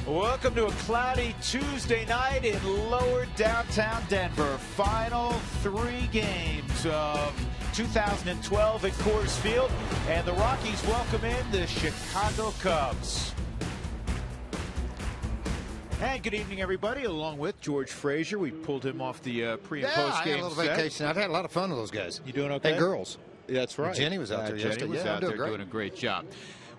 Welcome to a cloudy Tuesday night in lower downtown Denver. Final 3 games of 2012 at Coors Field, and the Rockies welcome in the Chicago Cubs. And good evening, everybody. Along with George Frazier, we pulled him off the pre- and post-game I had a little set. vacation. I've had a lot of fun with those guys. You doing okay? And girls. That's right. Jenny was out there Jenny yesterday. was Yeah, out I'm there doing doing a great job.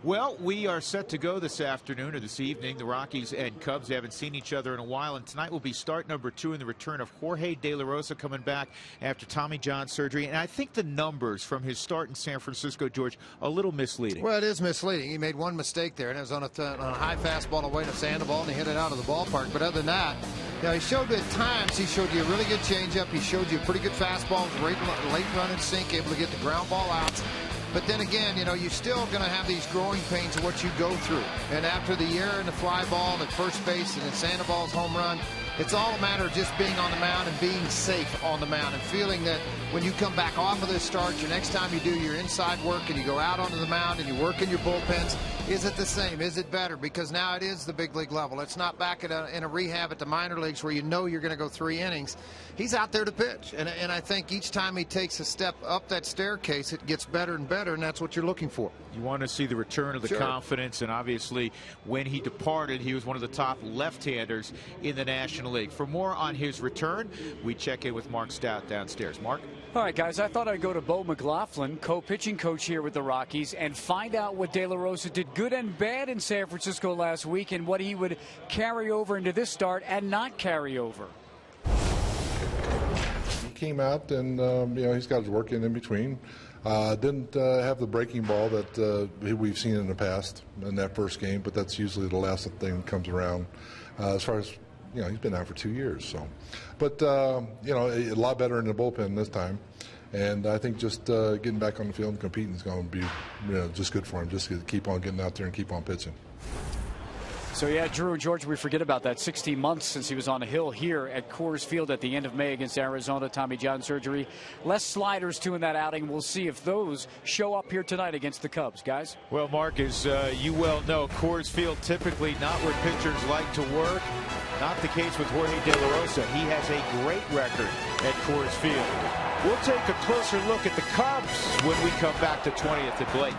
Well, we are set to go this afternoon or this evening. The Rockies and Cubs haven't seen each other in a while, and tonight will be start number 2 in the return of Jorge De La Rosa coming back after Tommy John surgery. And I think the numbers from his start in San Francisco, George, a little misleading. Well, it is misleading. He made one mistake there, and it was on a high fastball away to Sandoval, and he hit it out of the ballpark. But other than that, he showed at times, he showed you a really good changeup. He showed you a pretty good fastball, late run and sink, able to get the ground ball out. But then again, you're still going to have these growing pains of what you go through. And after the year and the fly ball at first base and then Sandoval's home run, it's all a matter of just being on the mound and being safe on the mound and feeling that when you come back off of this start, your next time you do your inside work and you go out onto the mound and you work in your bullpens, is it the same? Is it better? Because now it is the big league level. It's not back in a rehab at the minor leagues where you're going to go 3 innings. He's out there to pitch. And I think each time he takes a step up that staircase, it gets better and better, and that's what you're looking for. You want to see the return of the confidence, and obviously when he departed, he was one of the top left-handers in the National League. For more on his return, we check in with Mark Stout downstairs. Mark? All right, guys, I thought I'd go to Bo McLaughlin, co-pitching coach here with the Rockies, and find out what De La Rosa did good and bad in San Francisco last week and what he would carry over into this start and not carry over. He came out and, he's got his work in between. Didn't have the breaking ball that we've seen in the past in that first game, but that's usually the last thing that comes around. As far as, he's been out for 2 years. So, but, a lot better in the bullpen this time. And I think just getting back on the field and competing is going to be just good for him, just to keep on getting out there and keep on pitching. So, yeah, Drew and George, we forget about that 16 months since he was on the hill here at Coors Field at the end of May against Arizona, Tommy John surgery. Less sliders, too, in that outing. We'll see if those show up here tonight against the Cubs, guys. Well, Mark, as you well know, Coors Field typically not where pitchers like to work. Not the case with Jorge De La Rosa. He has a great record at Coors Field. We'll take a closer look at the Cubs when we come back to 20th and Blake.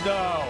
snow.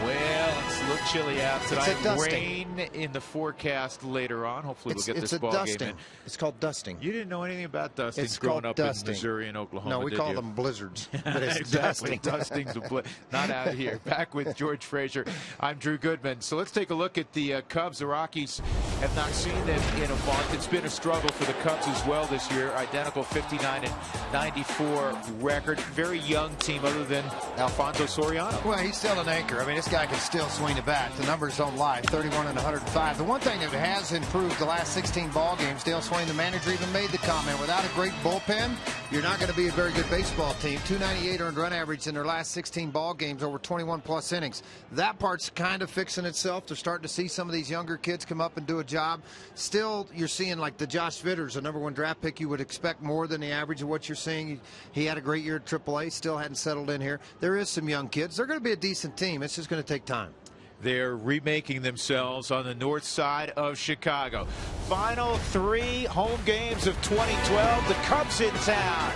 Well, it's a little chilly out tonight. It's a dusting. Rain in the forecast later on. Hopefully we'll get It's this a ball dusting. game in. It's called dusting. You didn't know anything about dustings It's growing called up dusting. in Missouri and Oklahoma, No, we did call you? them blizzards. But it's Exactly. dusting. Dustings, not out here. Back with George Frazier. I'm Drew Goodman. So let's take a look at the Cubs. The Rockies have not seen them in a month. It's been a struggle for the Cubs as well this year. Identical 59-94 record. Very young team other than Alfonso Soriano. Well, he's still an anchor. I mean, this guy can still swing the bat. The numbers don't lie. 31 and 105. The one thing that has improved the last 16 ball games, Dale Swain, the manager, even made the comment, without a great bullpen, you're not going to be a very good baseball team. 298 earned run average in their last 16 ball games, over 21+ innings. That part's kind of fixing itself. They're starting to see some of these younger kids come up and do a job. Still, you're seeing like the Josh Vitters, a #1 draft pick. You would expect more than the average of what you're seeing. He had a great year at AAA. Still hadn't settled in here. There is some young kids. They're going to be a decent team. It's just going to take time. They're remaking themselves on the north side of Chicago. Final 3 home games of 2012. The Cubs in town.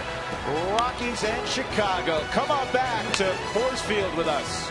Rockies and Chicago. Come on back to Coors Field with us.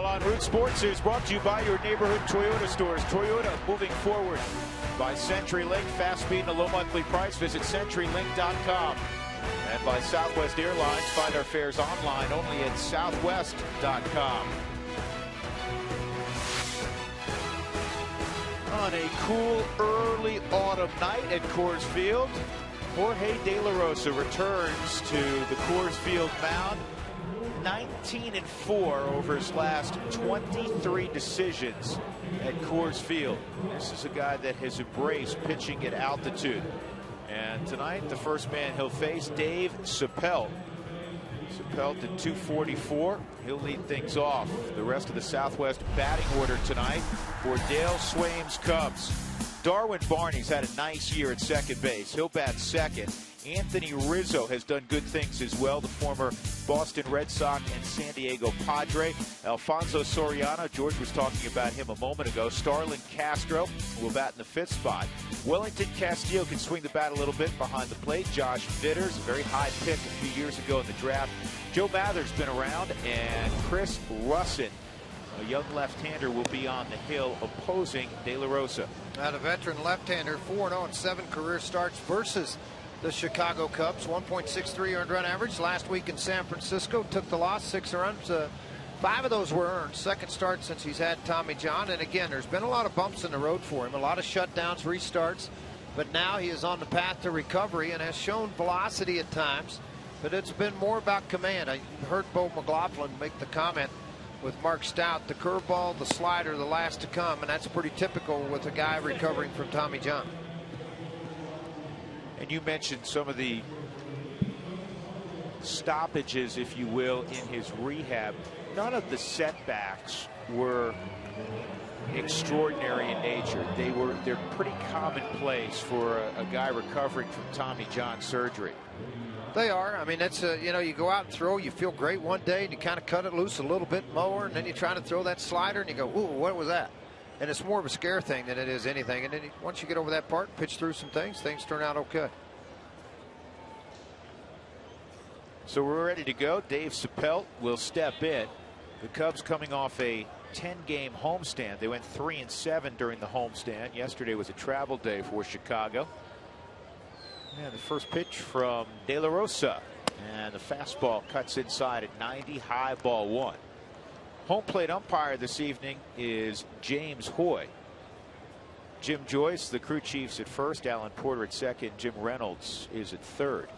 On Root Sports is brought to you by your neighborhood Toyota stores. Toyota moving forward by CenturyLink. Fast speed and a low monthly price. Visit CenturyLink.com. And by Southwest Airlines. Find our fares online only at Southwest.com. On a cool early autumn night at Coors Field, Jorge De La Rosa returns to the Coors Field mound. 19-4 over his last 23 decisions at Coors Field. This is a guy that has embraced pitching at altitude. And tonight, the first man he'll face, Dave Chappelle. Chappelle at 244. He'll lead things off. The rest of the Southwest batting order tonight for Dale Swaim's Cubs. Darwin Barney's had a nice year at second base. He'll bat second. Anthony Rizzo has done good things as well, the former Boston Red Sox and San Diego Padre. Alfonso Soriano, George was talking about him a moment ago. Starlin Castro will bat in the 5th spot. Wellington Castillo can swing the bat a little bit behind the plate. Josh Vitters, a very high pick a few years ago in the draft. Joe Mather's been around, and Chris Russin, a young left-hander, will be on the hill opposing De La Rosa. Now, the veteran left-hander, 4-0 and 7 career starts versus the Chicago Cubs. 1.63 earned run average last week in San Francisco. Took the loss, 6 runs 5 of those were earned. Second start since he's had Tommy John. And again, there's been a lot of bumps in the road for him, a lot of shutdowns, restarts. But now he is on the path to recovery and has shown velocity at times. But it's been more about command. I heard Bo McLaughlin make the comment with Mark Stout, the curveball, the slider, the last to come. And that's pretty typical with a guy recovering from Tommy John. And you mentioned some of the stoppages, if you will, in his rehab. None of the setbacks were extraordinary in nature. They're pretty commonplace for a guy recovering from Tommy John surgery. They are. I mean, it's you know, you go out and throw, you feel great one day, and you kind of cut it loose a little bit more, and then you try to throw that slider, and you go, ooh, what was that? And it's more of a scare thing than it is anything. And then once you get over that part, pitch through some things turn out okay. So we're ready to go. Dave Chappelle will step in. The Cubs coming off a 10-game homestand. They went 3-7 during the homestand. Yesterday was a travel day for Chicago. And the first pitch from De La Rosa. And the fastball cuts inside at 90, high, ball 1. Home plate umpire this evening is James Hoy. Jim Joyce, the crew chiefs at first, Alan Porter at second, Jim Reynolds is at third.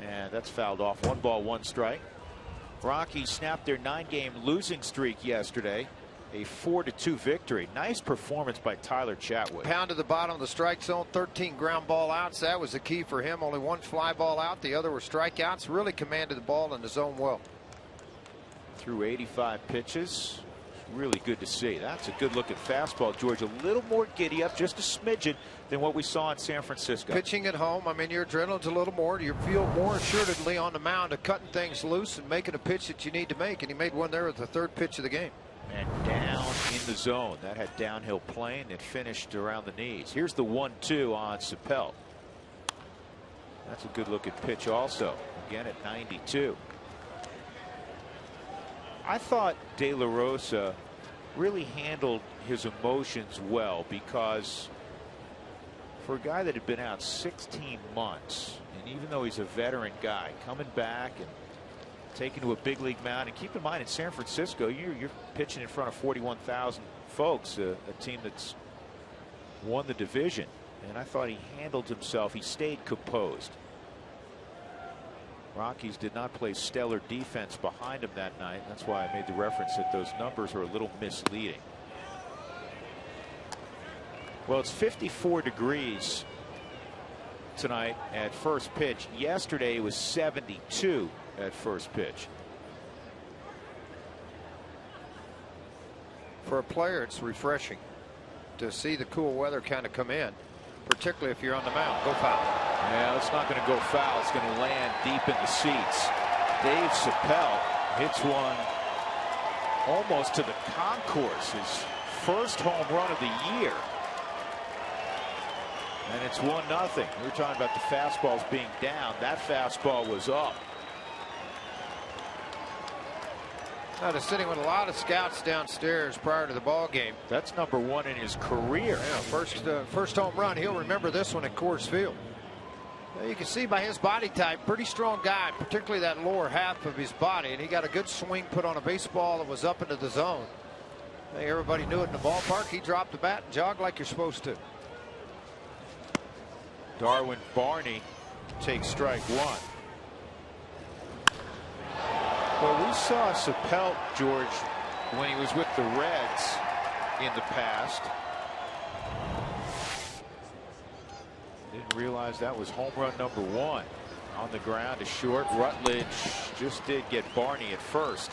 And that's fouled off. 1 ball, 1 strike. Rockies snapped their 9-game losing streak yesterday. A 4-2 victory. Nice performance by Tyler Chatwood. Pound to the bottom of the strike zone, 13 ground ball outs. That was the key for him. Only 1 fly ball out. The other were strikeouts. Really commanded the ball in the zone well. Through 85 pitches. Really good to see. That's a good look at fastball, George. A little more giddy up, just a smidgen, than what we saw in San Francisco. Pitching at home, I mean, your adrenaline's a little more. You feel more assuredly on the mound of cutting things loose and making a pitch that you need to make. And he made one there with the 3rd pitch of the game. And down in the zone. That had downhill plane that finished around the knees. Here's the 1-2 on Chappelle. That's a good looking pitch also. Again at 92. I thought De La Rosa really handled his emotions well, because for a guy that had been out 16 months, and even though he's a veteran guy, coming back and taken to a big league mound, and keep in mind in San Francisco you're pitching in front of 41,000 folks, a team that's won the division, and I thought he handled himself. He stayed composed. Rockies did not play stellar defense behind him that night. That's why I made the reference that those numbers are a little misleading. Well, it's 54 degrees tonight at first pitch. Yesterday it was 72 at first pitch. For a player, it's refreshing to see the cool weather kind of come in, particularly if you're on the mound. Go foul. Yeah, it's not going to go foul. It's going to land deep in the seats. Dave Chappelle hits one almost to the concourse. His first home run of the year. And it's 1-0. We were talking about the fastballs being down. That fastball was up. Now, they're sitting with a lot of scouts downstairs prior to the ball game. That's number 1 in his career. Yeah, first home run. He'll remember this one at Coors Field. You can see by his body type, pretty strong guy, particularly that lower half of his body, and he got a good swing put on a baseball that was up into the zone. I think everybody knew it in the ballpark. He dropped the bat and jogged like you're supposed to. Darwin Barney takes strike 1. Well, we saw Chappelle, George, when he was with the Reds in the past. Didn't realize that was home run number 1. On the ground to short. Rutledge just did get Barney at first.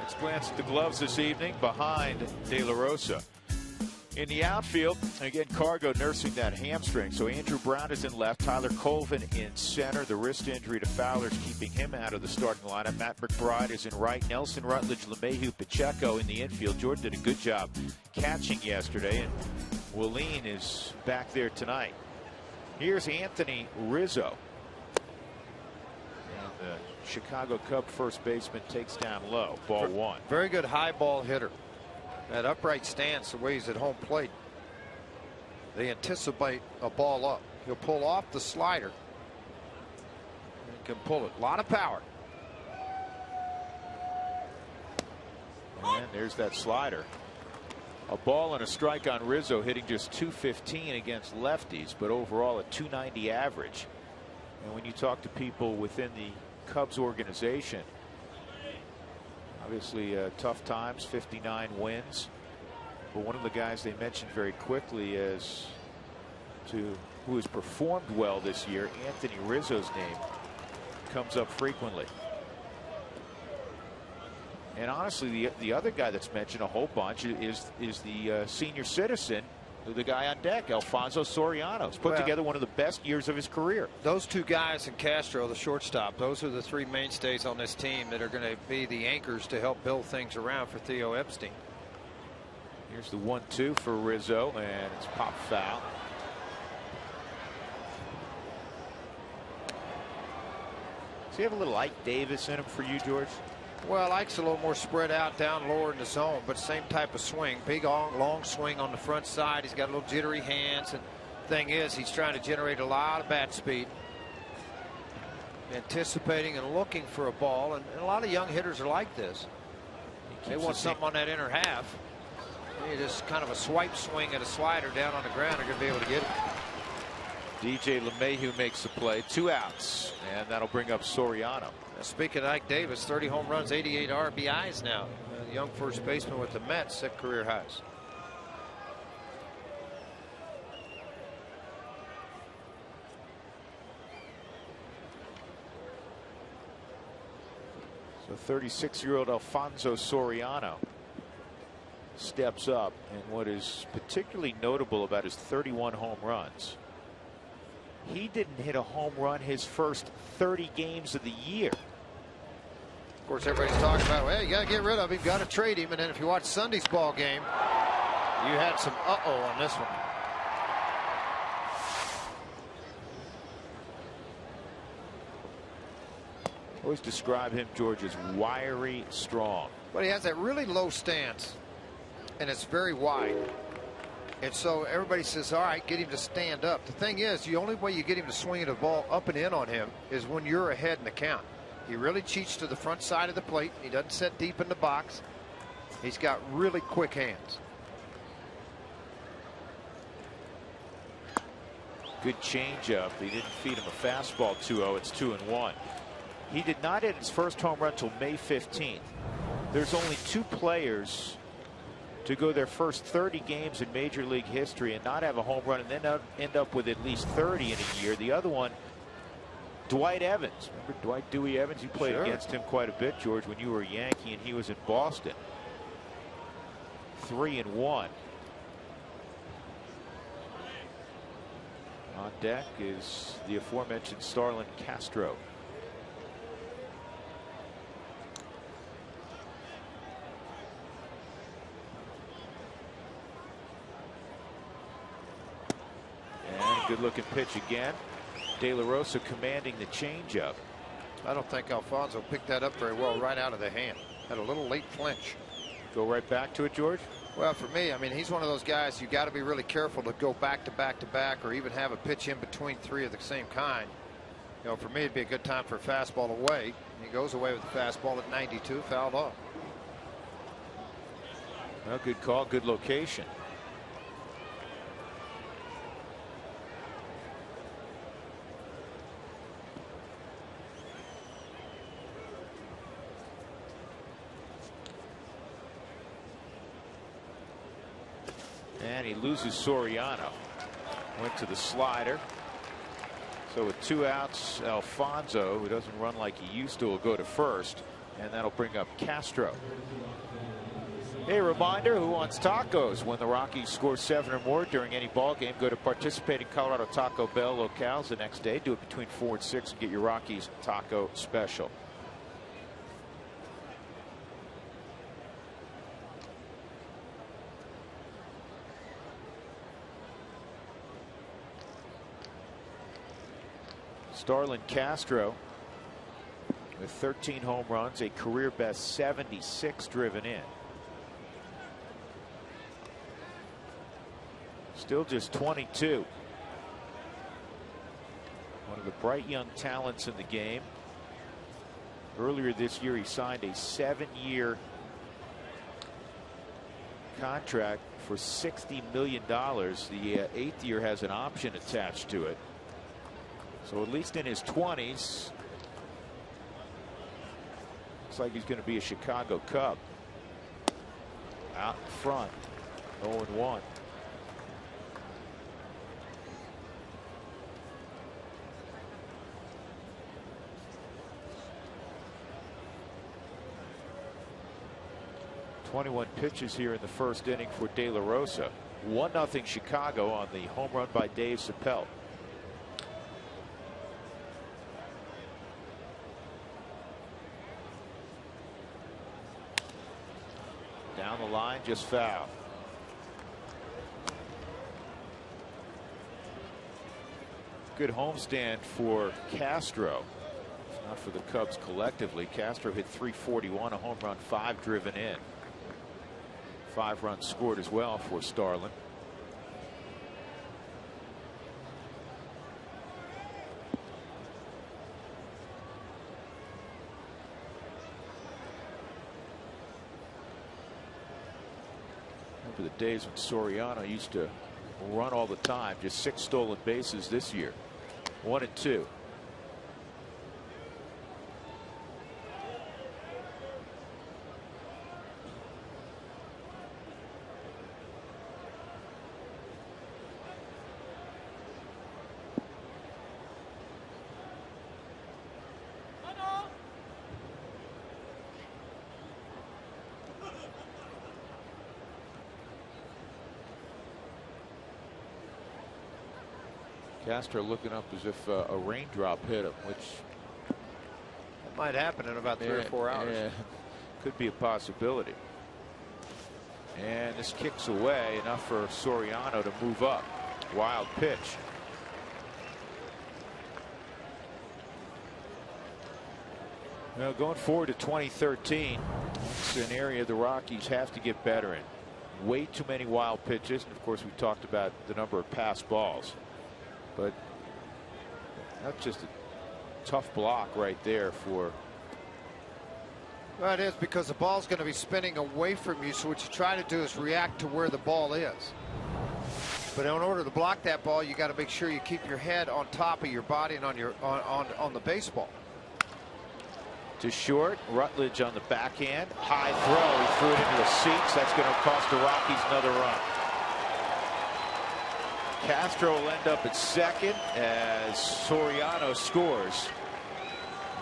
Let's glance at the gloves this evening behind De La Rosa. In the outfield, again, Cargo nursing that hamstring. So Andrew Brown is in left. Tyler Colvin in center. The wrist injury to Fowler is keeping him out of the starting lineup. Matt McBride is in right. Nelson Rutledge, LeMahieu, Pacheco in the infield. Jordan did a good job catching yesterday, and Willeen is back there tonight. Here's Anthony Rizzo. And the Chicago Cub first baseman takes down low. Ball 1. Very good high ball hitter. That upright stance, the way he's at home plate, they anticipate a ball up. He'll pull off the slider and can pull it. A lot of power. And there's that slider. A ball and a strike on Rizzo, hitting just .215 against lefties, but overall a .290 average. And when you talk to people within the Cubs organization, obviously tough times, 59 wins. But one of the guys they mentioned very quickly as to who has performed well this year, Anthony Rizzo's name comes up frequently. And honestly, the other guy that's mentioned a whole bunch is the senior citizen, the guy on deck, Alfonso Soriano. He's put together one of the best years of his career. Those two guys and Castro, the shortstop, those are the three mainstays on this team that are going to be the anchors to help build things around for Theo Epstein. Here's the 1-2 for Rizzo, and it's pop foul. Does he have a little Ike Davis in him for you, George? Well, Ike's a little more spread out down lower in the zone, but same type of swing. Big, long swing on the front side. He's got a little jittery hands. And the thing is, he's trying to generate a lot of bat speed, anticipating and looking for a ball. And a lot of young hitters are like this. They want something on that inner half. Just kind of a swipe swing at a slider down on the ground. They're going to be able to get it. DJ LeMahieu makes the play. 2 outs, and that'll bring up Soriano. Speaking of Ike Davis, 30 home runs, 88 RBIs now. Young first baseman with the Mets set career highs. So 36-year-old Alfonso Soriano steps up, and what is particularly notable about his 31 home runs, he didn't hit a home run his first 30 games of the year. Of course, everybody's talking about, well, you got to get rid of him, got to trade him. And then if you watch Sunday's ball game, you had some on this one. Always describe him, George, as wiry, strong. But he has that really low stance, and it's very wide. And so everybody says, all right, get him to stand up. The thing is, the only way you get him to swing the ball up and in on him is when you're ahead in the count. He really cheats to the front side of the plate. He doesn't set deep in the box. He's got really quick hands. Good changeup. He didn't feed him a fastball 2-0. It's 2-1. He did not hit his first home run until May 15th. There's only 2 players to go their first 30 games in Major League history and not have a home run and then end up with at least 30 in a year. The other one, Dwight Evans. Remember Dwight Dewey Evans? You played against him quite a bit, George, when you were a Yankee and he was in Boston. 3-1. On deck is the aforementioned Starlin Castro. Good looking pitch again. De La Rosa commanding the changeup. I don't think Alfonso picked that up very well right out of the hand. Had a little late flinch. Go right back to it, George? Well, for me, I mean, he's one of those guys you got to be really careful to go back to back to back or even have a pitch in between 3 of the same kind. You know, for me, it'd be a good time for a fastball away. He goes away with the fastball at 92, fouled off. Well, good call, good location. And he loses Soriano. Went to the slider. So with 2 outs, Alfonso, who doesn't run like he used to, will go to first. And that'll bring up Castro. A reminder, who wants tacos? When the Rockies score 7 or more during any ball game, go to participating Colorado Taco Bell locales the next day. Do it between 4 and 6 and get your Rockies taco special. Starlin Castro with 13 home runs, a career best 76 driven in. Still just 22. One of the bright young talents in the game. Earlier this year, he signed a 7-year, contract for $60 million. The 8th year has an option attached to it. So at least in his 20s, looks like he's going to be a Chicago Cub. Out in front, 0-1. .21 pitches here in the first inning for De La Rosa. 1-0 Chicago on the home run by Dave Chappelle. Down the line, just foul. Good homestand for Castro. Not for the Cubs collectively. Castro hit .341, a home run, 5 driven in. 5 runs scored as well for Starlin. Remember the days when Soriano used to run all the time. Just 6 stolen bases this year. 1-2. Castro looking up as if a raindrop hit him, which that might happen in about 3 or 4 hours. Yeah, could be a possibility. And this kicks away, enough for Soriano to move up. Wild pitch. Now going forward to 2013, it's an area the Rockies have to get better in. Way too many wild pitches, and of course we talked about the number of pass balls. But that's just a tough block right there for. Well, it is, because the ball's going to be spinning away from you, so what you try to do is react to where the ball is. But in order to block that ball, you got to make sure you keep your head on top of your body and on the baseball. To short, Rutledge on the backhand, high throw, he threw it into the seats. That's going to cost the Rockies another run. Castro will end up at second as Soriano scores.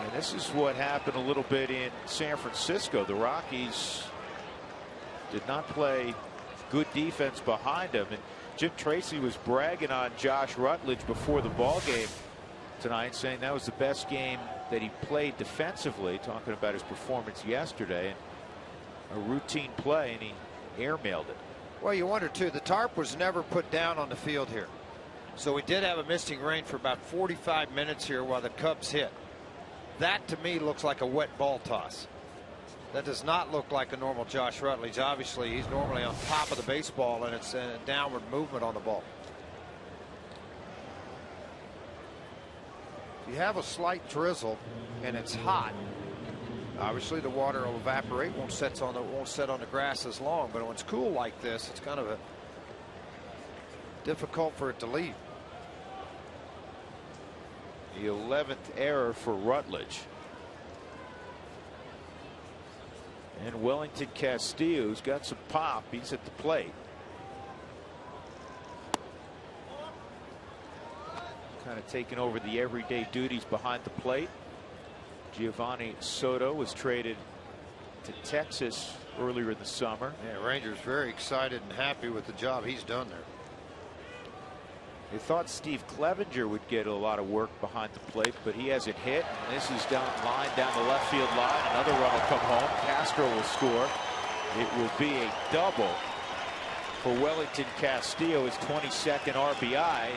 And this is what happened a little bit in San Francisco. The Rockies did not play good defense behind them. And Jim Tracy was bragging on Josh Rutledge before the ball game tonight, saying that was the best game that he played defensively, talking about his performance yesterday. And a routine play, and he airmailed it. Well, you wonder too, the tarp was never put down on the field here. So we did have a misting rain for about 45 minutes here while the Cubs hit. That to me looks like a wet ball toss. That does not look like a normal Josh Rutledge. Obviously he's normally on top of the baseball, and it's a downward movement on the ball. If you have a slight drizzle and it's hot, obviously the water will evaporate, won't set on the grass as long. But when it's cool like this, it's kind of difficult for it to leave. The 11th error for Rutledge. And Wellington Castillo's got some pop. He's at the plate. Kind of taking over the everyday duties behind the plate. Giovanni Soto was traded to Texas earlier in the summer. Yeah, Rangers very excited and happy with the job he's done there. They thought Steve Clevenger would get a lot of work behind the plate, but he hasn't hit. And this is down the left field line. Another run will come home. Castro will score. It will be a double for Wellington Castillo, his 22nd RBI.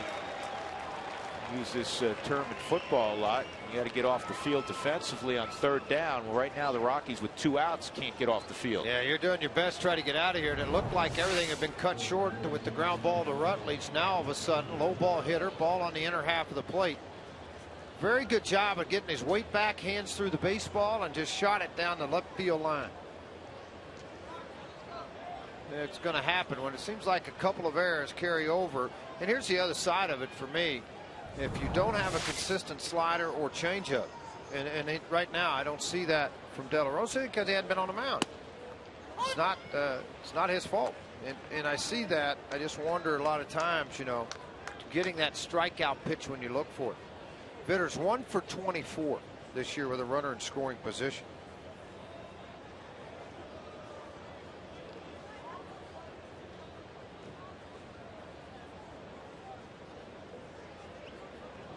Use this term in football a lot. You got to get off the field defensively on third down. Well, right now the Rockies with 2 outs can't get off the field. Yeah, you're doing your best to try to get out of here, and it looked like everything had been cut short with the ground ball to Rutledge. Now all of a sudden, low ball hitter, ball on the inner half of the plate. Very good job of getting his weight back, hands through the baseball, and just shot it down the left field line. it's going to happen when it seems like a couple of errors carry over. And here's the other side of it for me. If you don't have a consistent slider or changeup, and right now I don't see that from De La Rosa because he hadn't been on the mound. It's not his fault. And I see that. I just wonder a lot of times, you know, getting that strikeout pitch when you look for it. Vitter's 1 for 24 this year with a runner in scoring position.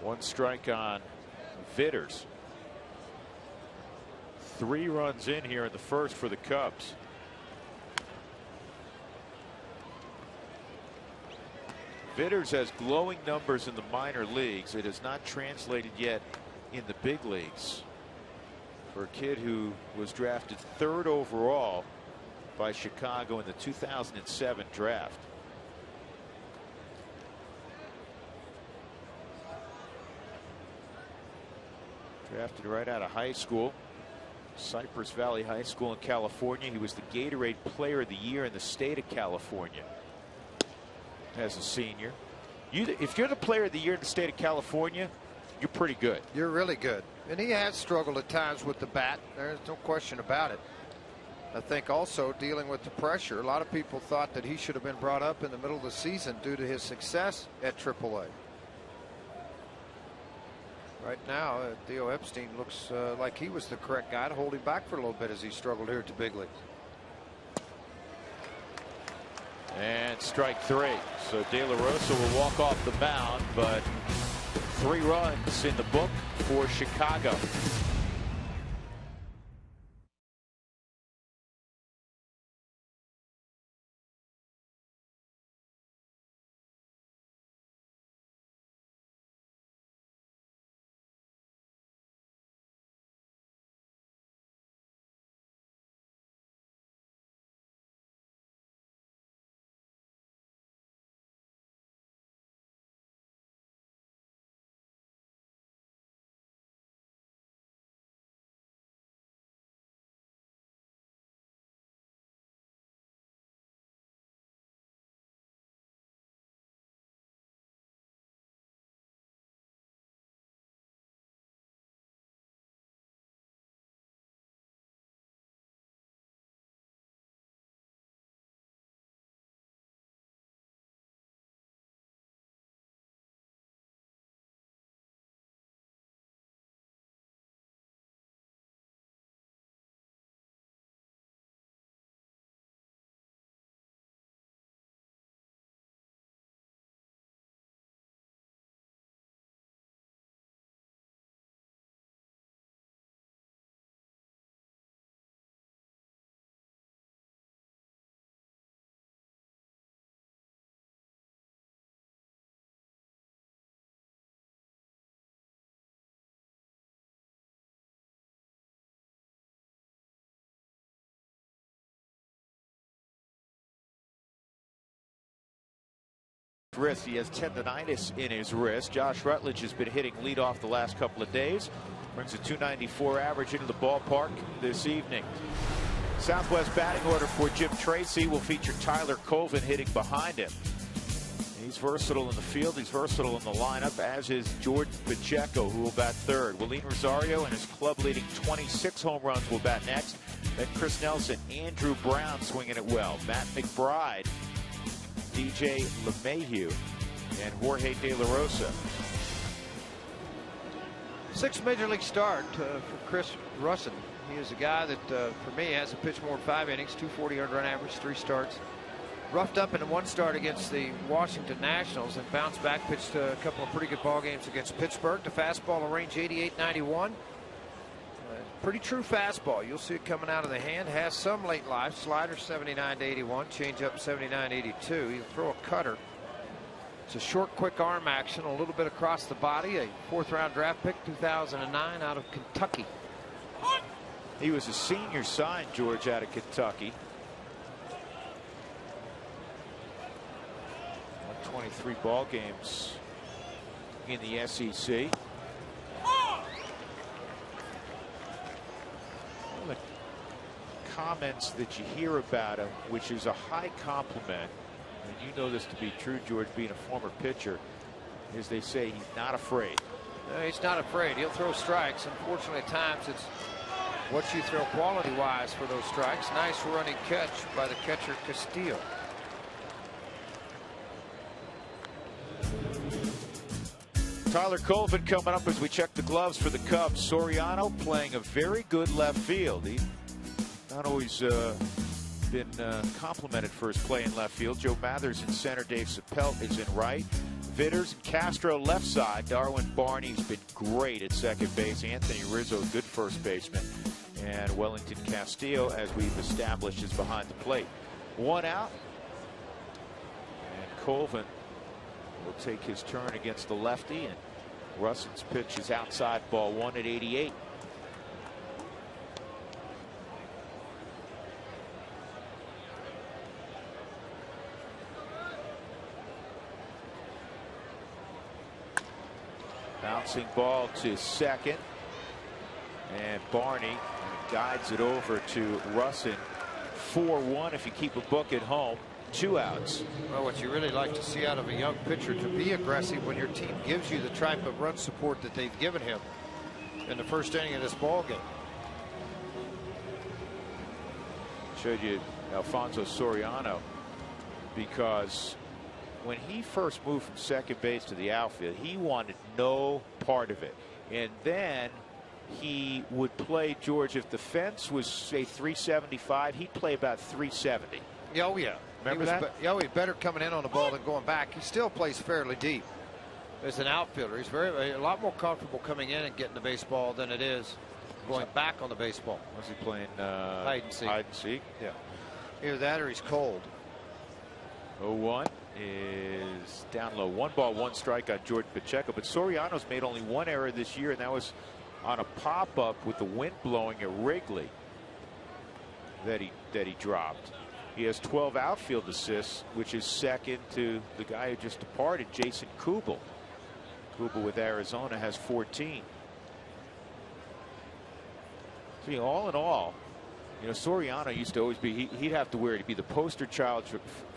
One strike on Vitters. 3 runs in here in the first for the Cubs. Vitters has glowing numbers in the minor leagues. It has not translated yet in the big leagues for a kid who was drafted 3rd overall by Chicago in the 2007 draft. Drafted right out of high school, Cypress Valley High School in California. He was the Gatorade Player of the Year in the state of California as a senior. If you're the Player of the Year in the state of California, you're pretty good. You're really good. And he has struggled at times with the bat. There's no question about it. I think also dealing with the pressure. A lot of people thought that he should have been brought up in the middle of the season due to his success at AAA. Right now, Theo Epstein looks like he was the correct guy to hold him back for a little bit as he struggled here at the big leagues. And strike 3. So De La Rosa will walk off the mound, but 3 runs in the book for Chicago. Wrist. He has tendonitis in his wrist. Josh Rutledge has been hitting leadoff the last couple of days. Brings a .294 average into the ballpark this evening. Southwest batting order for Jim Tracy will feature Tyler Colvin hitting behind him. He's versatile in the field. He's versatile in the lineup, as is Jordan Pacheco, who will bat 3rd. Willeen Rosario and his club-leading 26 home runs will bat next. Then Chris Nelson, Andrew Brown swinging it well. Matt McBride, DJ LeMahieu, and Jorge De La Rosa. 6th major league start for Chris Russin. He is a guy that, for me, hasn't pitched more than 5 innings, 240 earned run average, 3 starts. Roughed up in one start against the Washington Nationals and bounced back, pitched a couple of pretty good ball games against Pittsburgh. The fastball, a range 88-91. Pretty true fastball. You'll see it coming out of the hand. Has some late life. Slider 79-81. Changeup 79-82. He'll throw a cutter. It's a short, quick arm action. A little bit across the body. A 4th-round draft pick, 2009, out of Kentucky. He was a senior sign, George, out of Kentucky. 123 ball games in the SEC. comments that you hear about him, which is a high compliment, and you know this to be true, George, being a former pitcher, is they say he's not afraid. No, he's not afraid. He'll throw strikes. Unfortunately, at times it's what you throw quality-wise for those strikes. Nice running catch by the catcher Castillo. Tyler Colvin coming up as we check the gloves for the Cubs. Soriano playing a very good left field. He's not always been complimented for his play in left field. Joe Mathers in center. Dave Chappelle is in right. Vitters and Castro left side. Darwin Barney's been great at second base. Anthony Rizzo, good first baseman. And Wellington Castillo, as we've established, is behind the plate. One out. And Colvin will take his turn against the lefty, and Russell's pitch is outside, ball one at 88. Bouncing ball to second, and Barney guides it over to Russin. 4-1 if you keep a book at home. 2 outs. Well, what you really like to see out of a young pitcher, to be aggressive when your team gives you the type of run support that they've given him in the first inning of this ball game. Showed you Alfonso Soriano, because when he first moved from second base to the outfield, he wanted no part of it. And then he would play, George, if the fence was, say, 375, he'd play about 370. Oh, yeah. Remember that? He's better coming in on the ball than going back. He still plays fairly deep as an outfielder. He's a lot more comfortable coming in and getting the baseball than it is going back on the baseball. Was he playing hide and seek? Hide and seek. Yeah. Either that or he's cold. 0-1 is down low. 1 ball, 1 strike on George Pacheco. But Soriano's made only 1 error this year, and that was on a pop-up with the wind blowing at Wrigley that he dropped. He has 12 outfield assists, which is second to the guy who just departed, Jason Kubel. Kubel with Arizona has 14. So, all in all, Soriano used to always be, he'd have to wear to be the poster child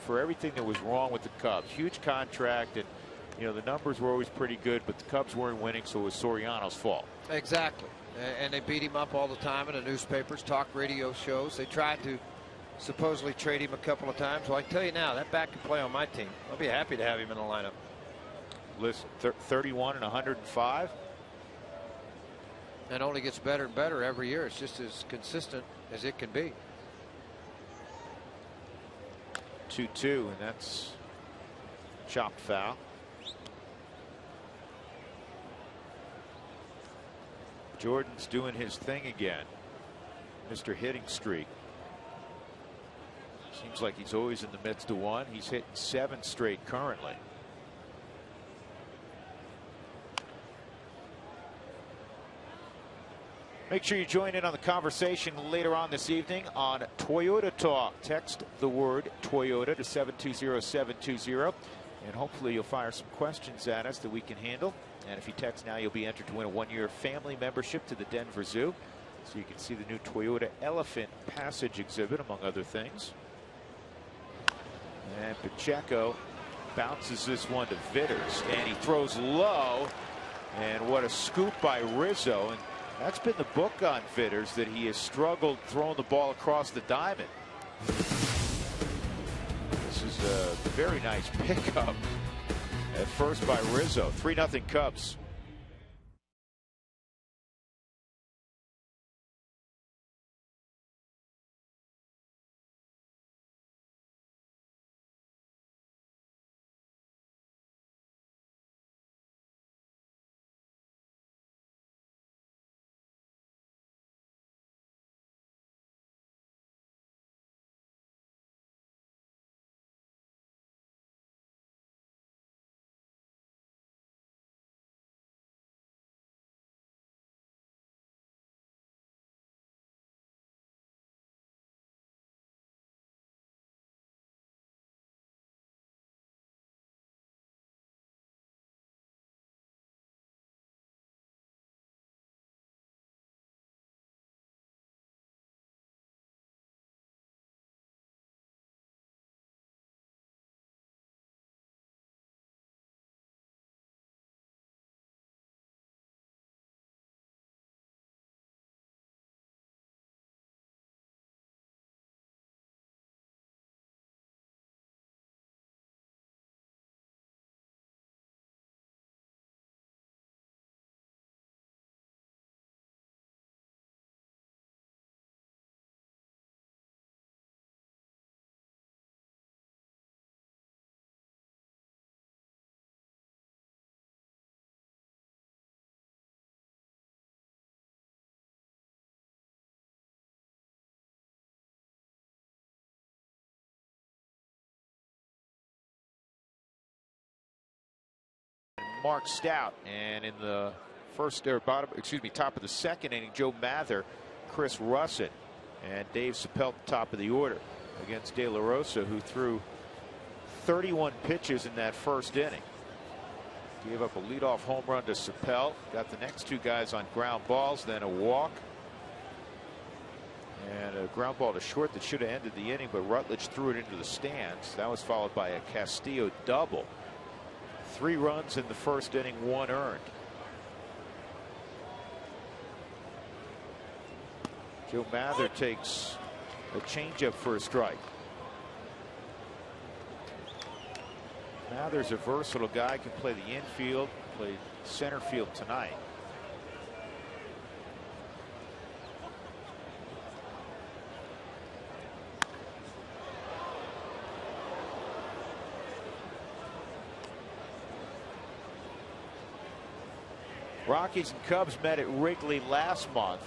for everything that was wrong with the Cubs. Huge contract, and the numbers were always pretty good, but the Cubs weren't winning, so it was Soriano's fault. Exactly. And they beat him up all the time in the newspapers, talk radio shows. They tried to supposedly trade him a couple of times. Well, I tell you now, that back can play on my team. I'll be happy to have him in the lineup. Listen, 31 and 105. And only gets better and better every year. It's just as consistent as it can be. 2-2, and that's chopped foul. Jordan's doing his thing again. Mr. Hitting streak. Seems like he's always in the midst of one. He's hitting 7 straight currently. Make sure you join in on the conversation later on this evening on Toyota Talk. Text the word Toyota to 720-720, and hopefully you'll fire some questions at us that we can handle. And if you text now, you'll be entered to win a 1-year family membership to the Denver Zoo, so you can see the new Toyota Elephant Passage exhibit, among other things. And Pacheco bounces this one to Vitters, and he throws low, and what a scoop by Rizzo. And that's been the book on Vitters, that he has struggled throwing the ball across the diamond. This is a very nice pickup at first by Rizzo. 3-0 Cubs. Mark Stout. And in the top of the second inning, Joe Mather, Chris Russin, and Dave Chappelle at the top of the order against De La Rosa, who threw 31 pitches in that first inning. Gave up a leadoff home run to Chappelle. Got the next two guys on ground balls, then a walk. And a ground ball to short that should have ended the inning, but Rutledge threw it into the stands. That was followed by a Castillo double. 3 runs in the first inning, 1 earned. Joe Mather takes a changeup for a strike. Mather's a versatile guy, can play the infield, play center field tonight. Rockies and Cubs met at Wrigley last month.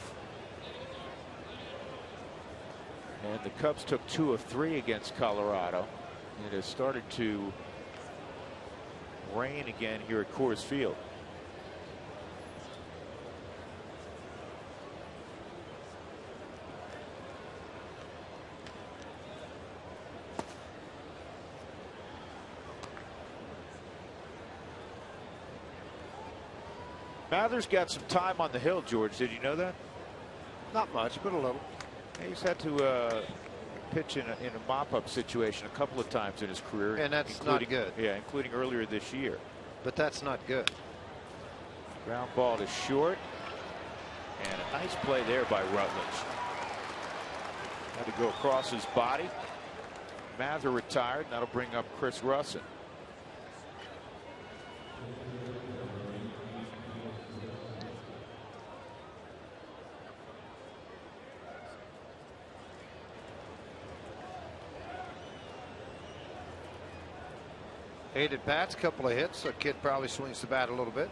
And the Cubs took 2 of 3 against Colorado. It has started to rain again here at Coors Field. Mather's got some time on the hill, George. Did you know that? Not much, but a little. He's had to pitch in a mop-up situation a couple of times in his career, and that's not good. Yeah, including earlier this year. But that's not good. Ground ball to short, and a nice play there by Rutledge. Had to go across his body. Mather retired. That'll bring up Chris Russin. Eight at bats, couple of hits. A kid probably swings the bat a little bit.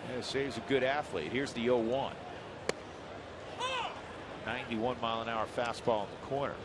Yeah, Save's a good athlete. Here's the 0-1. 91-mile-an-hour fastball in the corner.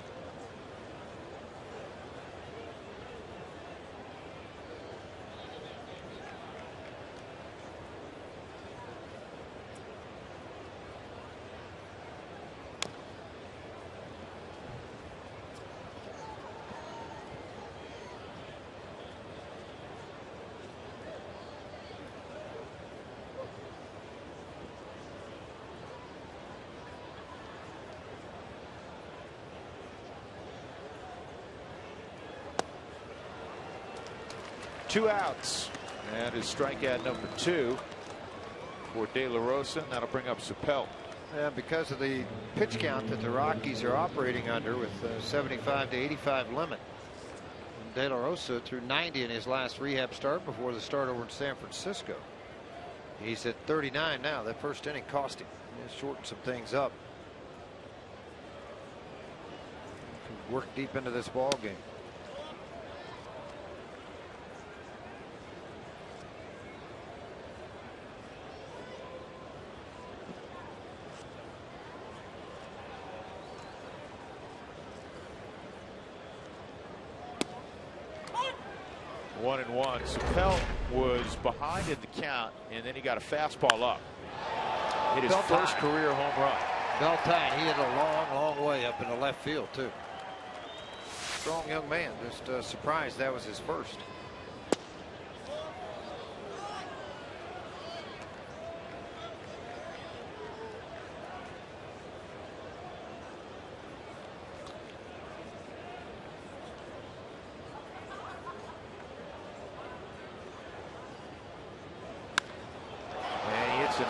Two outs, and his strikeout number 2 for De La Rosa, and that'll bring up Chappelle. Yeah, because of the pitch count that the Rockies are operating under with 75 to 85 limit. And De La Rosa threw 90 in his last rehab start before the start over in San Francisco. He's at 39 now. That first inning cost him. He shortened some things up. Could work deep into this ball game. One and one. Chappelle was behind in the count, and then he got a fastball up. Hit his first career home run. Beltine, he hit a long way up in the left field too. Strong young man. Just surprised that was his first.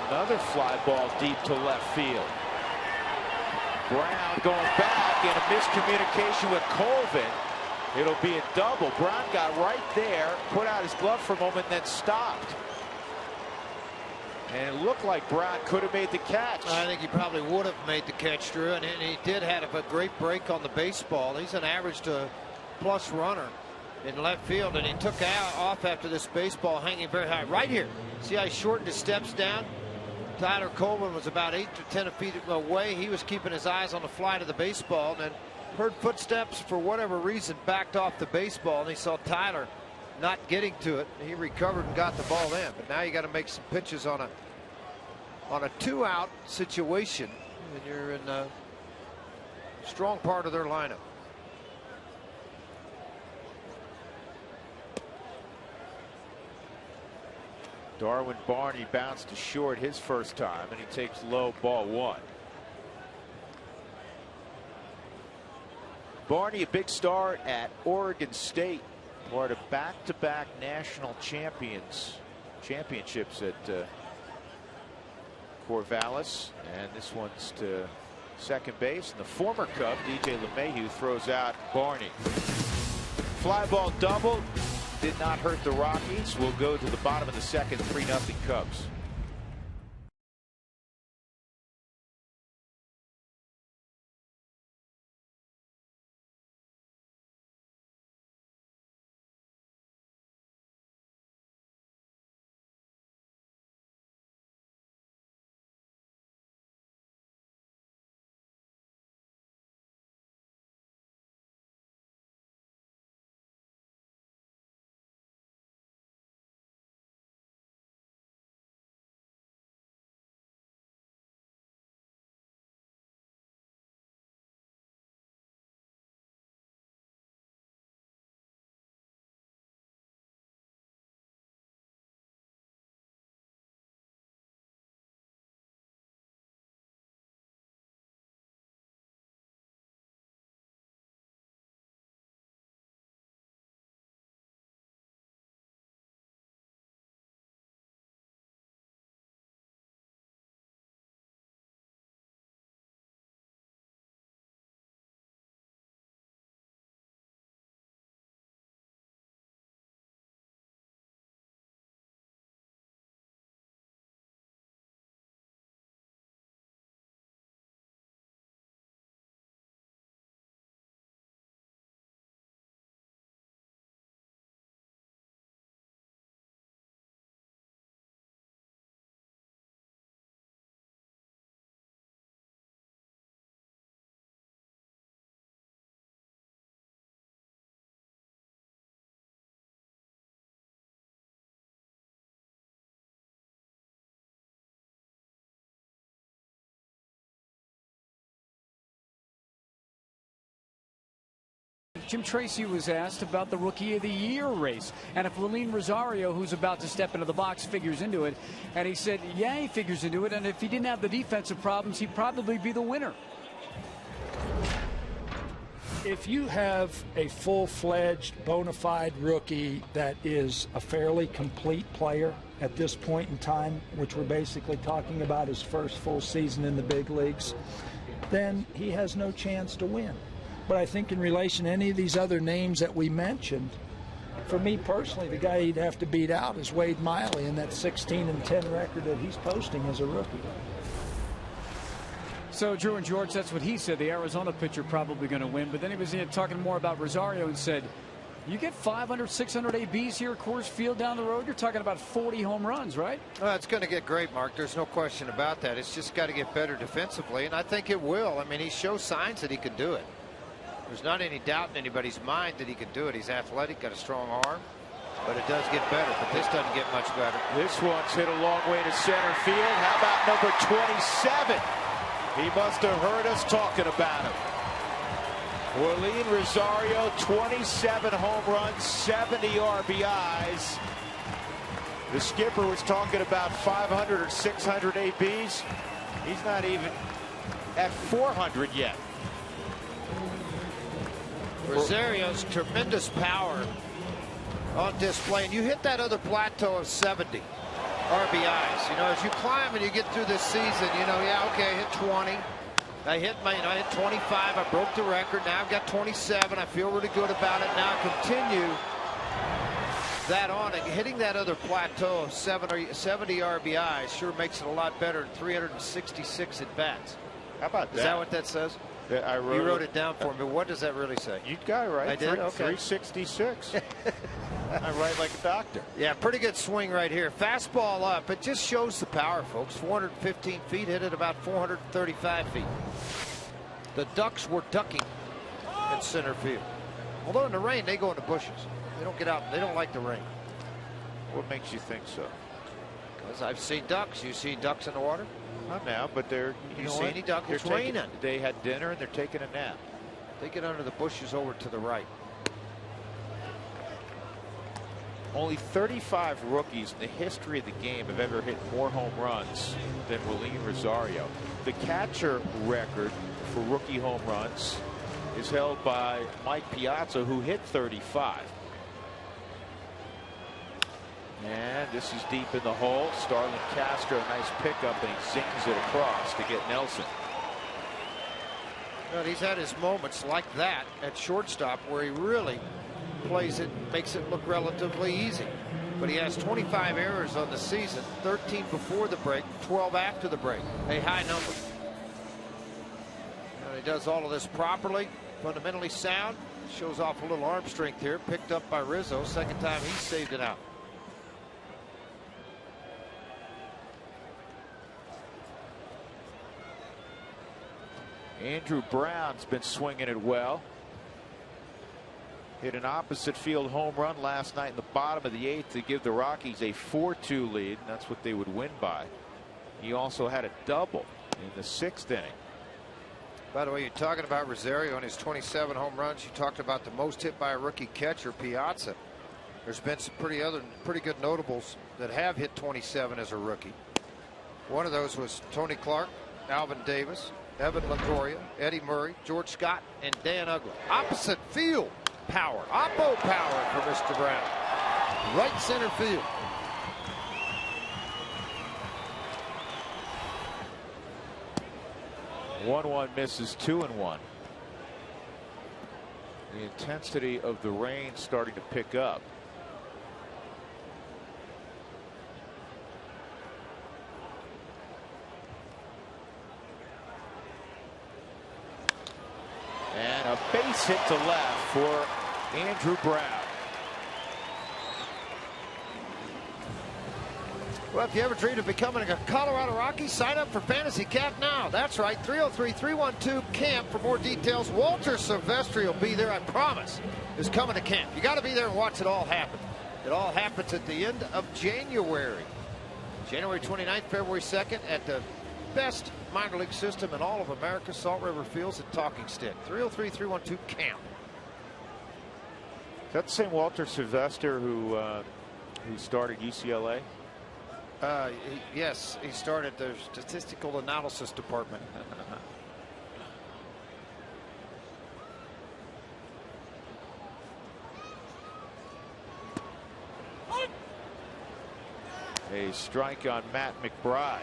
Another fly ball deep to left field. Brown going back, and a miscommunication with Colvin. It'll be a double. Brown got right there, put out his glove for a moment, and then stopped. And it looked like Brown could have made the catch. I think he probably would have made the catch, Drew, and he did have a great break on the baseball. He's an average to plus runner. in left field, and he took off after this baseball hanging very high. Right here, see how he shortened his steps down? Tyler Coleman was about 8 to 10 feet away. He was keeping his eyes on the flight of the baseball, and then heard footsteps, for whatever reason, backed off the baseball, and he saw Tyler not getting to it. He recovered and got the ball in. But now you got to make some pitches on a 2-out situation, and you're in a strong part of their lineup. Darwin Barney bounced to short his first time, and he takes low, ball 1. Barney, a big start at Oregon State, part of back-to-back national championships at Corvallis, and this one's to second base, and the former Cub DJ LeMahieu throws out Barney. Fly ball double, did not hurt the Rockies. We'll go to the bottom of the second, 3-0 Cubs. Jim Tracy was asked about the Rookie of the Year race, and if Willeen Rosario, who's about to step into the box, figures into it, and he said, yeah, he figures into it, and if he didn't have the defensive problems, he'd probably be the winner. If you have a full-fledged, bona fide rookie that is a fairly complete player at this point in time, which we're basically talking about his first full season in the big leagues, then he has no chance to win. But I think in relation to any of these other names that we mentioned, for me personally, the guy he'd have to beat out is Wade Miley in that 16-10 record that he's posting as a rookie. So, Drew and George, that's what he said. The Arizona pitcher probably going to win. But then he was talking more about Rosario and said, you get 500, 600 ABs here at Coors Field down the road, you're talking about 40 home runs, right? Well, it's going to get great, Mark. There's no question about that. It's just got to get better defensively, and I think it will. I mean, he shows signs that he can do it. There's not any doubt in anybody's mind that he can do it. He's athletic, got a strong arm, but it does get better. But this doesn't get much better. This one's hit a long way to center field. How about number 27? He must have heard us talking about him. Willeen Rosario, 27 home runs, 70 RBIs. The skipper was talking about 500 or 600 ABs. He's not even at 400 yet. Rosario's tremendous power on display, and you hit that other plateau of 70 RBIs. You know, as you climb and you get through this season, you know, yeah, okay, I hit 20. I hit 25. I broke the record. Now I've got 27. I feel really good about it. Now I continue that on, and hitting that other plateau of 70 RBIs sure makes it a lot better than 366 at bats. How about that? Is that what that says? I wrote, you wrote it down for me. What does that really say? You got it right. I did? Okay. 366. I write like a doctor. Yeah, pretty good swing right here. Fastball up. It just shows the power, folks. 415 feet, hit it about 435 feet. The Ducks were ducking in center field. Although in the rain, they go in the bushes. They don't get out. They don't like the rain. What makes you think so? Because I've seen ducks. You see ducks in the water? Not now, but they're. You see any duck? It's raining. They had dinner and they're taking a nap. They get under the bushes over to the right. Only 35 rookies in the history of the game have ever hit more home runs than Willeen Rosario. The catcher record for rookie home runs is held by Mike Piazza, who hit 35. And this is deep in the hole. Starlin Castro, nice pickup, and he zings it across to get Nelson. But he's had his moments like that at shortstop where he really plays it, makes it look relatively easy. But he has 25 errors on the season, 13 before the break, 12 after the break. A high number. And he does all of this properly, fundamentally sound. Shows off a little arm strength here, picked up by Rizzo. Second time he saved it out. Andrew Brown's been swinging it well. Hit an opposite field home run last night in the bottom of the 8th to give the Rockies a 4-2 lead. And that's what they would win by. He also had a double in the 6th inning. By the way, you're talking about Rosario and his 27 home runs. You talked about the most hit by a rookie catcher, Piazza. There's been some pretty good notables that have hit 27 as a rookie. One of those was Tony Clark, Alvin Davis, Evan Longoria, Eddie Murray, George Scott, and Dan Uggla. Opposite field power, oppo power for Mr. Brown. Right center field. One misses, 2-1. The intensity of the rain starting to pick up. And a base hit to left for Andrew Brown. Well, if you ever dreamed of becoming a Colorado Rocky, sign up for Fantasy Camp now. That's right, 303-312-CAMP for more details. Walter Silvestri will be there, I promise, is coming to camp. You got to be there and watch it all happen. It all happens at the end of January. January 29th, February 2nd at the best minor league system in all of America, Salt River Fields at Talking Stick. 303-312-CAMP. Is that the same Walter Sylvester who started UCLA? Yes, he started the statistical analysis department. A strike on Matt McBride.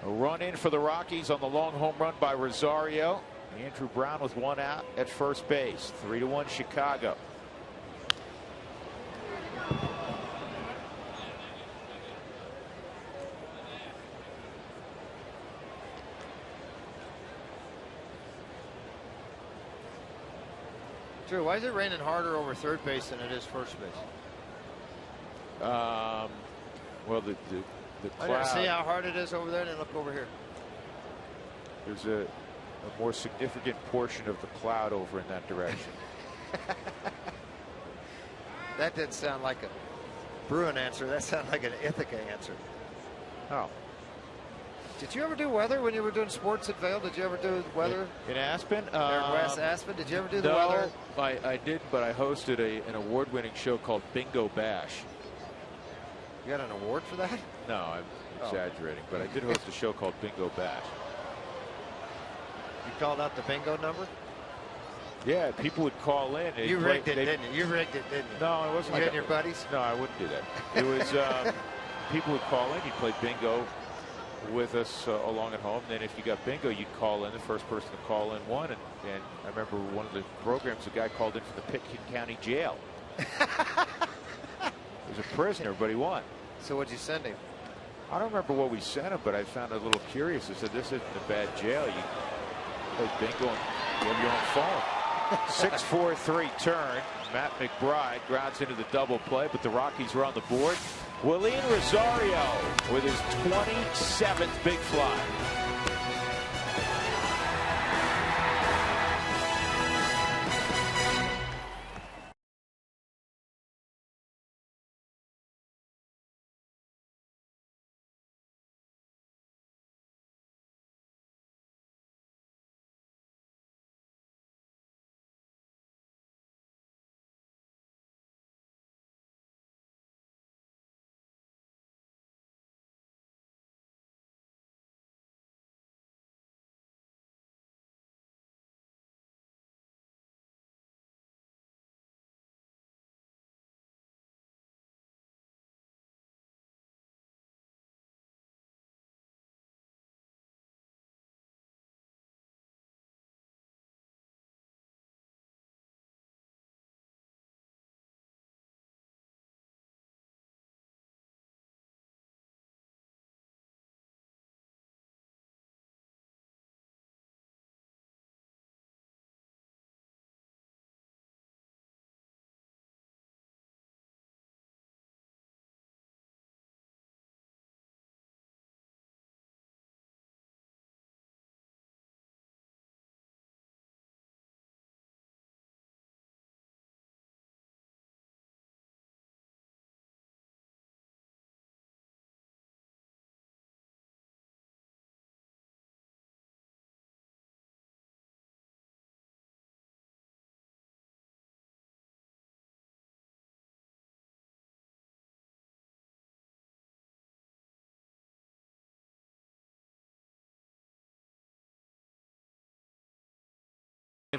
A run in for the Rockies on the long home run by Rosario. Andrew Brown with one out at first base. 3-1 Chicago. Drew, why is it raining harder over third base than it is first base? Well, the I cloud. didn't see how hard it is over there, and look over here. There's a more significant portion of the cloud over in that direction. That didn't sound like a Bruin answer. That sounded like an Ithaca answer. Oh. Did you ever do weather when you were doing sports at Vail? Did you ever do weather? In Aspen? West Aspen? Did you ever do the no, weather? I did, but I hosted an award-winning show called Bingo Bash. You got an award for that? No, I'm exaggerating, but I did host a show called Bingo Bash. You called out the bingo number? Yeah, people would call in. You rigged it, didn't you? You rigged it, didn't you? No, it wasn't. You like and your buddies? No, I wouldn't do that. It was people would call in. You'd play bingo with us along at home. Then if you got bingo, you'd call in. The first person to call in won. And I remember one of the programs, a guy called in for the Pitkin County Jail. He was a prisoner, but he won. So what'd you send him? I don't remember what we sent him, but I found it a little curious. I said, this isn't a bad jail. You play bingo and you have your own phone. 6-4-3 turn. Matt McBride grounds into the double play, but the Rockies are on the board. Willeen Rosario with his 27th big fly.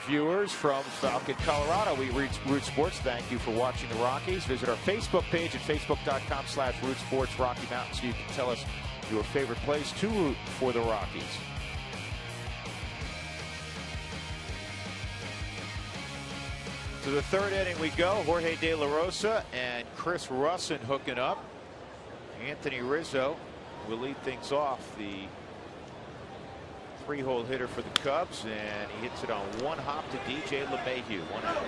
Viewers from Falcon, Colorado, we reach Root Sports. Thank you for watching the Rockies. Visit our Facebook page at facebook.com/Root Sports Rocky Mountain so you can tell us your favorite place to root for the Rockies. To the third inning we go. Jorge De La Rosa and Chris Russin hooking up. Anthony Rizzo will lead things off. The three-hole hitter for the Cubs, and he hits it on one hop to DJ LeMahieu. 1 out.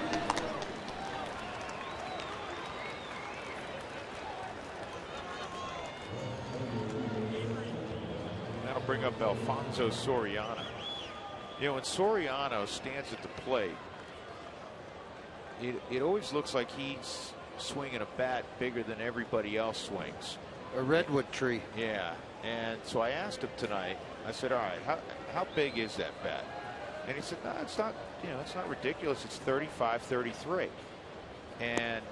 That'll bring up Alfonso Soriano. You know, when Soriano stands at the plate, it always looks like he's swinging a bat bigger than everybody else swings. A redwood tree. Yeah, and so I asked him tonight. I said, all right, how big is that bat? And he said, no, it's not, you know, it's not ridiculous. It's 35, 33. And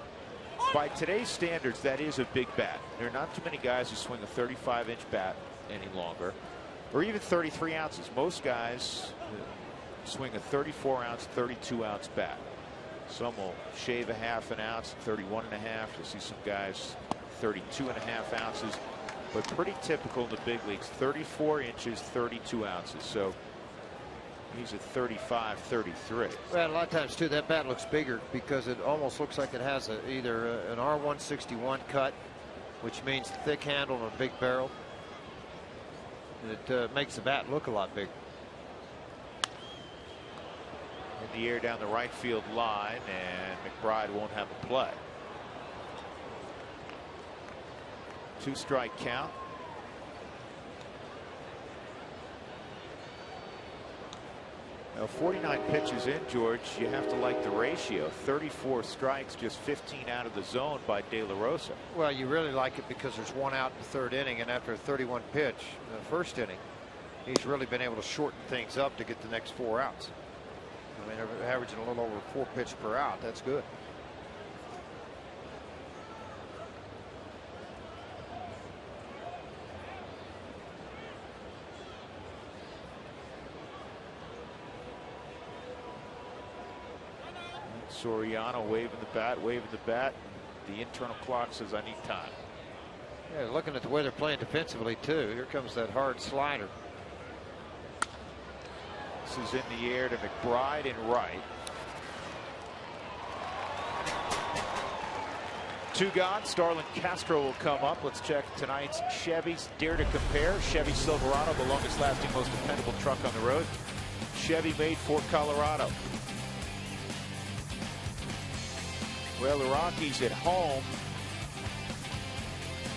by today's standards, that is a big bat. There are not too many guys who swing a 35-inch bat any longer, or even 33 ounces. Most guys swing a 34-ounce, 32-ounce bat. Some will shave a half an ounce, 31 and a half. You'll see some guys 32 and a half ounces. But pretty typical in the big leagues, 34 inches, 32 ounces. So he's at 35, 33. Well, a lot of times, too, that bat looks bigger because it almost looks like it has either an R161 cut, which means thick handle and a big barrel. It makes the bat look a lot bigger. In the air down the right field line, and McBride won't have a play. 2-strike count. Now 49 pitches in, George. You have to like the ratio. 34 strikes, just 15 out of the zone by De La Rosa. Well, you really like it because there's one out in the third inning, and after a 31 pitch in the first inning, he's really been able to shorten things up to get the next 4 outs. I mean, they're averaging a little over 4 pitches per out. That's good. Soriano waving the bat, waving the bat. The internal clock says, I need time. Yeah, looking at the way they're playing defensively, too. Here comes that hard slider. This is in the air to McBride and right. 2 gone. Starlin Castro will come up. Let's check tonight's Chevys Dare to Compare. Chevy Silverado, the longest lasting, most dependable truck on the road. Chevy made for Colorado. Well, the Rockies at home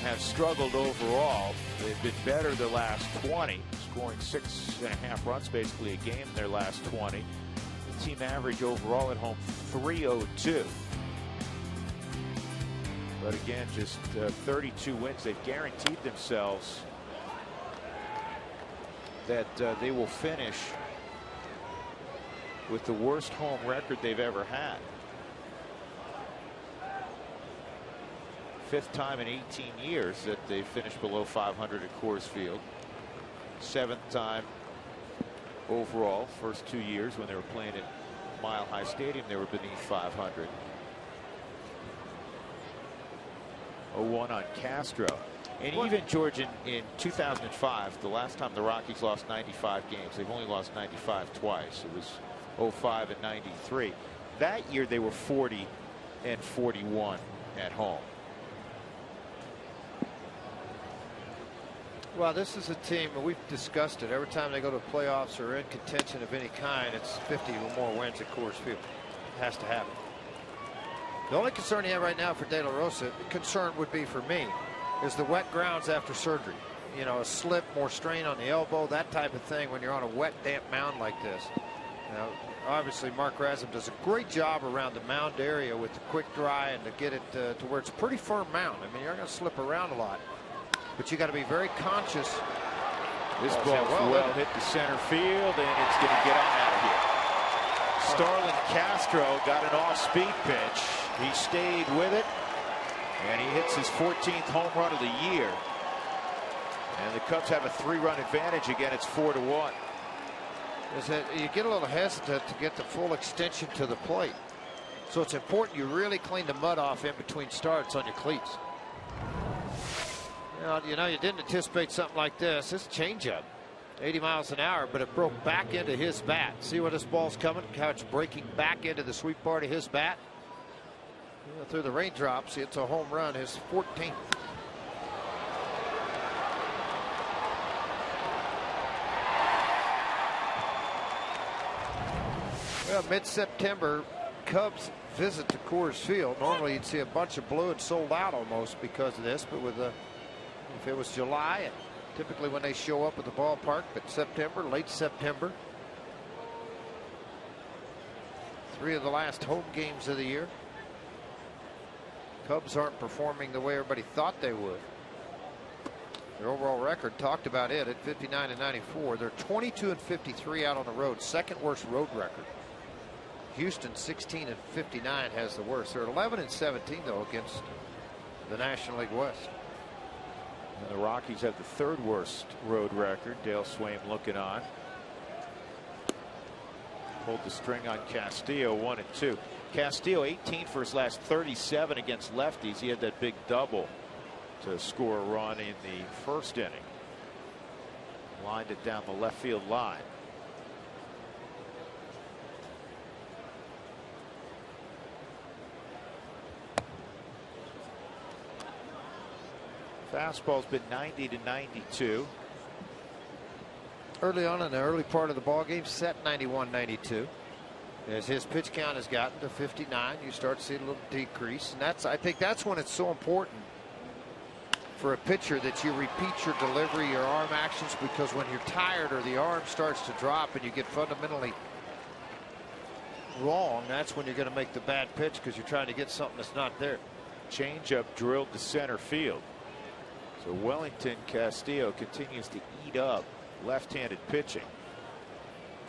have struggled overall. They've been better the last 20, scoring 6.5 runs basically a game in their last 20. The team average overall at home 302. But again, just 32 wins. They've guaranteed themselves that they will finish with the worst home record they've ever had. 5th time in 18 years that they finished below 500 at Coors Field. 7th time overall. First 2 years when they were playing at Mile High Stadium, they were beneath 500. 0-1 on Castro. And even, George, in 2005, the last time the Rockies lost 95 games, they've only lost 95 twice. It was 05 and 93. That year they were 40 and 41 at home. Well, this is a team, and we've discussed it. Every time they go to playoffs or in contention of any kind, it's 50 or more wins at Coors Field. It has to happen. The only concern you have right now for De La Rosa, concern would be for me, is the wet grounds after surgery. You know, a slip, more strain on the elbow, that type of thing when you're on a wet, damp mound like this. Now, obviously, Mark Razum does a great job around the mound area with the quick dry and to get it to where it's a pretty firm mound. I mean, you're going to slip around a lot. But you got to be very conscious. This ball's well hit to center field, and it's going to get on out of here. Starlin Castro got an off-speed pitch. He stayed with it, and he hits his 14th home run of the year. And the Cubs have a 3-run advantage. Again, it's 4-1. You get a little hesitant to get the full extension to the plate. So it's important you really clean the mud off in between starts on your cleats. You know, you didn't anticipate something like this. This changeup, 80 miles an hour, but it broke back into his bat. See where this ball's coming, how it's breaking back into the sweet part of his bat. You know, through the raindrops, it's a home run, his 14th. Well, mid-September, Cubs visit to Coors Field. Normally you'd see a bunch of blue and sold out almost because of this, but with if it was July, and typically when they show up at the ballpark, but September, late September. 3 of the last home games of the year. Cubs aren't performing the way everybody thought they would. Their overall record, talked about it, at 59 and 94. They're 22 and 53 out on the road, second worst road record. Houston 16 and 59 has the worst. They're 11 and 17 though against the National League West. And the Rockies have the 3rd worst road record. Dale Swaim looking on. Pulled the string on Castillo, 1-2. Castillo 18 for his last 37 against lefties. He had that big double to score a run in the first inning. Lined it down the left field line. Fastball's been 90 to 92. Early on in the early part of the ball game, set 91-92. As his pitch count has gotten to 59, you start to see a little decrease, and I think that's when it's so important for a pitcher that you repeat your delivery, your arm actions, because when you're tired or the arm starts to drop and you get fundamentally wrong, that's when you're going to make the bad pitch because you're trying to get something that's not there. Changeup drilled to center field. So Wellington Castillo continues to eat up left-handed pitching.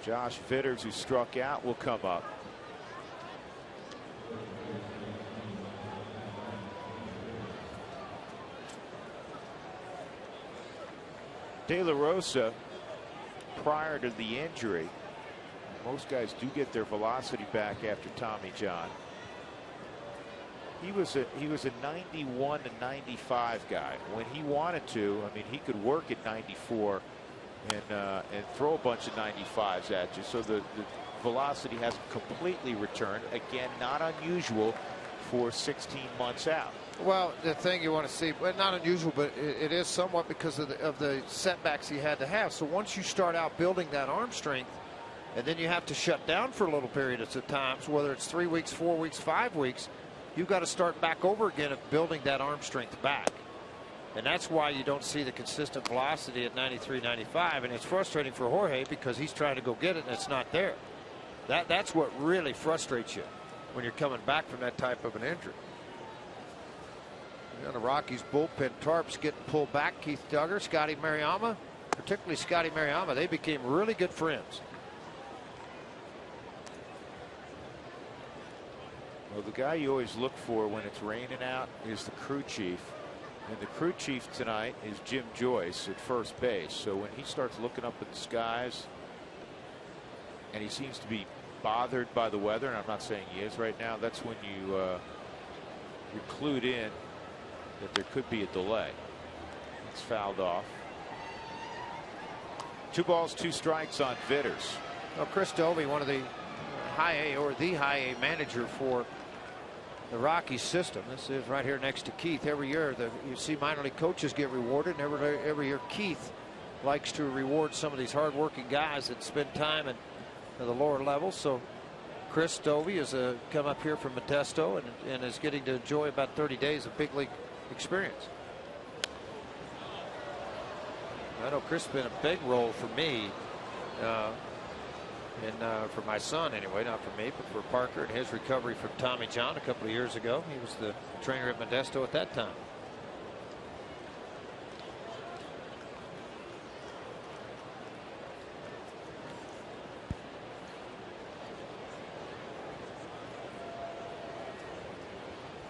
Josh Vitters, who struck out, will come up. De La Rosa, prior to the injury, Most guys do get their velocity back after Tommy John. He was a 91 to 95 guy. When he wanted to, I mean, he could work at 94 and throw a bunch of 95s at you. So the velocity hasn't completely returned. Again, not unusual for 16 months out. Well, the thing you want to see, well, not unusual, but it is somewhat because of the setbacks he had to have. So once you start out building that arm strength, and then you have to shut down for a little period of times, whether it's 3 weeks, 4 weeks, 5 weeks, you've got to start back over again of building that arm strength back. And that's why you don't see the consistent velocity at 93, 95. And it's frustrating for Jorge because he's trying to go get it and it's not there. That's what really frustrates you when you're coming back from that type of an injury. You know, the Rockies bullpen tarps getting pulled back. Keith Duggar, Scotty Mariama, particularly Scotty Mariama, they became really good friends. Well, the guy you always look for when it's raining out is the crew chief. And the crew chief tonight is Jim Joyce at first base. So when he starts looking up at the skies and he seems to be bothered by the weather, and I'm not saying he is right now, that's when you're clued in that there could be a delay. It's fouled off. 2 balls, 2 strikes on Vitters. Well, Chris Dovey, one of the high A or the high A manager for the Rockies system. This is right here next to Keith. Every year you see minor league coaches get rewarded, and every year Keith likes to reward some of these hard-working guys that spend time at the lower levels. So Chris Dovey has come up here from Modesto and is getting to enjoy about 30 days of big league experience. I know Chris has been a big role for me, and for my son anyway, not for me, but for Parker and his recovery from Tommy John a couple of years ago. He was the trainer at Modesto at that time.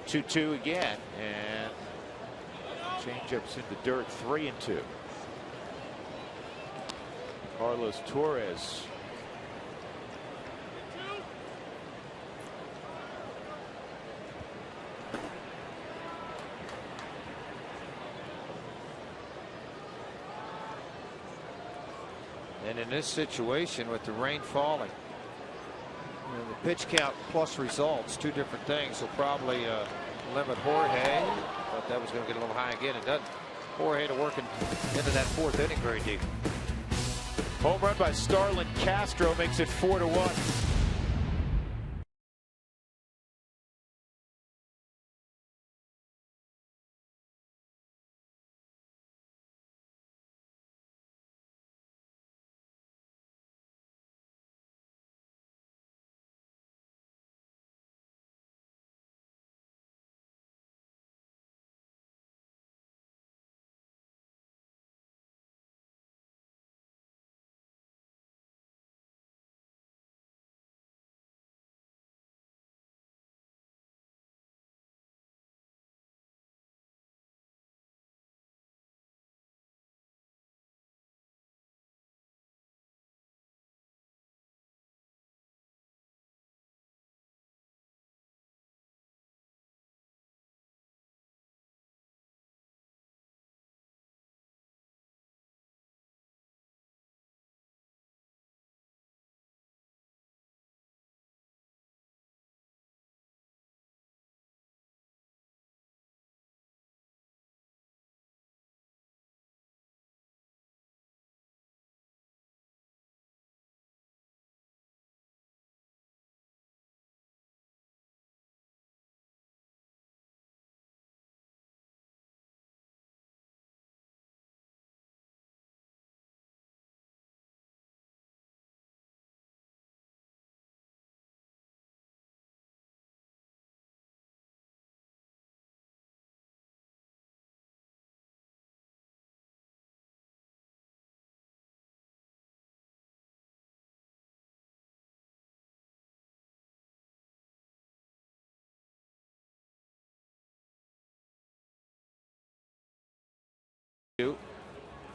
Two again, and changeups in the dirt. 3-2. Carlos Torres. And in this situation with the rain falling, you know, the pitch count plus results, 2 different things, will probably limit Jorge. Thought that was going to get a little high again. It doesn't. Jorge to working into that 4th inning very deep. Home run by Starlin Castro makes it 4-1.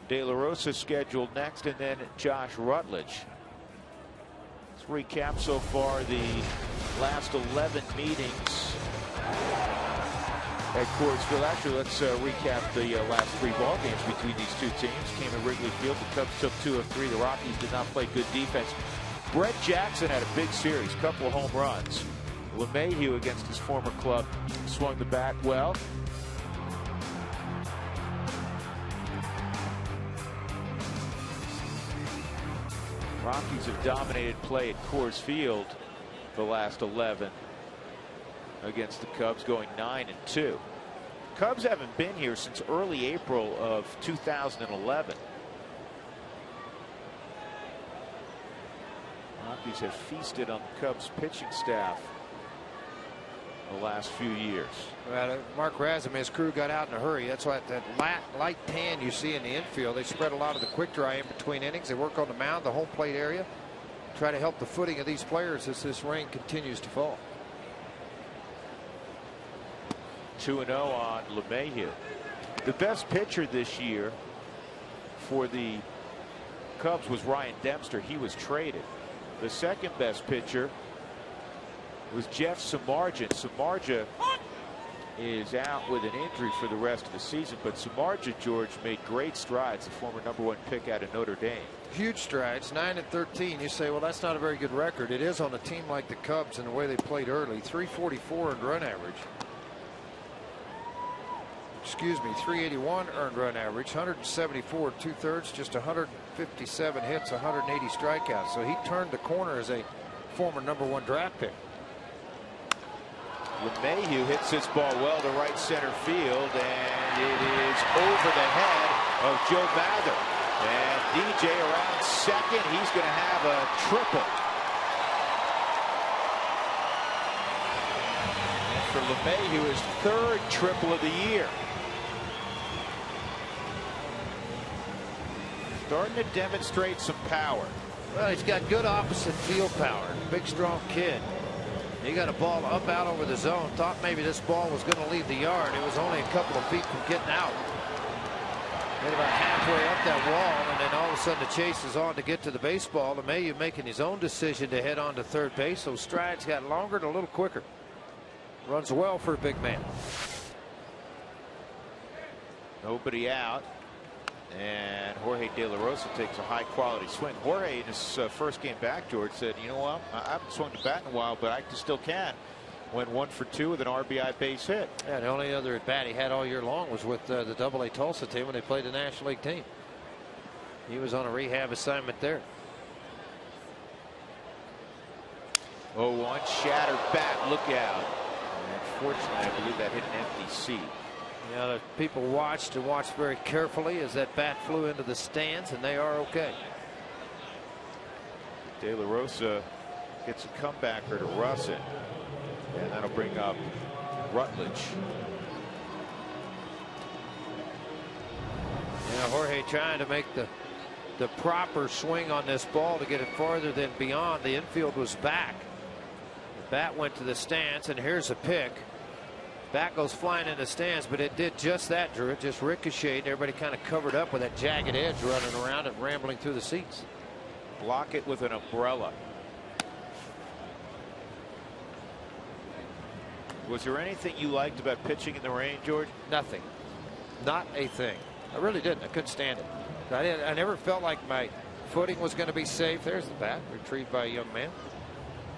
De La Rosa scheduled next, and then Josh Rutledge. Let's recap so far the last 11 meetings at Coors Field. Actually, let's recap the last 3 ball games between these two teams. Came at Wrigley Field. The Cubs took 2 of 3. The Rockies did not play good defense. Brett Jackson had a big series, couple of home runs. LeMahieu against his former club swung the bat well. Rockies have dominated play at Coors Field the last 11 against the Cubs, going 9-2. Cubs haven't been here since early April of 2011. Rockies have feasted on the Cubs pitching staff the last few years. Well, Mark Razum and his crew got out in a hurry. That's why that light tan you see in the infield, they spread a lot of the quick dry in between innings. They work on the mound, the home plate area, try to help the footing of these players as this rain continues to fall. 2-0 on LeMahieu. The best pitcher this year for the Cubs was Ryan Dempster. He was traded. The second best pitcher was Jeff Samardzija. Samardzija is out with an injury for the rest of the season, but Samardzija, George, made great strides, the former #1 pick out of Notre Dame. Huge strides, 9-13. You say, well, that's not a very good record. It is on a team like the Cubs and the way they played early. 344 earned run average. Excuse me, 381 earned run average, 174 2/3, just 157 hits, 180 strikeouts. So he turned the corner as a former #1 draft pick. LeMahieu hits this ball well to right center field, and it is over the head of Joe Mather. And DJ around second. He's going to have a triple. And for LeMahieu, his 3rd triple of the year. Starting to demonstrate some power. Well, he's got good opposite field power. Big, strong kid. He got a ball up out over the zone. Thought maybe this ball was going to leave the yard. It was only a couple of feet from getting out. Made about halfway up that wall, and then all of a sudden the chase is on to get to the baseball. LeMahieu making his own decision to head on to third base. Those strides got longer and a little quicker. Runs well for a big man. Nobody out. And Jorge De La Rosa takes a high quality swing. Jorge, in his first game back, George, said, you know what, I haven't swung the bat in a while, but I still can. Went 1 for 2 with an RBI base hit. Yeah, the only other at bat he had all year long was with the AA Tulsa team when they played the National League team. He was on a rehab assignment there. 0-1, shattered bat, look out. Unfortunately, I believe that hit an empty seat. Yeah, the people watched and watched very carefully as that bat flew into the stands, and they are okay. De La Rosa gets a comebacker to Russet, and that'll bring up Rutledge. Yeah, Jorge trying to make the proper swing on this ball to get it farther than beyond. The infield was back. The bat went to the stands, and here's a pick. Bat goes flying in the stands, but it did just that, Drew. It just ricocheted. Everybody kind of covered up with that jagged edge running around and rambling through the seats. Block it with an umbrella. Was there anything you liked about pitching in the rain, George? Nothing. Not a thing. I really didn't. I couldn't stand it. I never felt like my footing was going to be safe. There's the bat, retrieved by a young man.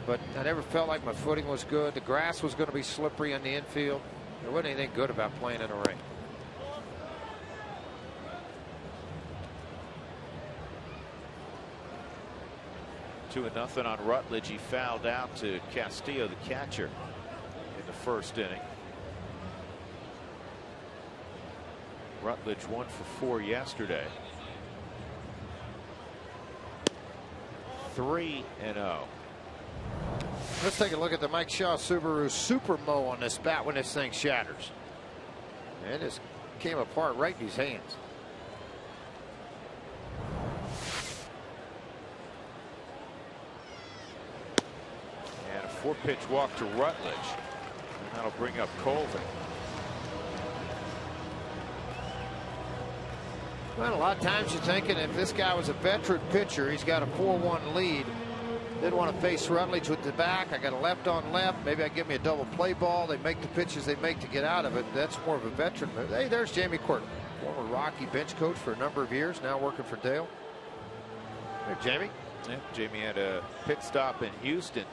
But I never felt like my footing was good. The grass was going to be slippery on the infield. There wasn't anything good about playing in the rain. Two and nothing on Rutledge. He fouled out to Castillo, the catcher, in the first inning. Rutledge 1 for 4 yesterday. 3-0. Let's take a look at the Mike Shaw Subaru Super Mo on this bat when this thing shatters. It just came apart right in his hands. And a 4-pitch walk to Rutledge. And that'll bring up Colvin. Well, a lot of times you're thinking if this guy was a veteran pitcher, he's got a 4-1 lead, Didn't want to face Rutledge with the back. I got a left on left. Maybe I give me a double play ball. They make the pitches they make to get out of it. That's more of a veteran move. Hey, there's Jamie Quirk, former Rocky bench coach for a number of years, now working for Dale. Hey, Jamie. Yeah, Jamie had a pit stop in Houston.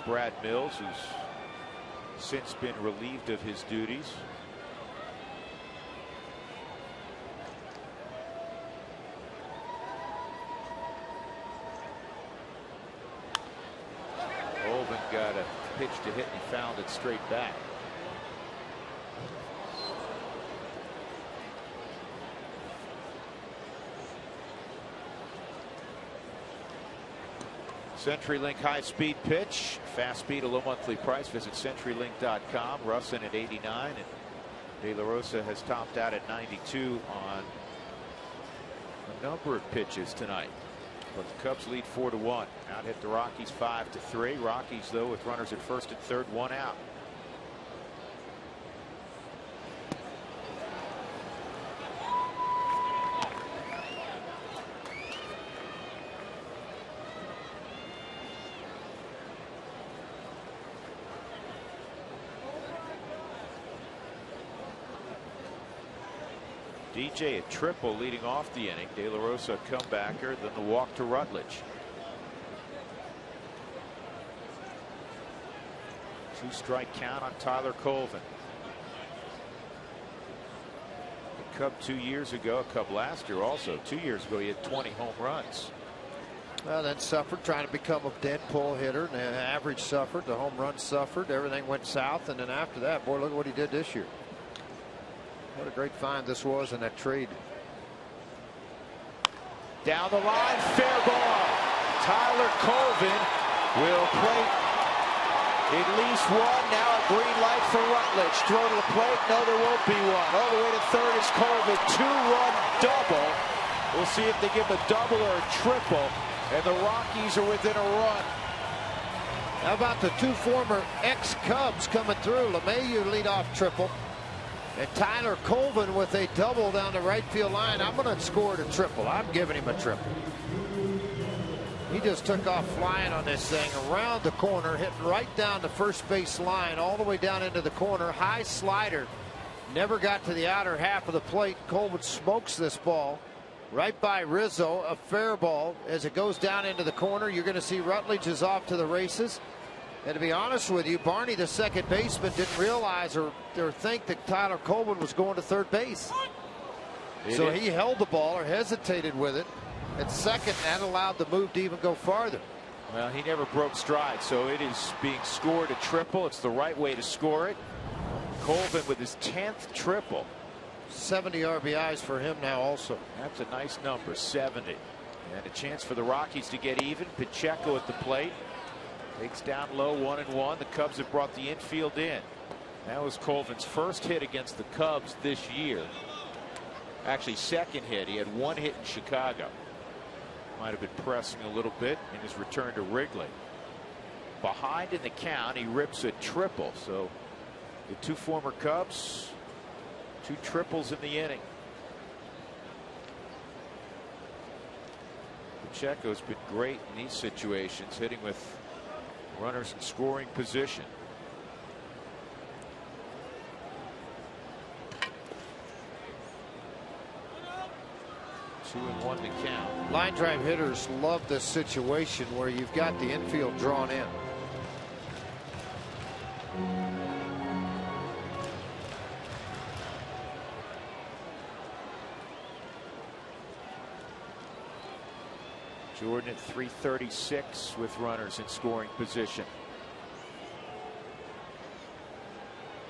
Brad Mills, who's since been relieved of his duties. Colvin got a pitch to hit and he fouled it straight back. CenturyLink high-speed pitch, fast speed, a low monthly price. Visit CenturyLink.com. Russin at 89, and De La Rosa has topped out at 92 on a number of pitches tonight. But the Cubs lead 4-1. Out hit the Rockies 5-3. Rockies, though, with runners at first and third, one out. DJ a triple leading off the inning. De La Rosa a comebacker, then the walk to Rutledge. Two-strike count on Tyler Colvin. The Cub 2 years ago, a Cub last year also. 2 years ago, he had 20 home runs. Well, then suffered trying to become a dead pull hitter. And the average suffered, the home run suffered, everything went south, and then after that, boy, look at what he did this year. What a great find this was in that trade. Down the line, fair ball. Tyler Colvin will plate at least one. Now a green light for Rutledge. Throw to the plate. No, there won't be one. All the way to third is Colvin. 2-run double. We'll see if they give a double or a triple. And the Rockies are within a run. How about the two former ex-Cubs coming through? LeMahieu leadoff triple. And Tyler Colvin with a double down the right field line. I'm going to score a triple. I'm giving him a triple. He just took off flying on this thing around the corner, hitting right down the first base line, all the way down into the corner. High slider. Never got to the outer half of the plate. Colvin smokes this ball right by Rizzo. A fair ball as it goes down into the corner. You're going to see Rutledge is off to the races. And to be honest with you, Barney, the second baseman, didn't realize or think that Tyler Colvin was going to third base. So he held the ball or hesitated with it at second, and that allowed the move to even go farther. Well, he never broke stride, so it is being scored a triple. It's the right way to score it. Colvin with his 10th triple. 70 RBIs for him now also. That's a nice number, 70. And a chance for the Rockies to get even. Pacheco at the plate. Takes down low, 1-1. The Cubs have brought the infield in. That was Colvin's first hit against the Cubs this year. Actually, second hit. He had one hit in Chicago. Might have been pressing a little bit in his return to Wrigley. Behind in the count, he rips a triple. So the two former Cubs, two triples in the inning. Pacheco's been great in these situations, hitting with runners in scoring position. Two and one to count. Line drive hitters love this situation where you've got the infield drawn in. Jordan at 336 with runners in scoring position.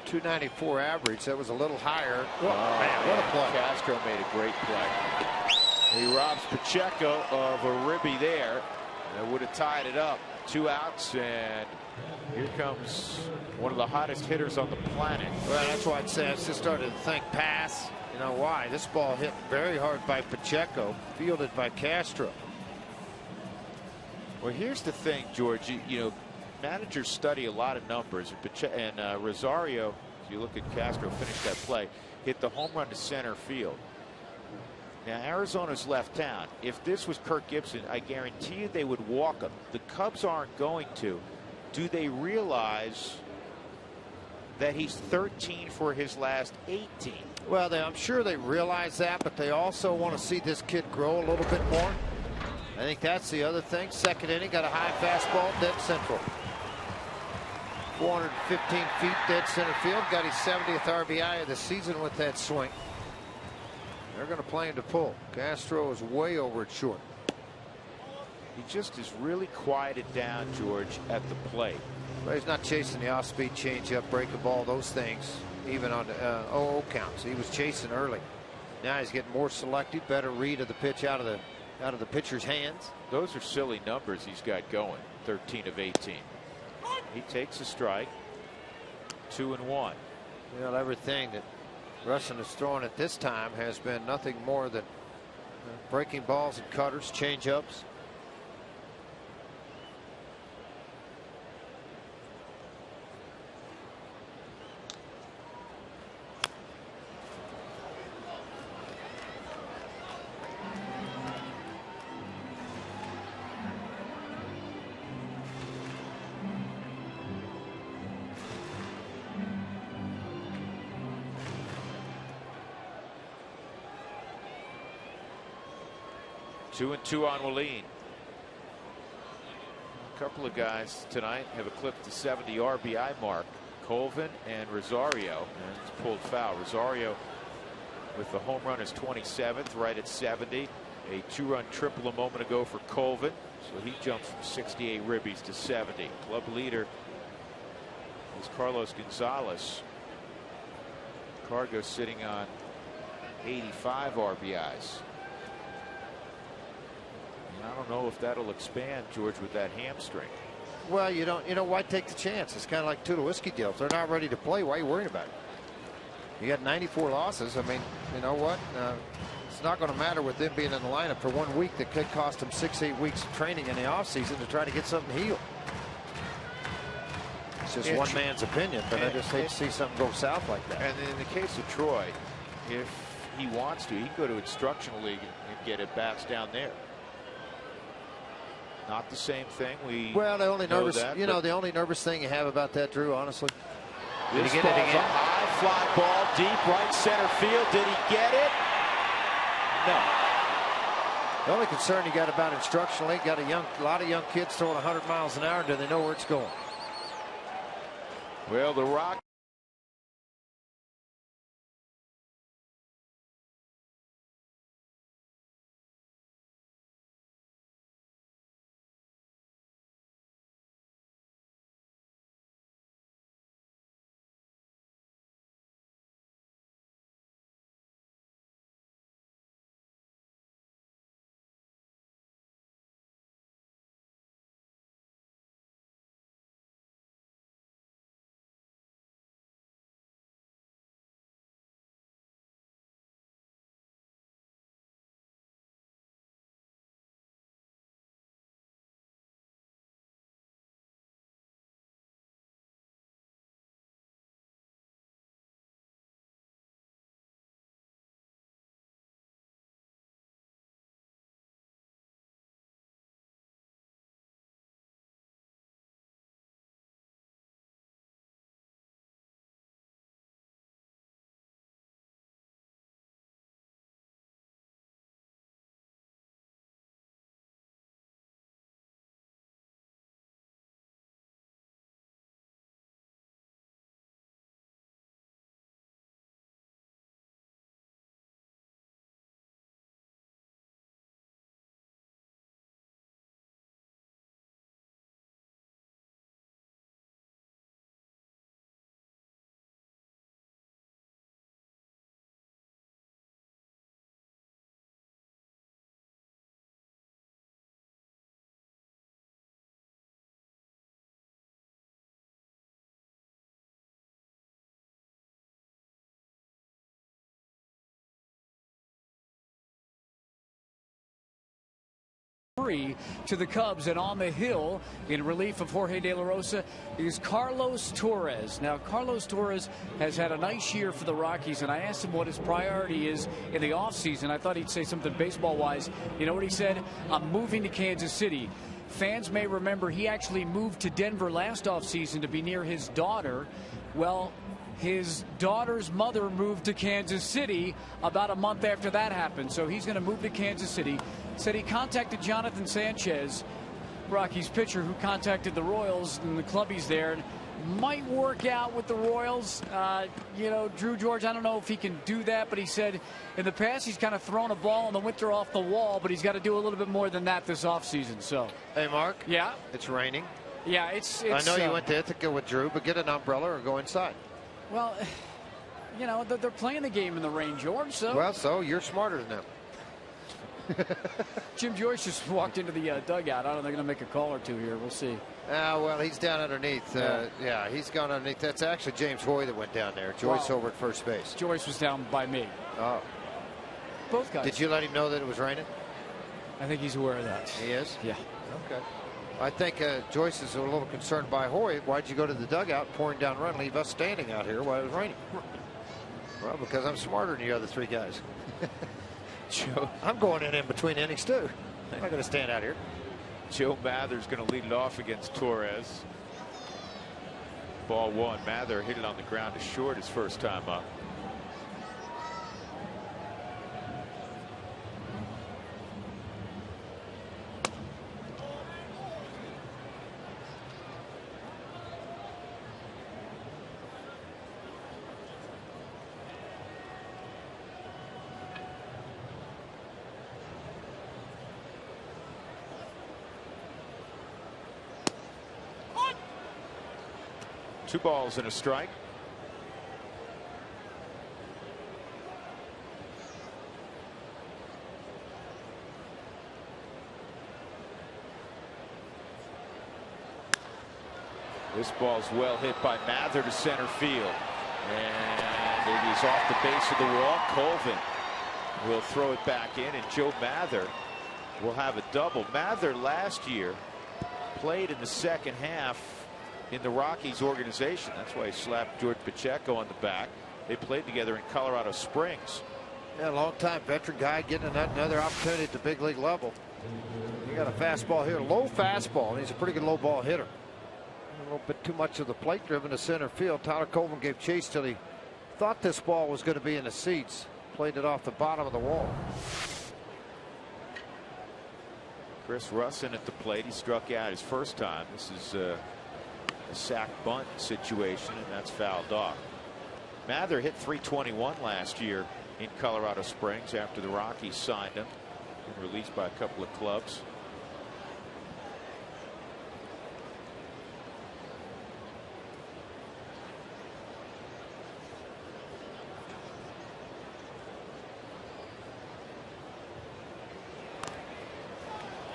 294 average. That was a little higher. Oh, man, what a play. Castro made a great play. He robs Pacheco of a ribby there. That would have tied it up. 2 outs, and here comes one of the hottest hitters on the planet. Well, that's why I'd say I just started to think pass. You know why? This ball hit very hard by Pacheco, fielded by Castro. Well, here's the thing, George. You know, managers study a lot of numbers, and Rosario, if you look at Castro, finished that play, hit the home run to center field. Now, Arizona's left town. If this was Kirk Gibson, I guarantee you they would walk him. The Cubs aren't going to. Do they realize that he's 13 for his last 18? Well, I'm sure they realize that, but they also want to see this kid grow a little bit more. I think that's the other thing. Second inning, got a high fastball, dead central. 415 feet, dead center field. Got his 70th RBI of the season with that swing. They're going to play him to pull. Castro is way over at short. He just is really quieted down, George, at the plate. But he's not chasing the off-speed changeup, breaking ball, those things, even on 0-0 counts. He was chasing early. Now he's getting more selective, better read of the pitch out of the pitcher's hands. Those are silly numbers he's got going. 13 of 18. He takes a strike. 2-1. Well, everything that Russin has thrown at this time has been nothing more than breaking balls and cutters, changeups. Two and two on Wallin. A couple of guys tonight have eclipsed the 70 RBI mark. Colvin and Rosario. And it's pulled foul. Rosario with the home run is 27th, right at 70. A 2-run triple a moment ago for Colvin. So he jumps from 68 ribbies to 70. Club leader is Carlos Gonzalez. Cargo sitting on 85 RBIs. I don't know if that'll expand, George, with that hamstring. Well, you know, why take the chance? It's kind of like Tulowitzki deal. If they're not ready to play, why are you worrying about it? You got 94 losses. I mean, you know what? It's not going to matter with them being in the lineup for 1 week that could cost them 6-8 weeks of training in the offseason to try to get something healed. It's just one man's opinion, but I just hate to see something go south like that. And in the case of Troy, if he wants to, he can go to instructional league and get at bats down there. Not the same thing. Well, the only nervous, the only nervous thing you have about that, Drew, honestly. Did he get it again? A high fly ball, deep right center field. Did he get it? No. The only concern you got about instructional league, got a lot of young kids throwing 100 miles an hour. Do they know where it's going? Well, the Rock. 3 to the Cubs. And on the hill, in relief of Jorge De La Rosa, is Carlos Torres. Now, Carlos Torres has had a nice year for the Rockies, and I asked him what his priority is in the offseason. I thought he'd say something baseball-wise. You know what he said? I'm moving to Kansas City. Fans may remember he actually moved to Denver last offseason to be near his daughter. Well, his daughter's mother moved to Kansas City about a month after that happened. So he's going to move to Kansas City. Said he contacted Jonathan Sanchez, Rockies pitcher, who contacted the Royals, and the clubbies there. Might work out with the Royals. You know, Drew George, I don't know if he can do that, but he said in the past he's kind of thrown a ball in the winter off the wall, but he's got to do a little bit more than that this offseason. So, hey, Mark. Yeah. It's raining. Yeah, it's I know you went to Ithaca with Drew, but get an umbrella or go inside. Well, you know, they're playing the game in the rain, George. So. Well, so you're smarter than them. Jim Joyce just walked into the dugout. I don't know, they're going to make a call or two here. We'll see. Well, he's down underneath. Yeah, he's gone underneath. That's actually James Hoy that went down there. Joyce over at first base. Joyce was down by me. Oh. Both guys. Did you let him know that it was raining? I think he's aware of that. He is? Yeah. Okay. I think Joyce is a little concerned by Hoy. Why'd you go to the dugout pouring down run, leave us standing out here while it was raining? Well, because I'm smarter than the other three guys. Joe, I'm going in between innings too. I'm not going to stand out here. Joe Mather's going to lead it off against Torres. Ball one. Mather hit it on the ground to short his first time up. Two balls and a strike. This ball's well hit by Mather to center field. And it is off the base of the wall. Colvin will throw it back in, and Joe Mather will have a double. Mather last year played in the second half in the Rockies organization. That's why he slapped George Pacheco on the back. They played together in Colorado Springs. Yeah, long time veteran guy getting another opportunity at the big league level. You got a fastball here, low fastball, and he's a pretty good low ball hitter. A little bit too much of the plate driven to center field. Tyler Colvin gave chase till he thought this ball was going to be in the seats. Played it off the bottom of the wall. Chris Russin at the plate. He struck out his first time. This is a sack bunt situation, and that's fouled off. Mather hit .321 last year in Colorado Springs after the Rockies signed him and released by a couple of clubs.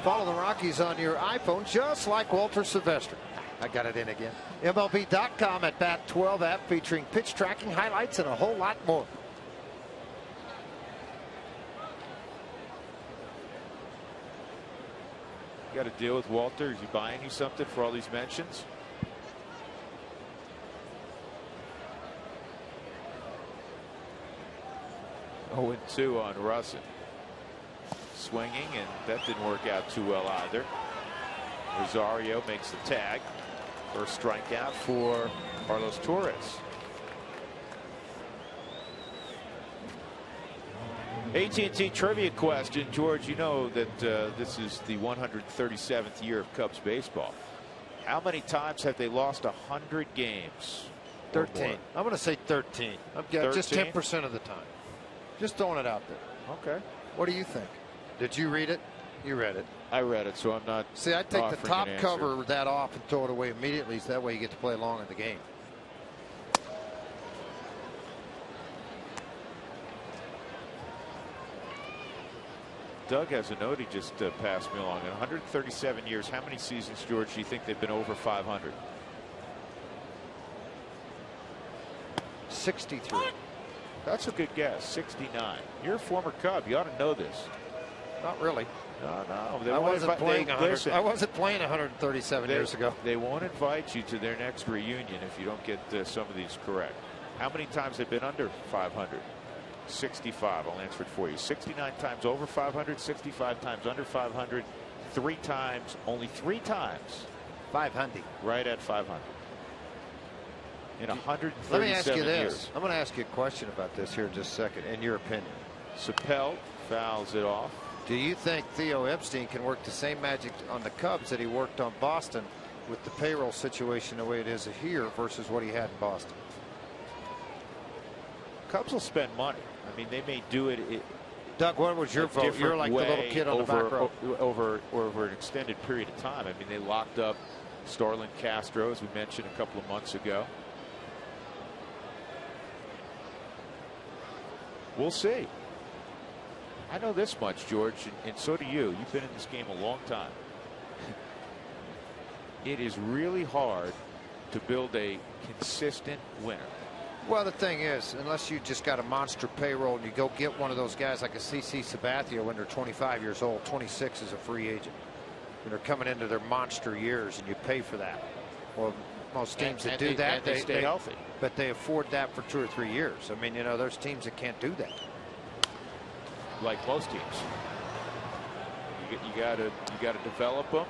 Follow the Rockies on your iPhone, just like Walter Sylvester. I got it in again. MLB.com at Bat 12 app featuring pitch tracking, highlights, and a whole lot more. You got to deal with Walter. Is he buying you something for all these mentions? Oh, 2 on Russin. Swinging, and that didn't work out too well either. Rosario makes the tag. First strikeout for Carlos Torres. AT&T trivia question. George, you know that this is the 137th year of Cubs baseball. How many times have they lost 100 games? 13. I'm going to say 13. I'm just 10% of the time. Just throwing it out there. Okay. What do you think? Did you read it? You read it. I read it, so I'm not. See, I take the top cover of that off and throw it away immediately, so that way you get to play along in the game. Doug has a note he just passed me along. In 137 years, how many seasons, George, do you think they've been over 500? 63. That's a good guess. 69. You're a former Cub. You ought to know this. Not really. No, I wasn't playing 137 years ago. They won't invite you to their next reunion if you don't get some of these correct. How many times have been under 500? 65. I'll answer it for you. 69 times over 500, 65 times under 500, 3 times, only 3 times. 500. Right at 500. In 137 Let me ask you this. Years. I'm going to ask you a question about this here in just a second, in your opinion. Sapelt fouls it off. Do you think Theo Epstein can work the same magic on the Cubs that he worked on Boston with the payroll situation the way it is here versus what he had in Boston? Cubs will spend money. I mean, they may do it. Doug, what was your vote? You're like the little kid on the back row. Over an extended period of time. I mean, they locked up Starlin Castro, as we mentioned a couple of months ago. We'll see. I know this much, George, and so do you. You've been in this game a long time. It is really hard to build a consistent winner. Well, the thing is, unless you just got a monster payroll and you go get one of those guys like a CC Sabathia when they're 25 years old, 26 as a free agent, and they're coming into their monster years, and you pay for that. Well, most teams that do that, they stay healthy. But they afford that for 2 or 3 years. I mean, you know, there's teams that can't do that. Like most teams, you got to develop them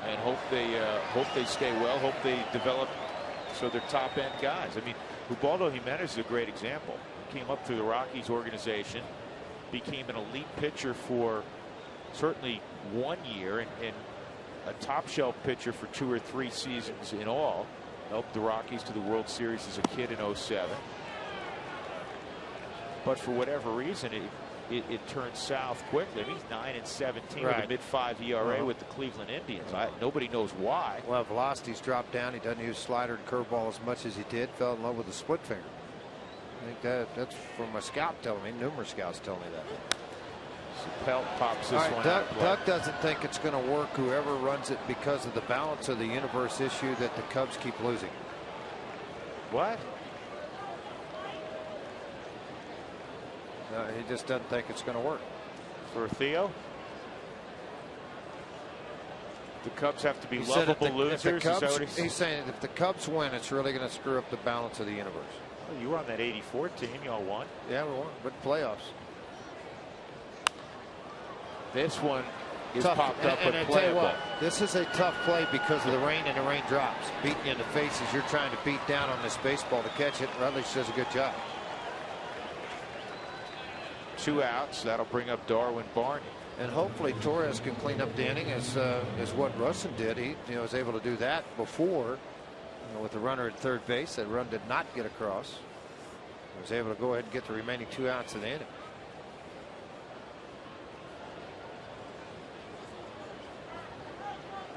and hope they stay well. Hope they develop so they're top end guys. I mean, Ubaldo Jimenez is a great example. He came up through the Rockies organization, became an elite pitcher for certainly 1 year, and a top shelf pitcher for 2 or 3 seasons in all. Helped the Rockies to the World Series as a kid in '07. But for whatever reason, it turned south quickly. I mean, he's 9-17 with a mid-5 ERA with the Cleveland Indians. Nobody knows why. Well, velocity's dropped down. He doesn't use slider and curveball as much as he did. Fell in love with the split finger. I think that's from a scout telling me. Numerous scouts tell me that. Sapelt pops this one Doug, out. Doug doesn't think it's going to work, whoever runs it, because of the balance of the universe issue that the Cubs keep losing. What? He just doesn't think it's going to work. For Theo? The Cubs have to be lovable losers? He's saying if the Cubs win, it's really going to screw up the balance of the universe. Well, you were on that '84 team. Y'all won. Yeah, we won. But playoffs. This one is tough. popped up and and I tell you playable. what, this is a tough play because of the rain and the raindrops beating you in the face as you're trying to beat down on this baseball to catch it. Rutledge does a good job. 2 outs. That'll bring up Darwin Barney. And hopefully Torres can clean up the inning as what Russin did. He was able to do that before with the runner at third base. That run did not get across. He was able to go ahead and get the remaining 2 outs in the inning.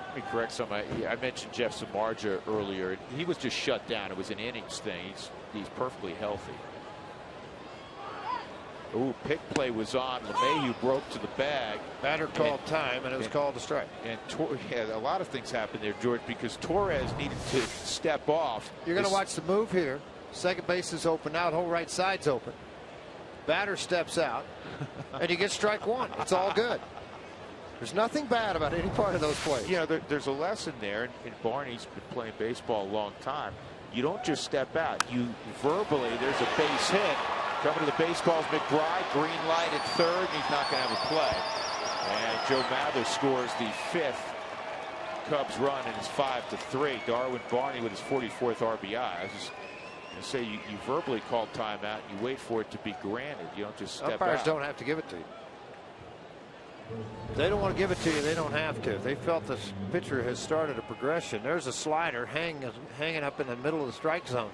Let me correct something. I mentioned Jeff Samardzija earlier. He was just shut down. It was an innings thing. He's perfectly healthy. Ooh, pick play was on. LeMahieu broke to the bag. Batter called time, and it was called a strike. And a lot of things happened there, George, because Torres needed to step off. You're going to watch the move here. Second base is open now. Whole right side's open. Batter steps out, and you get strike 1. It's all good. There's nothing bad about any part of those plays. You know, there's a lesson there, and Barney's been playing baseball a long time. You don't just step out. You verbally, there's a base hit. Coming to the base, calls McBride. Green light at third. He's not going to have a play. And Joe Mather scores the 5th Cubs run, and it's 5-3. Darwin Barney with his 44th RBI. I was just going to say, you verbally call timeout. You wait for it to be granted. You don't just step out. Umpires don't have to give it to you. If they don't want to give it to you, they don't have to. If they felt this pitcher has started a progression, there's a slider hanging up in the middle of the strike zone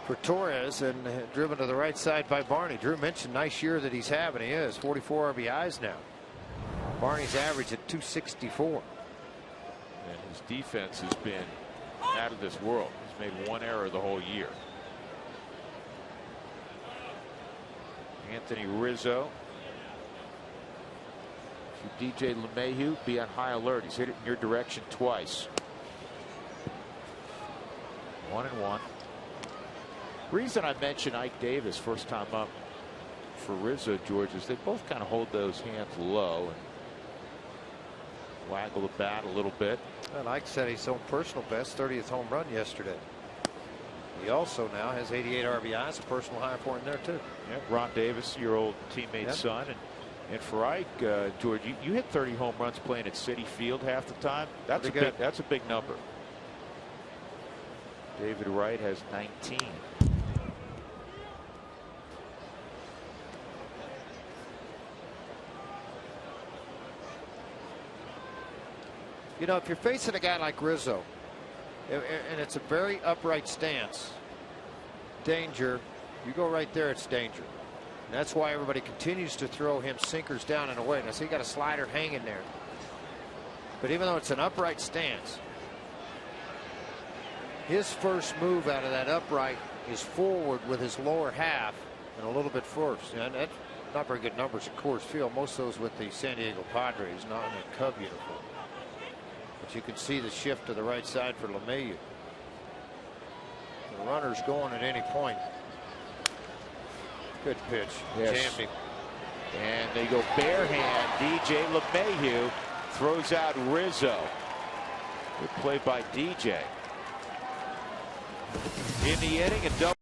for Torres, and driven to the right side by Barney. Drew mentioned nice year that he's having. He is 44 RBIs now. Barney's average at 264. And his defense has been out of this world. He's made 1 error the whole year. Anthony Rizzo. For DJ LeMahieu, be on high alert. He's hit it in your direction twice. 1-1. Reason I mentioned Ike Davis first time up for Rizzo, George, is they both kind of hold those hands low. And waggle the bat a little bit. And Ike set his own personal best 30th home run yesterday. He also now has 88 RBIs, a personal high for him there too. Yeah, Ron Davis, your old teammate's son, and for Ike, George, you hit 30 home runs playing at Citi Field half the time. That's a big number. David Wright has 19. You know, if you're facing a guy like Rizzo, and it's a very upright stance, danger, you go right there, it's danger. And that's why everybody continues to throw him sinkers down and away. Now, see, he got a slider hanging there. But even though it's an upright stance, his first move out of that upright is forward with his lower half and a little bit first. And that's not very good numbers at Coors Field. Most of those with the San Diego Padres, not in a Cub uniform. But you can see the shift to the right side for LeMahieu. The runner's going at any point. Good pitch. Yes. Jammed him. And they go bare hand. DJ LeMahieu throws out Rizzo. Good play by DJ. In the inning, a double.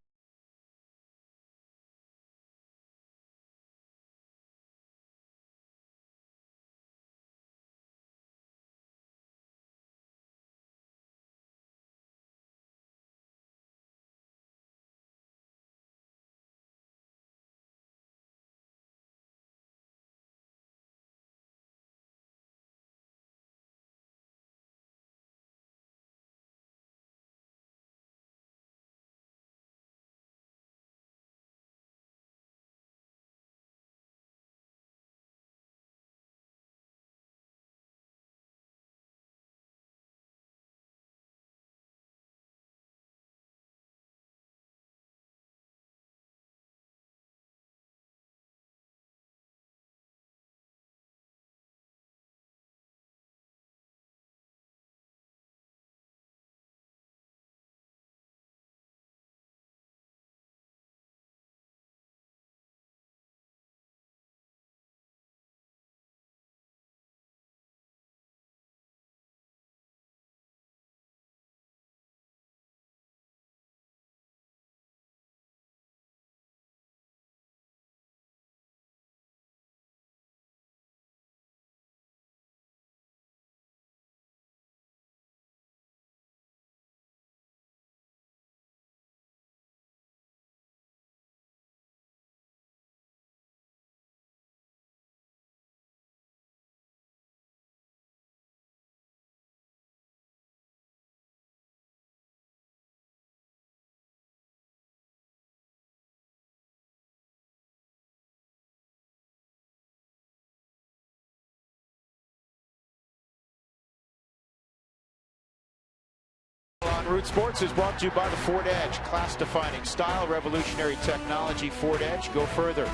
Root Sports is brought to you by the Ford Edge. Class-defining style, revolutionary technology. Ford Edge, go further.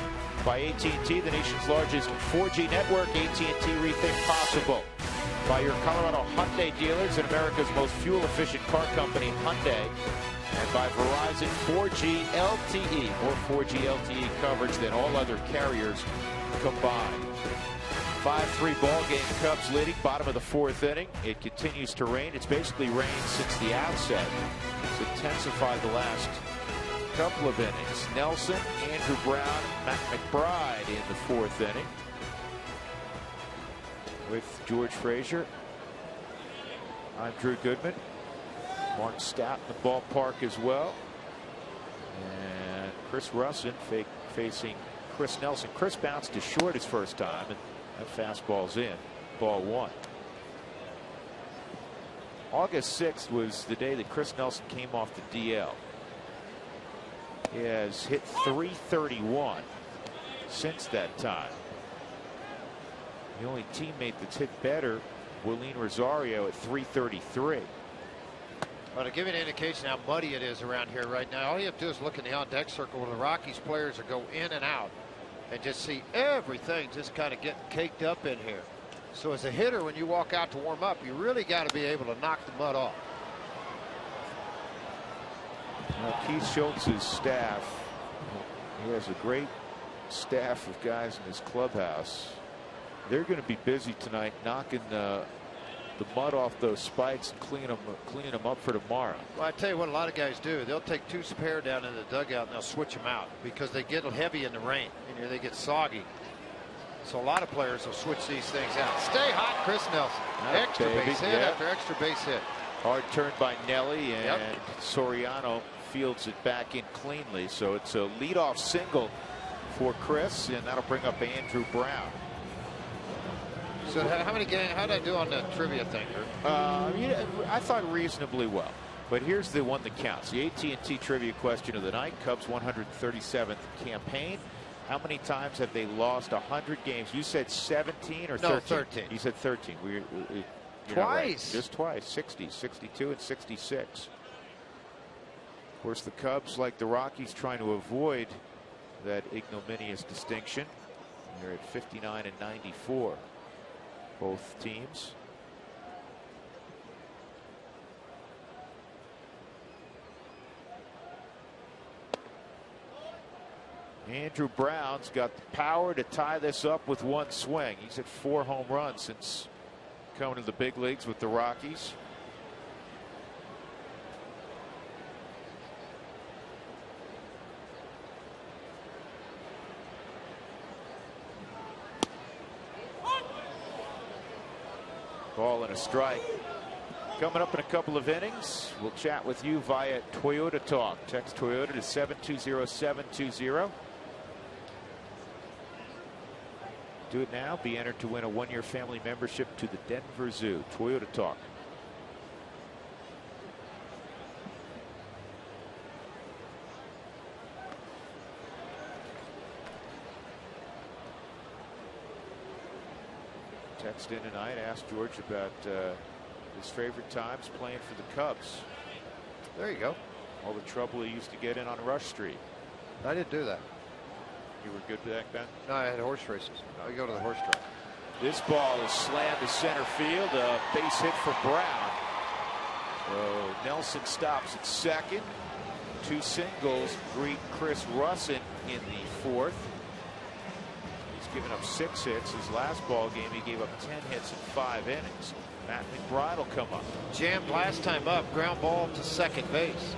By AT&T, the nation's largest 4G network. AT&T, rethink possible. By your Colorado Hyundai dealers and America's most fuel-efficient car company, Hyundai. And by Verizon 4G LTE, more 4G LTE coverage than all other carriers combined. 5-3 ball game. Cubs leading, bottom of the fourth inning. It continues to rain. It's basically rained since the outset. It's intensified the last couple of innings. Nelson, Andrew Brown, Matt McBride in the fourth inning. With George Frazier, I'm Drew Goodman. Mark Stout in the ballpark as well. And Chris Russin facing Chris Nelson. Chris bounced to short his first time, and that fastball's in. Ball one. August 6th was the day that Chris Nelson came off the DL. He has hit .331 since that time. The only teammate that's hit better, Willeen Rosario, at .333. Well, to give you an indication how muddy it is around here right now, all you have to do is look in the on-deck circle where the Rockies players are go in and out and just see everything just kind of getting caked up in here. So as a hitter, when you walk out to warm up, you really got to be able to knock the mud off. Now, Keith Schultz's staff, he has a great staff of guys in his clubhouse. They're going to be busy tonight knocking the mud off those spikes and clean them up for tomorrow. Well, I tell you what a lot of guys do. They'll take 2 spare down in the dugout and they'll switch them out because they get heavy in the rain and they get soggy. So a lot of players will switch these things out. Stay hot, Chris Nelson. Extra base hit after extra base hit. Hard turn by Nelly, and Soriano fields it back in cleanly. So it's a leadoff single for Chris, and that'll bring up Andrew Brown. So how many games? How did I do on the trivia thing? I thought reasonably well. But here's the one that counts. The AT&T trivia question of the night. Cubs 137th campaign. How many times have they lost 100 games? You said 17 or 13? No, 13. You said 13. Twice. Right. Just twice. 60, 62, and 66. Of course, the Cubs, like the Rockies, trying to avoid that ignominious distinction. They're at 59 and 94. Both teams. Andrew Brown's got the power to tie this up with one swing. He's hit 4 home runs since coming to the big leagues with the Rockies. Ball and a strike. Coming up in a couple of innings, we'll chat with you via Toyota Talk. Text Toyota to 720-720. Do it now. Be entered to win a 1-year family membership to the Denver Zoo. Toyota Talk. Text in tonight. Asked George about his favorite times playing for the Cubs. There you go. All the trouble he used to get in on Rush Street. I didn't do that. You were good back then? No, I had horse races. I go to the horse track. This ball is slammed to center field. A base hit for Brown. So Nelson stops at second. 2 singles greet Chris Russin in the 4th. He's given up 6 hits. His last ball game, he gave up 10 hits in 5 innings. Matt McBride will come up. Jammed last time up. Ground ball to second base.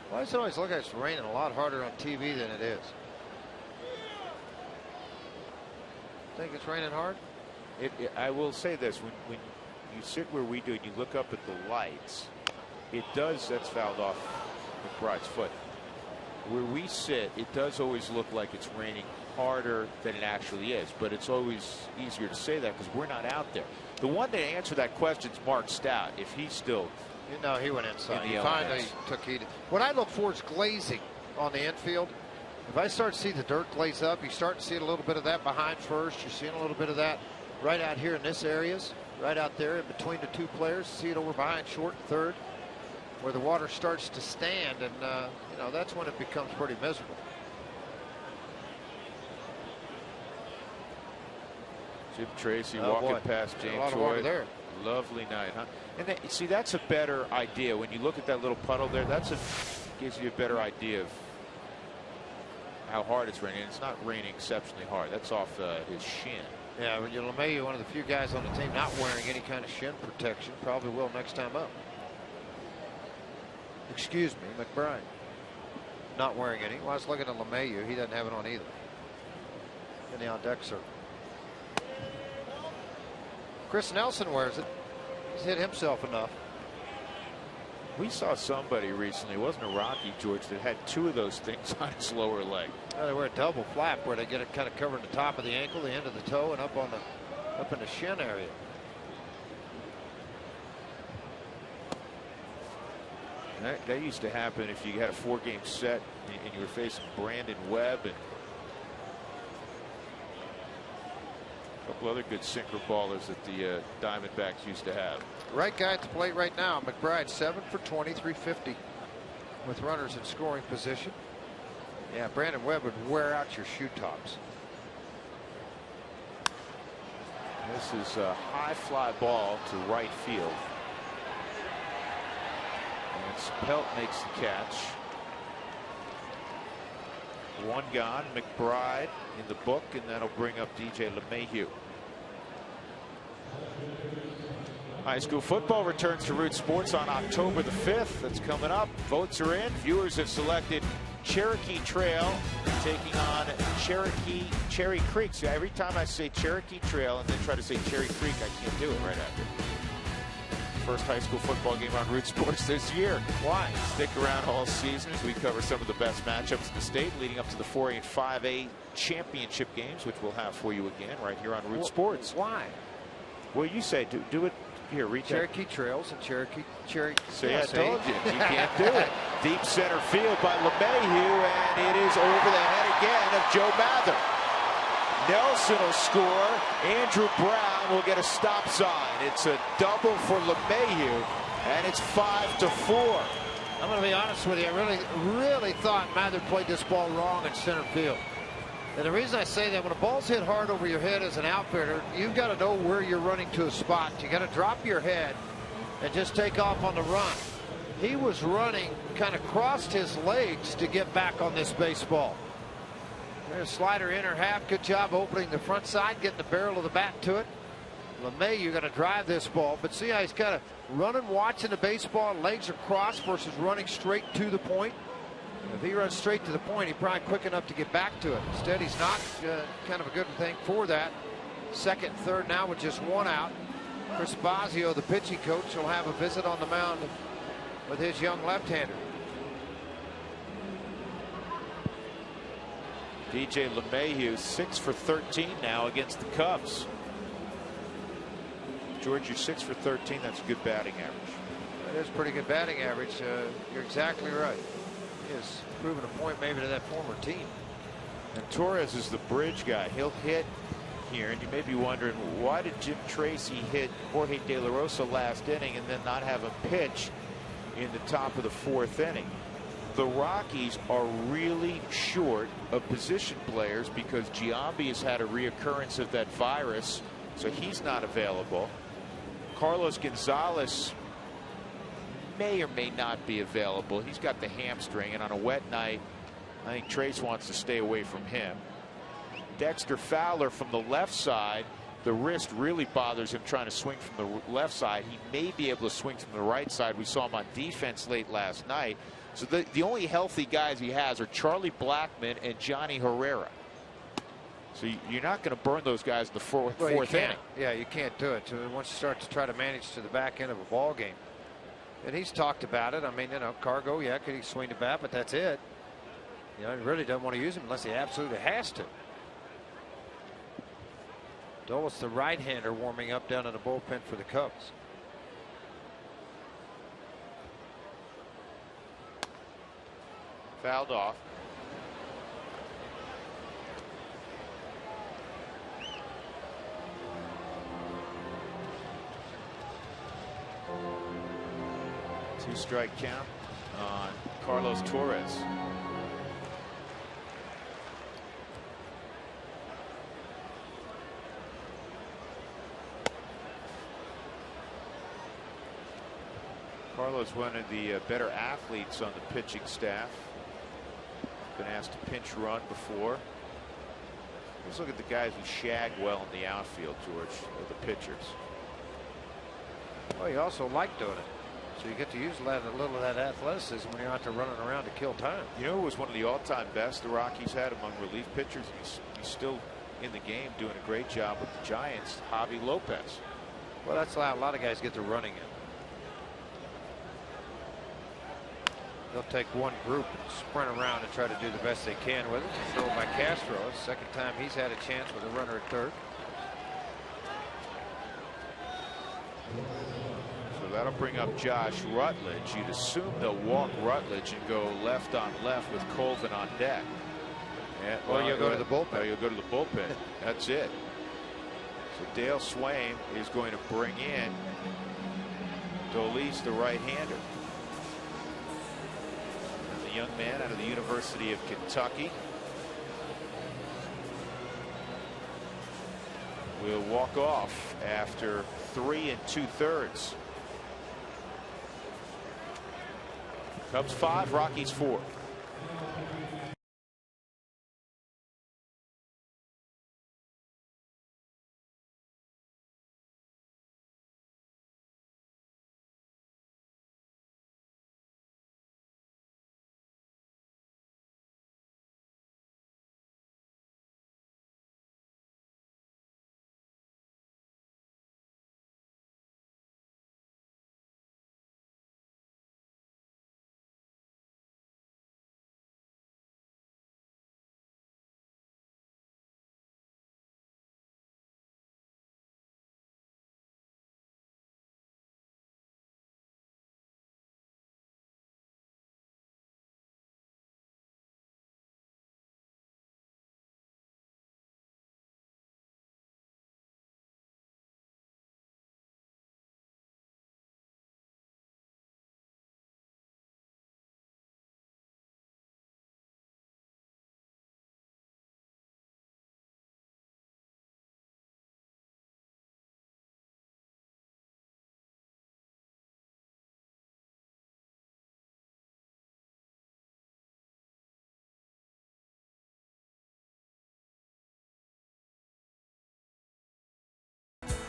Why does it always look like it's raining a lot harder on TV than it is? Think it's raining hard? I will say this. When you sit where we do and you look up at the lights, it does, that's fouled off McBride's foot. Where we sit, it does always look like it's raining harder than it actually is. But it's always easier to say that because we're not out there. The one to answer that question is Mark Stout, if he's still. You know, he went inside. He elements. finally took heat. What I look for is glazing on the infield. If I start to see the dirt glaze up, you start to see a little bit of that behind first. You're seeing a little bit of that right out here in this areas, right out there in between the 2 players. See it over behind short and third, where the water starts to stand, and you know, that's when it becomes pretty miserable. Jim Tracy walking past James Hoyt. There. Lovely night, huh? And see, that's a better idea. When you look at that little puddle there, gives you a better idea of how hard it's raining. It's not raining exceptionally hard. That's off his shin. Yeah, but LeMahieu, one of the few guys on the team not wearing any kind of shin protection, probably will next time up. Excuse me, McBride. Not wearing any. Well, I was looking at LeMahieu. He doesn't have it on either. In the on-deck circle. Chris Nelson wears it. He's hit himself enough. We saw somebody recently, it wasn't a Rocky, George, that had 2 of those things on his lower leg. Well, they wear a double flap where they get it kind of covering the top of the ankle, the end of the toe, and up in the shin area. That used to happen if you had a 4-game set and you were facing Brandon Webb and a couple other good sinker ballers that the Diamondbacks used to have. Right guy at the plate right now. McBride 7 for 20, 350 with runners in scoring position. Yeah, Brandon Webb would wear out your shoe tops. This is a high fly ball to right field. And Pelt makes the catch. One gone. McBride in the book, and that'll bring up DJ LeMahieu. High school football returns to Root Sports on October the 5th. That's coming up. Votes are in. Viewers have selected Cherokee Trail taking on Cherry Creek. So every time I say Cherokee Trail and then try to say Cherry Creek, I can't do it right after. First high school football game on Root Sports this year. Why? Stick around all season as we cover some of the best matchups in the state leading up to the 4A and 5A championship games, which we'll have for you again right here on Root Sports. Why? Well, you say do it. Here, reach Cherokee Trails and Cherokee. See, I told you, you can't do it. Deep center field by LeMahieu, and it is over the head again of Joe Mather. Nelson will score. Andrew Brown will get a stop sign. It's a double for LeMahieu, and it's 5-4. I'm going to be honest with you. I really thought Mather played this ball wrong in center field. And the reason I say that, when a ball's hit hard over your head as an outfielder, you've got to know where you're running to a spot. You got to drop your head and just take off on the run. He was running, kind of crossed his legs to get back on this baseball. There's a slider inner half. Good job opening the front side, getting the barrel of the bat to it. LeMahieu got to drive this ball, but see how he's kind of running, watching the baseball, legs are crossed versus running straight to the point. If he runs straight to the point, he's probably quick enough to get back to it. Instead, he's not. Kind of a good thing for that. Second, third now with just one out. Chris Bosio, the pitching coach, will have a visit on the mound with his young left-hander. DJ LeMahieu 6 for 13 now against the Cubs. George, you're 6 for 13. That's a good batting average. That is pretty good batting average. You're exactly right. He has proven a point maybe to that former team. And Torres is the bridge guy. He'll hit here, and you may be wondering, why did Jim Tracy hit Jorge De La Rosa last inning and then not have him pitch in the top of the 4th inning? The Rockies are really short of position players because Giambi has had a reoccurrence of that virus, so he's not available. Carlos Gonzalez may or may not be available. He's got the hamstring, and on a wet night, I think Trace wants to stay away from him. Dexter Fowler from the left side, the wrist really bothers him trying to swing from the left side. He may be able to swing from the right side. We saw him on defense late last night. So the only healthy guys he has are Charlie Blackmon and Johnny Herrera. So you're not going to burn those guys in the fourth inning. Yeah, you can't do it. Once you start to try to manage to the back end of a ball game. And he's talked about it. I mean, you know, Cargo, yeah, could he swing the bat, but that's it. You know, he really doesn't want to use him unless he absolutely has to. Dulles, the right-hander, warming up down in the bullpen for the Cubs. Fouled off. Two-strike count on Carlos Torres. Carlos, one of the better athletes on the pitching staff. Been asked to pinch run before. Let's look at the guys who shag well in the outfield, George, the pitchers. Well, you also like doing it. So you get to use a little of that athleticism when you're out there running around to kill time. You know who was one of the all-time best the Rockies had among relief pitchers? He's still in the game doing a great job with the Giants, Javi Lopez. Well, that's how a lot of guys get their running in. They'll take one group and sprint around and try to do the best they can with it. Throw by Castro. Second time he's had a chance with a runner at third. So that'll bring up Josh Rutledge. You'd assume they'll walk Rutledge and go left on left with Colvin on deck. And, well, you'll go to the bullpen. No, you'll go to the bullpen. That's it. So Dale Swaim is going to bring in Dolis, the right-hander. The young man out of the University of Kentucky. will walk off after 3 2/3. Cubs 5, Rockies 4.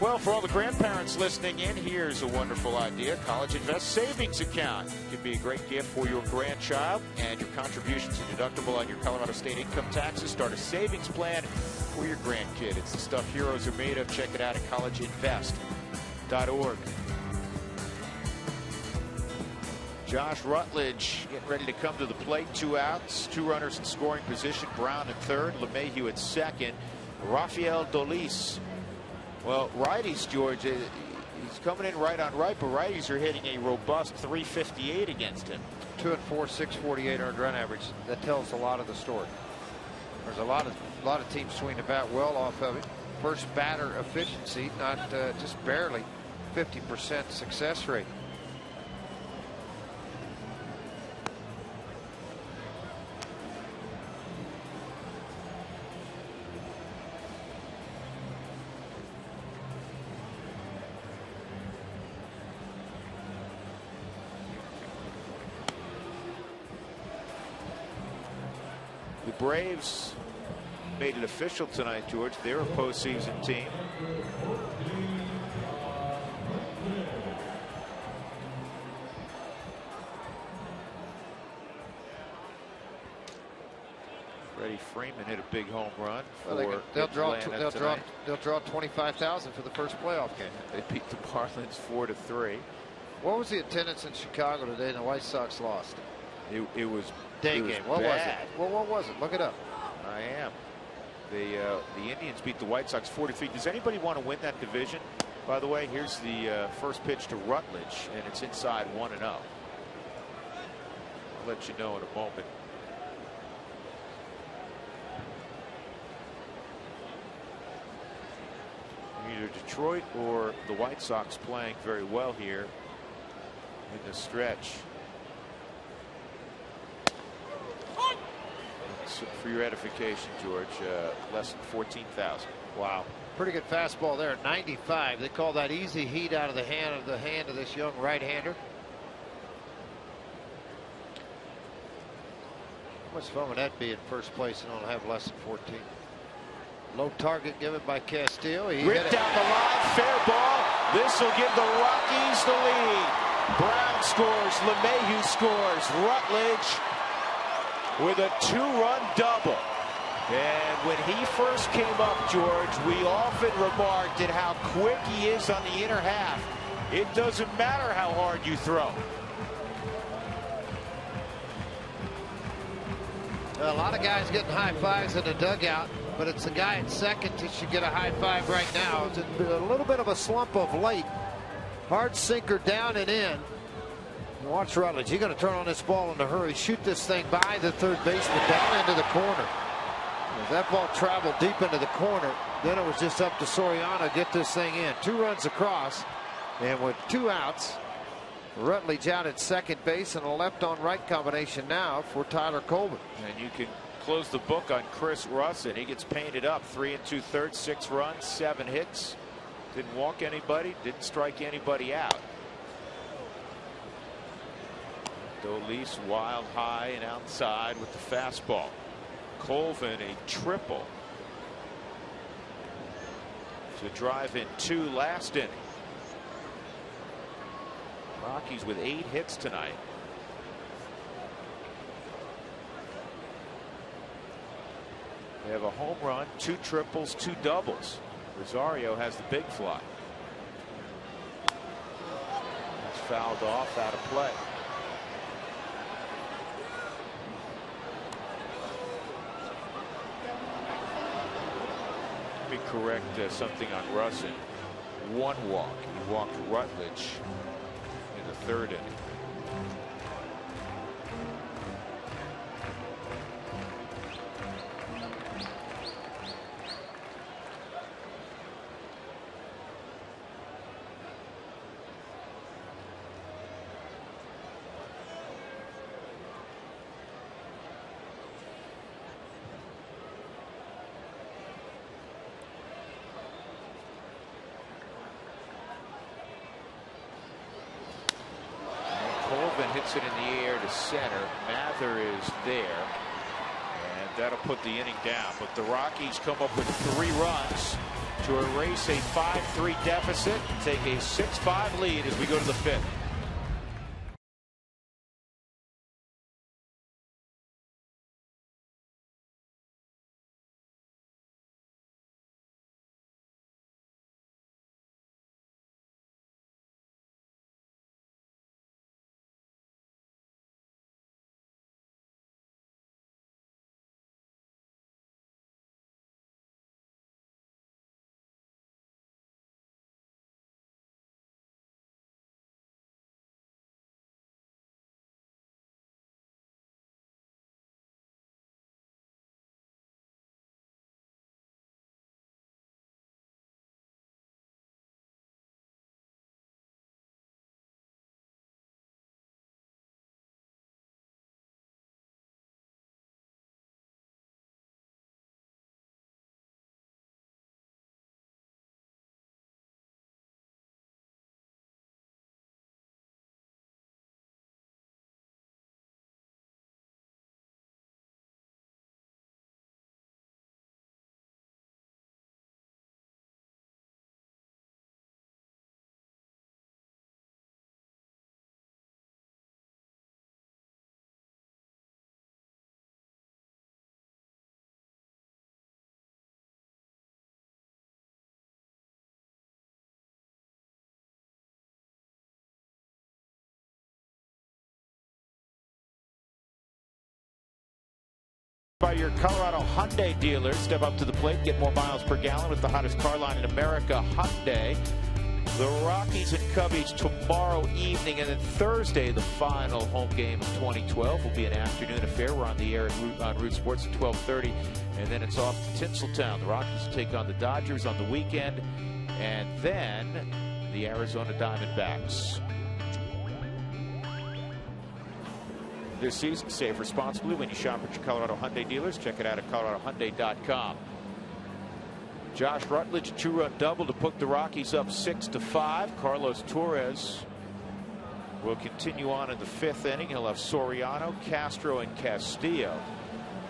Well, for all the grandparents listening in, here's a wonderful idea. College Invest Savings Account could be a great gift for your grandchild, and your contributions are deductible on your Colorado state income taxes. Start a savings plan for your grandkid. It's the stuff heroes are made of. Check it out at collegeinvest.org. Josh Rutledge getting ready to come to the plate. 2 outs, 2 runners in scoring position. Brown at third, LeMahieu at second. Rafael Dolis. Well, righties, George, he's coming in right on right, but righties are hitting a robust 358 against him. 2 and 4, 648 earned run average. That tells a lot of the story. There's a lot of teams swing the bat well off of it. First batter efficiency, not just barely 50% success rate. The Braves made it official tonight, George. They're a postseason team. Freddie Freeman hit a big home run. Well, they'll draw 25,000 for the first playoff game. They beat the Marlins 4-3. What was the attendance in Chicago today and the White Sox lost? It was day game. What was it? Well, what was it? Look it up. I am. The Indians beat the White Sox 4-3. Does anybody want to win that division? By the way, here's the first pitch to Rutledge, and it's inside 1-0. I'll let you know in a moment. Either Detroit or the White Sox playing very well here in the stretch. So for your edification, George, less than 14,000. Wow. Pretty good fastball there at 95. They call that easy heat out of the hand of this young right-hander. How much fun would that be in first place and only have less than 14? Low target given by Castillo. He ripped down the line, fair ball. This will give the Rockies the lead. Brown scores, LeMahieu scores, Rutledge with a 2-run double. And when he first came up, George, we often remarked at how quick he is on the inner half. It doesn't matter how hard you throw. A lot of guys getting high fives in the dugout, but it's the guy at second that should get a high five right now. It's a little bit of a slump of late. Hard sinker down and in. Watch Rutledge. He's going to turn on this ball in a hurry. Shoot this thing by the third baseman down into the corner. If that ball traveled deep into the corner, then it was just up to Soriano to get this thing in. 2 runs across, and with 2 outs, Rutledge out at second base and a left on right combination now for Tyler Coleman. And you can close the book on Chris Russin. He gets painted up 3 2/3, 6 runs, 7 hits. Didn't walk anybody, didn't strike anybody out. Dolis wild high and outside with the fastball. Colvin a triple to drive in 2 last inning. Rockies with 8 hits tonight. They have a home run, 2 triples, 2 doubles. Rosario has the big fly. It's fouled off, out of play. Let me correct something on Russin. 1 walk. He walked Rutledge in the 3rd inning. Colvin hits it in the air to center. Mather is there, and that'll put the inning down. But the Rockies come up with 3 runs to erase a 5-3 deficit and take a 6-5 lead as we go to the 5th. By your Colorado Hyundai dealers. Step up to the plate, get more miles per gallon with the hottest car line in America, Hyundai. The Rockies and Cubbies tomorrow evening, and then Thursday the final home game of 2012 will be an afternoon affair. We're on the air on Root Sports at 12:30, and then it's off to Tinseltown. The Rockies will take on the Dodgers on the weekend, and then the Arizona Diamondbacks. This season, save responsibly when you shop at your Colorado Hyundai dealers. Check it out at coloradohyundai.com. Josh Rutledge, 2-run double to put the Rockies up 6-5. Carlos Torres will continue on in the 5th inning. He'll have Soriano, Castro, and Castillo.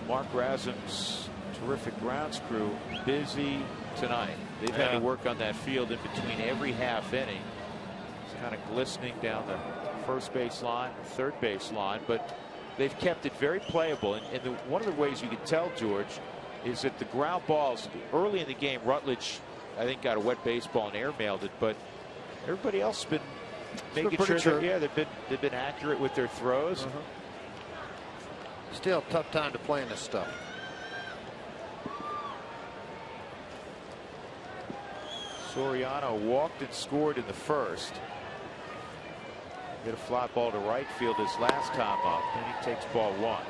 Mark Razum's terrific grounds crew busy tonight. They've had to work on that field in between every half inning. It's kind of glistening down the first base line, third base line, but they've kept it very playable. And one of the ways you can tell, George, is that the ground balls early in the game, Rutledge, I think, got a wet baseball and airmailed it, but everybody else has been making sure that, they've been accurate with their throws. Still a tough time to play in this stuff. Soriano walked and scored in the 1st. Hit a fly ball to right field his last time up, and he takes ball 1.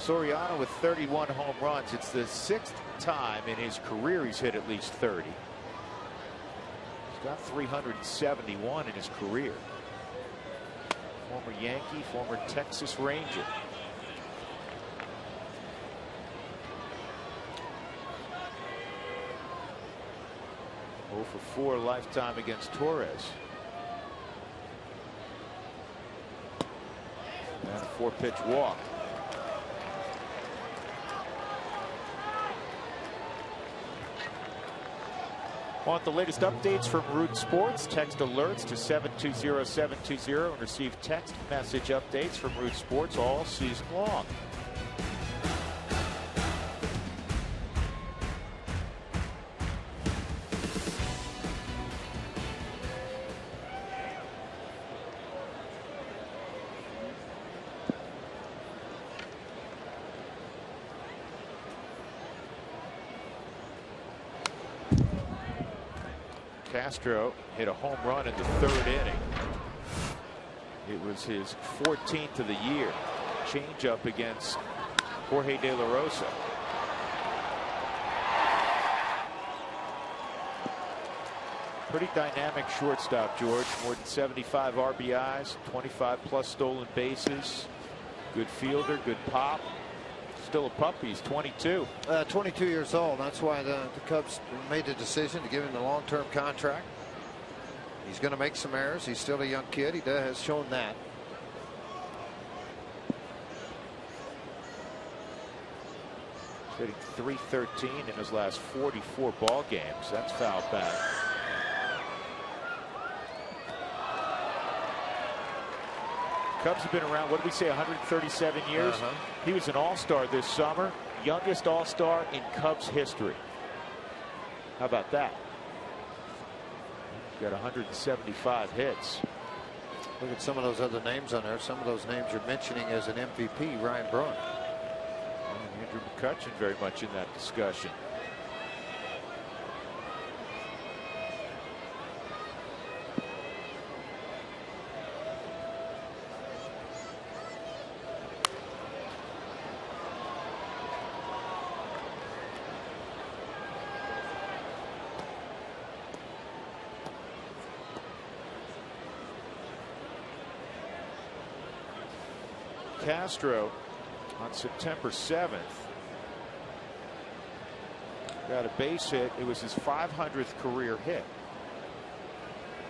Soriano with 31 home runs. It's the 6th time in his career he's hit at least 30. He's got 371 in his career. Former Yankee, former Texas Ranger. For 4 lifetime against Torres. And a 4-pitch walk. Want the latest updates from Root Sports? Text alerts to 720-720 and receive text message updates from Root Sports all season long. Castro hit a home run in the 3rd inning. It was his 14th of the year. Change up against Jorge De La Rosa. Pretty dynamic shortstop, George. More than 75 RBIs, 25 plus stolen bases. Good fielder, good pop. Still a puppy. He's 22. 22 years old. That's why the Cubs made the decision to give him the long-term contract. He's going to make some errors. He's still a young kid. He has shown that. He's hitting .313 in his last 44 ball games. That's foul back. Cubs have been around, what did we say, 137 years? He was an all-star this summer, youngest all-star in Cubs history. How about that? Got 175 hits. Look at some of those other names on there. Some of those names you're mentioning as an MVP. Ryan Braun. And Andrew McCutchen very much in that discussion. Castro on September 7th got a base hit. It was his 500th career hit,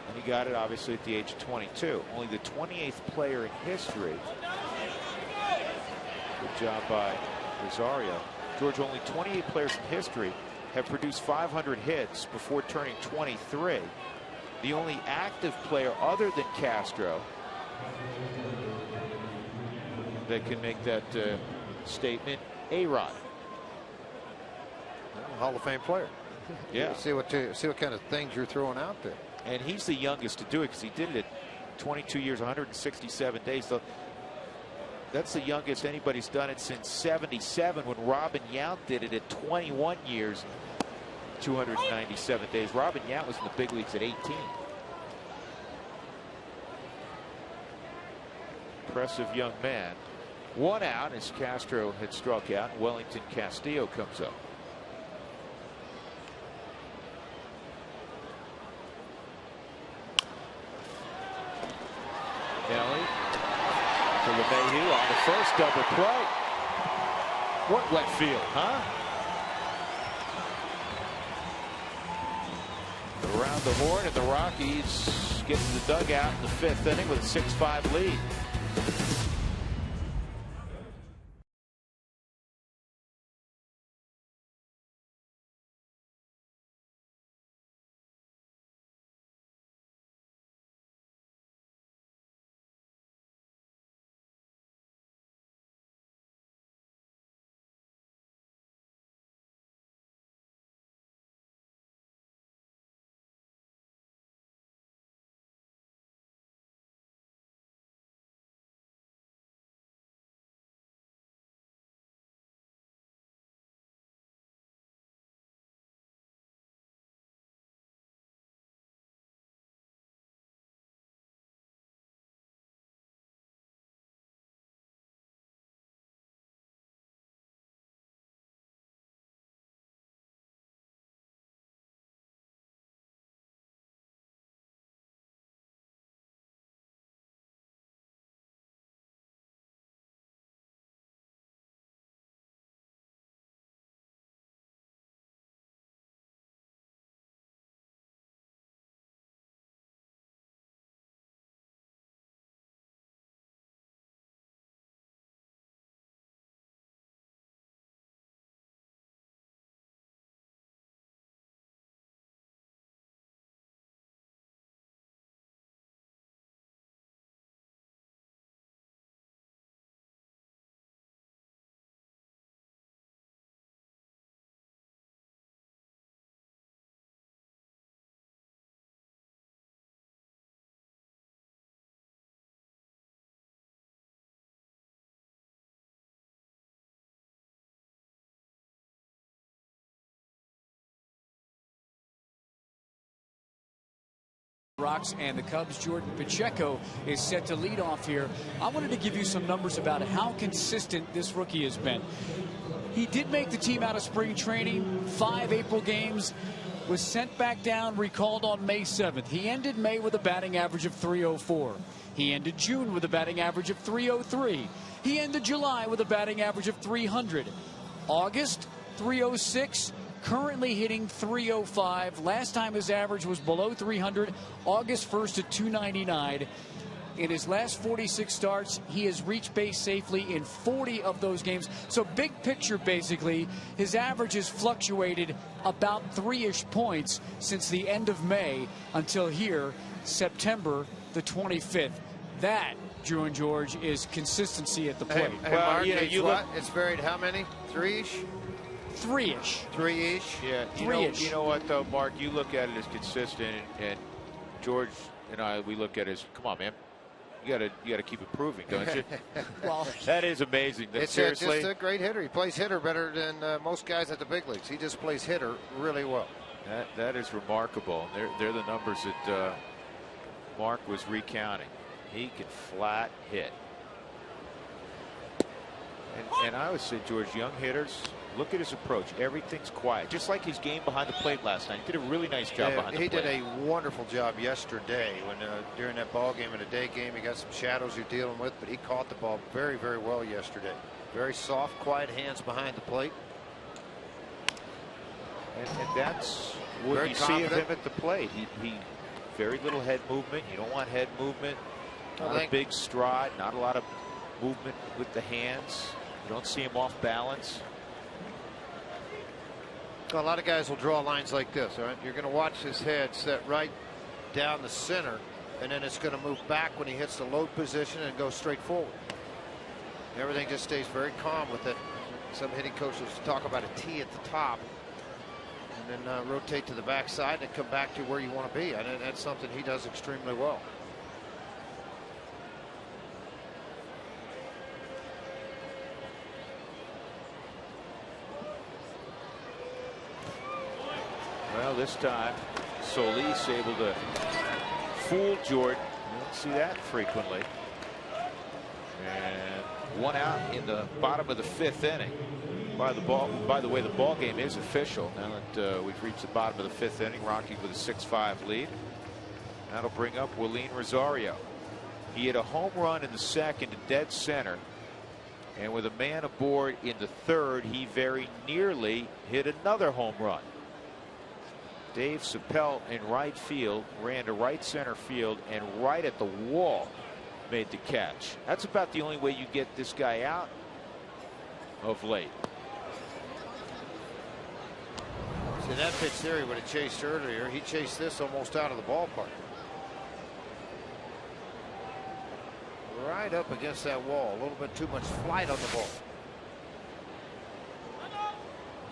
and he got it obviously at the age of 22. Only the 28th player in history. Good job by Rosario. George, only 28 players in history have produced 500 hits before turning 23. The only active player other than Castro that can make that statement, A-Rod. Hall of Fame player. Yeah. See what kind of things you're throwing out there. And he's the youngest to do it because he did it at 22 years, 167 days. So that's the youngest anybody's done it since '77 when Robin Yount did it at 21 years, 297 days. Robin Yount was in the big leagues at 18. Impressive young man. 1 out as Castro had struck out. Wellington Castillo comes up. Nelly to LeMahieu on the first double play. What wet field, huh? Around the horn, and the Rockies get to the dugout in the 5th inning with a 6-5 lead. Rocks and the Cubs. Jordan Pacheco is set to lead off here. I wanted to give you some numbers about how consistent this rookie has been. He did make the team out of spring training, 5 April games, was sent back down, recalled on May 7th. He ended May with a batting average of .304. He ended June with a batting average of .303. He ended July with a batting average of .300. August, .306. Currently hitting .305. Last time his average was below .300. August 1st at .299. In his last 46 starts, he has reached base safely in 40 of those games. So big picture, basically, his average has fluctuated about 3-ish points since the end of May until here, September the 25th. That, Drew and George, is consistency at the plate. Hey, well, Mark, it's buried how many? 3-ish? 3-ish. 3-ish? Yeah, you know what, though, Mark? You look at it as consistent, and George and I, we look at it as, come on, man. You gotta keep improving, don't you? Well, that is amazing. That, seriously, just a great hitter. He plays hitter better than most guys at the big leagues. He just plays hitter really well. That is remarkable. They're the numbers that Mark was recounting. He can flat hit. And I always say, George, young hitters, look at his approach. Everything's quiet. Just like his game behind the plate last night. He did a really nice job behind the plate. He did a wonderful job yesterday when during that ball game and a day game. He got some shadows you're dealing with, but he caught the ball very, very well yesterday. Very soft, quiet hands behind the plate. And that's what very you confident. see of him at the plate. He very little head movement. You don't want head movement. Not a big stride. Not a lot of movement with the hands. You don't see him off balance. Well, a lot of guys will draw lines like this. All right, you're going to watch his head set right down the center, and then it's going to move back when he hits the load position and go straight forward. Everything just stays very calm with it. Some hitting coaches talk about a T at the top, and then rotate to the backside and come back to where you want to be. And that's something he does extremely well. Well, this time, Solis able to fool Jordan. You don't see that frequently. And one out in the bottom of the 5th inning. By the way, the ball game is official now that we've reached the bottom of the 5th inning. Rocky with a 6-5 lead. That'll bring up Willeen Rosario. He hit a home run in the 2nd to dead center. And with a man aboard in the 3rd, he very nearly hit another home run. Dave Chappelle in right field ran to right center field and right at the wall made the catch. That's about the only way you get this guy out of late. See, that pitch there he would have chased earlier. He chased this almost out of the ballpark. Right up against that wall. A little bit too much flight on the ball.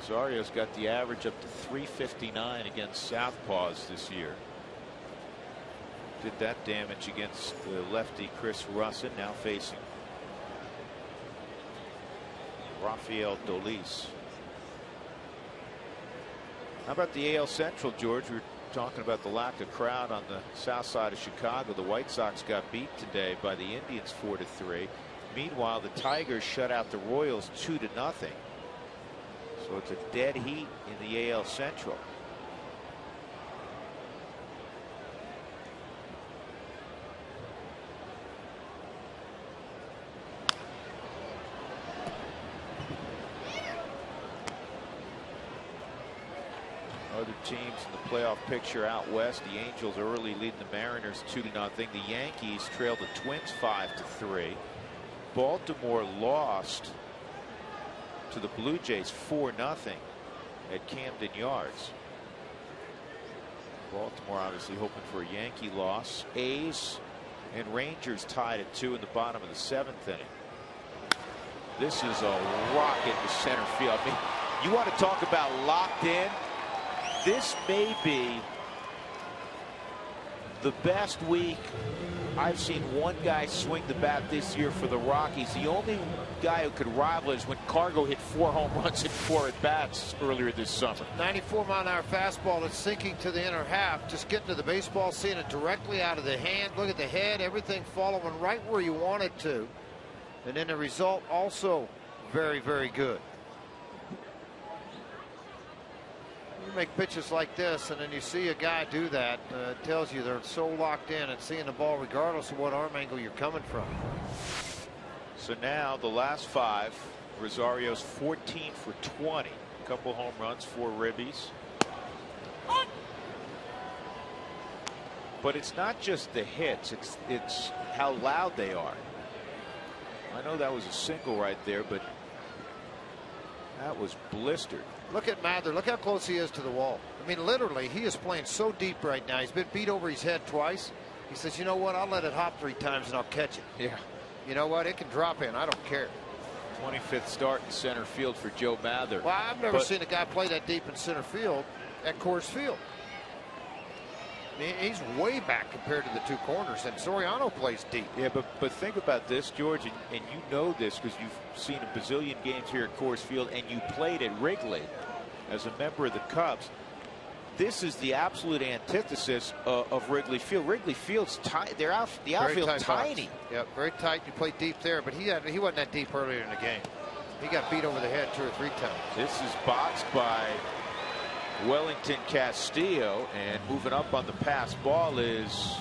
Rosario's got the average up to .359 against southpaws this year. Did that damage against the lefty Chris Russin, now facing Rafael Dolis. How about the AL Central, George? We were talking about the lack of crowd on the south side of Chicago. The White Sox got beat today by the Indians 4-3. Meanwhile, the Tigers shut out the Royals 2-0. So it's a dead heat in the AL Central. Other teams in the playoff picture out west. The Angels early leading the Mariners 2-0. The Yankees trailed the Twins 5-3. Baltimore lost to the Blue Jays 4-0 at Camden Yards. Baltimore obviously hoping for a Yankee loss. A's and Rangers tied at 2 in the bottom of the 7th inning. This is a rocket to center field. I mean, you want to talk about locked in? This may be the best week I've seen one guy swing the bat this year for the Rockies. The only guy who could rival is when Cargo hit 4 home runs in 4 at-bats earlier this summer. 94-mile-an-hour fastball that's sinking to the inner half. Just getting to the baseball, seeing it directly out of the hand. Look at the head, everything following right where you want it to. And then the result also very, very good. You make pitches like this, and then you see a guy do that. It tells you they're so locked in and seeing the ball regardless of what arm angle you're coming from. So now the last 5, Rosario's 14 for 20. A couple home runs, 4 ribbies. But it's not just the hits, it's how loud they are. I know that was a single right there, but that was blistered. Look at Mather. Look how close he is to the wall. I mean, literally, he is playing so deep right now. He's been beat over his head twice. He says, you know what? I'll let it hop 3 times and I'll catch it. Yeah. You know what? It can drop in. I don't care. 25th start in center field for Joe Mather. Well, I've never seen a guy play that deep in center field at Coors Field. I mean, he's way back compared to the 2 corners, and Soriano plays deep. Yeah, but think about this, George, and you know this because you've seen a bazillion games here at Coors Field, and you played at Wrigley as a member of the Cubs. This is the absolute antithesis of Wrigley Field. Wrigley Field's tight. The outfield's tiny. Yeah, very tight. You play deep there, but he wasn't that deep earlier in the game. He got beat over the head 2 or 3 times. This is boxed by Wellington Castillo, and moving up on the pass ball is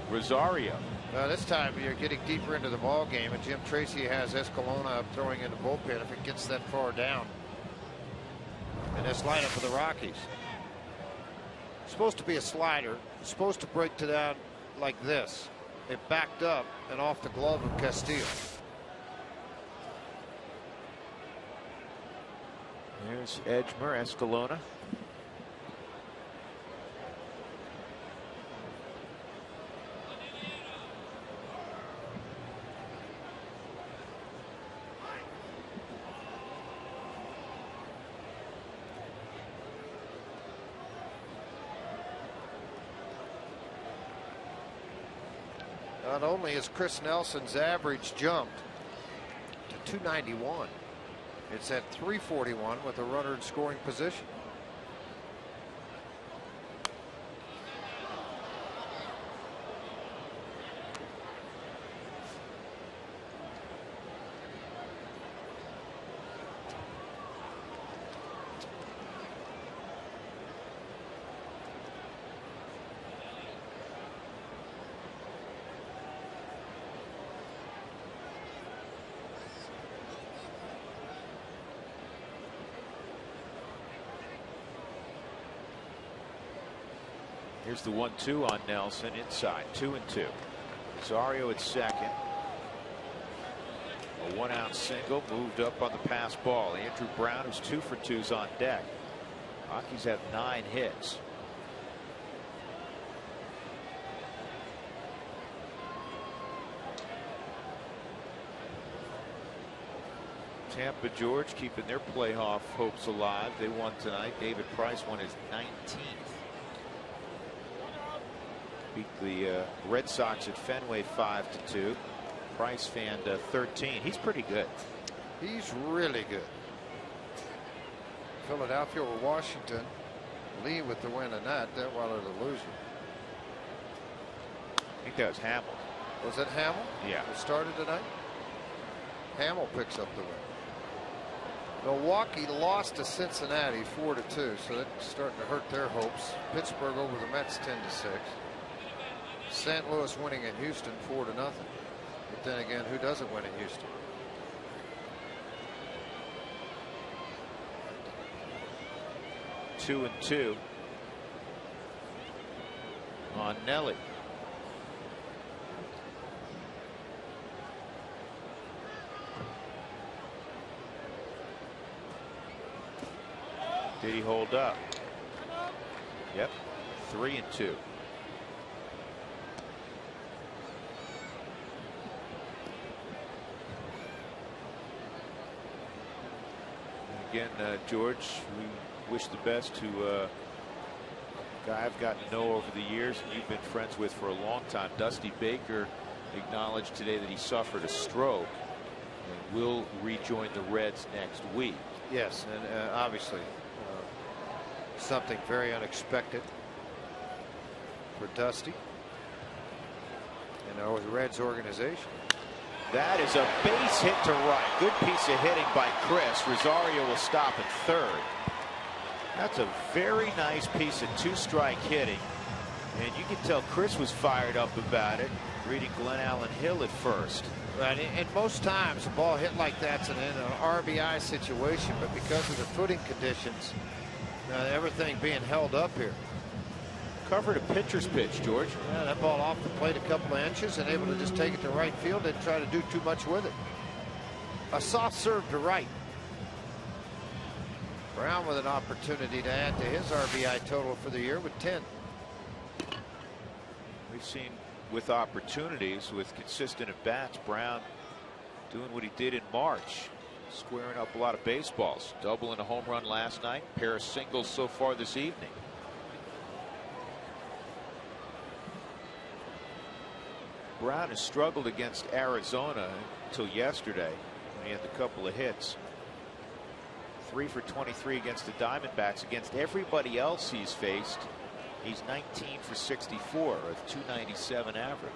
Rosario. This time you're getting deeper into the ball game, and Jim Tracy has Escalona up throwing in the bullpen if it gets that far down in this lineup for the Rockies. Supposed to be a slider. It's supposed to break to down like this. It backed up and off the glove of Castillo. There's Edgemer, Escalona. Not only has Chris Nelson's average jumped to 291, it's at 341 with a runner in scoring position. Here's the 1-2 on Nelson inside. 2-2. Rosario at second. A 1-out single moved up on the pass ball. Andrew Brown, who's 2 for 2's on deck. Rockies have 9 hits. Tampa, George, keeping their playoff hopes alive. They won tonight. David Price won his 19th. Beat the Red Sox at Fenway 5-2. Price fanned 13. He's pretty good. He's really good. Philadelphia or Washington. Lee with the win in that while they're the loser. I think that was Hamill. Was it Hamill? Yeah. It started tonight. Hamill picks up the win. Milwaukee lost to Cincinnati 4-2, so that's starting to hurt their hopes. Pittsburgh over the Mets 10-6. St. Louis winning in Houston 4-0. But then again, who doesn't win in Houston? Two and 2 on Nelly. Did he hold up? Yep. 3-2. Again, George, we wish the best to Guy I've gotten to know over the years, and you've been friends with for a long time. Dusty Baker acknowledged today that he suffered a stroke and will rejoin the Reds next week. Yes, and obviously something very unexpected for Dusty and the Reds organization. That is a base hit to right. Good piece of hitting by Chris. Rosario will stop at third. That's a very nice piece of two-strike hitting. And you can tell Chris was fired up about it, reading Glenn Allen Hill at first. Right, and most times a ball hit like that's in an RBI situation, but because of the footing conditions, everything being held up here. Covered a pitcher's pitch, George. Yeah, that ball off the plate a couple of inches and able to just take it to right field and try to do too much with it. A soft serve to right. Brown with an opportunity to add to his RBI total for the year with 10. We've seen with opportunities, with consistent at bats, Brown doing what he did in March, squaring up a lot of baseballs. Double and a home run last night, pair of singles so far this evening. Brown has struggled against Arizona until yesterday when he had the couple of hits. 3 for 23 against the Diamondbacks. Against everybody else he's faced, he's 19 for 64, a 297 average.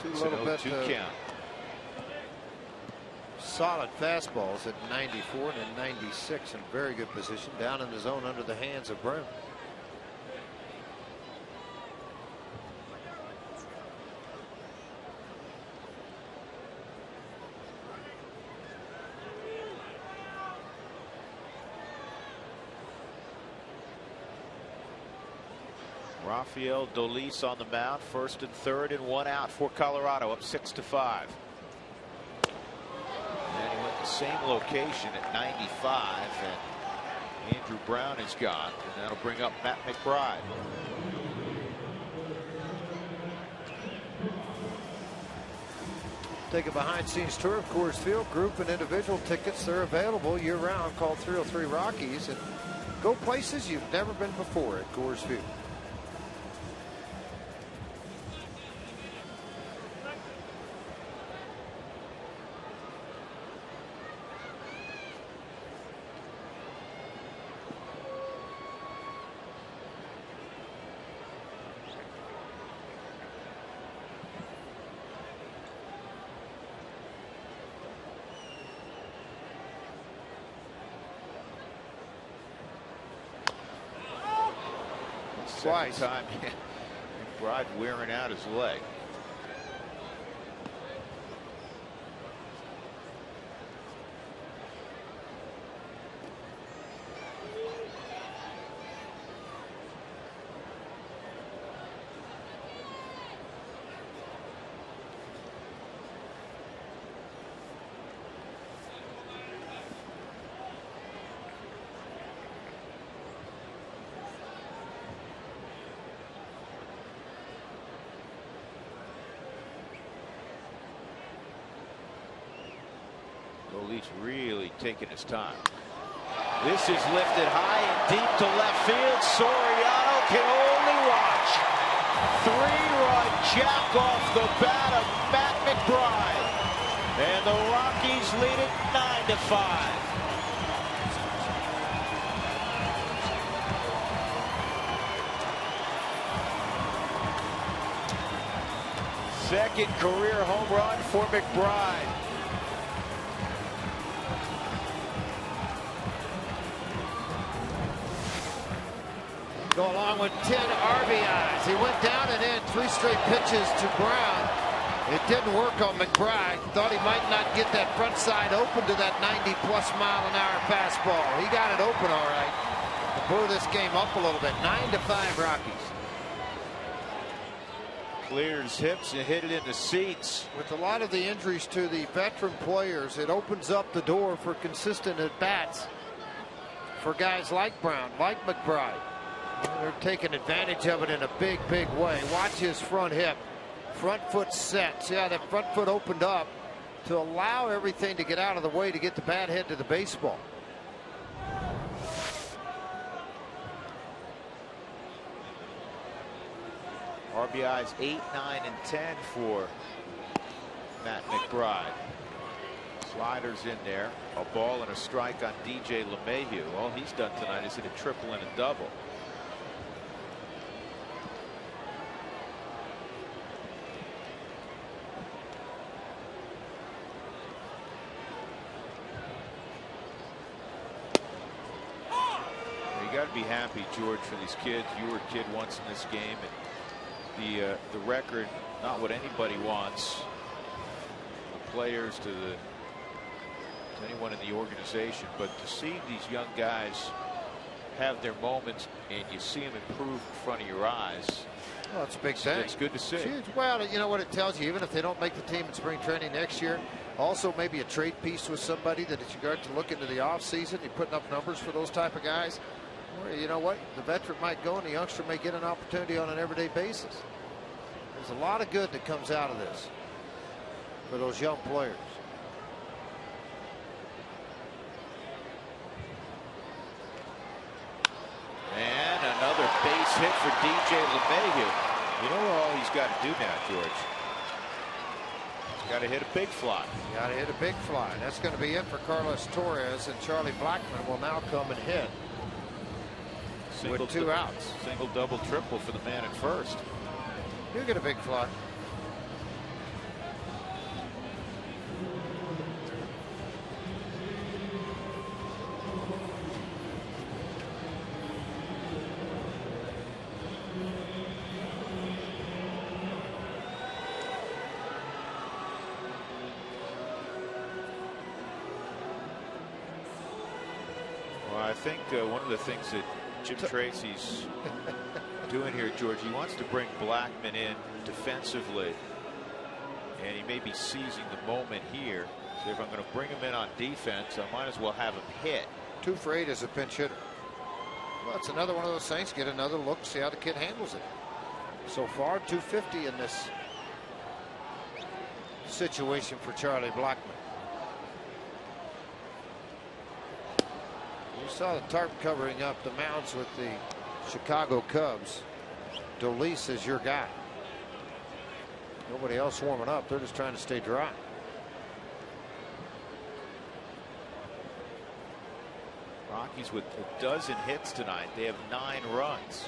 A little bit solid fastballs at 94 and at 96 in very good position down in the zone under the hands of Brown. Rafael Dolis on the mound, first and third and one out for Colorado, up 6-5. And he went the same location at 95, and Andrew Brown is gone, and that'll bring up Matt McBride. Take a behind-scenes tour of Coors Field. Group and individual tickets, they're available year-round. Call 303 Rockies and go places you've never been before at Coors Field. Twice. Time, McBride wearing out his leg. Leach really taking his time. This is lifted high and deep to left field. Soriano can only watch. 3-run jack off the bat of Matt McBride. And the Rockies lead it 9-5. Second career home run for McBride. Go along with 10 RBIs. He went down and in 3 straight pitches to Brown. It didn't work on McBride. Thought he might not get that front side open to that 90-plus mile-an-hour fastball. He got it open all right. Blew this game up a little bit. 9-5 Rockies. Clears hips and hit it in the seats. With a lot of the injuries to the veteran players, it opens up the door for consistent at-bats for guys like Brown, like McBride. They're taking advantage of it in a big, big way. Watch his front hip. Front foot set. See how that front foot opened up to allow everything to get out of the way to get the bat head to the baseball. RBIs 8, 9, and 10 for Matt McBride. Sliders in there. A ball and a strike on DJ LeMahieu. All he's done tonight is hit a triple and a double. You got to be happy, George, for these kids. You were a kid once in this game, and the record, not what anybody wants. The players to anyone in the organization, but to see these young guys have their moments and you see them improve in front of your eyes. Well, it's a big thing. It's good to see. Huge. Well, you know what it tells you, even if they don't make the team in spring training next year, also maybe a trade piece with somebody that you got to look into the offseason. You're putting up numbers for those type of guys. Well, you know what? The veteran might go and the youngster may get an opportunity on an everyday basis. There's a lot of good that comes out of this for those young players. And another base hit for DJ LeMahieu. You know what all he's got to do now, George? He's got to hit a big fly. Got to hit a big fly. That's going to be it for Carlos Torres, and Charlie Blackmon will now come and hit with 2 outs. Single, double, triple for the man at first. You get a big fly. Well, I think one of the things that Jim Tracy's doing here, George, he wants to bring Blackmon in defensively, and he may be seizing the moment here. So if I'm going to bring him in on defense, I might as well have him hit. 2 for 8 as a pinch hitter. Well, it's another one of those things. Get another look, see how the kid handles it. So far, 250 in this situation for Charlie Blackmon. You saw the tarp covering up the mounds with the Chicago Cubs. Dolis is your guy. Nobody else warming up. They're just trying to stay dry. Rockies with a dozen hits tonight. They have 9 runs.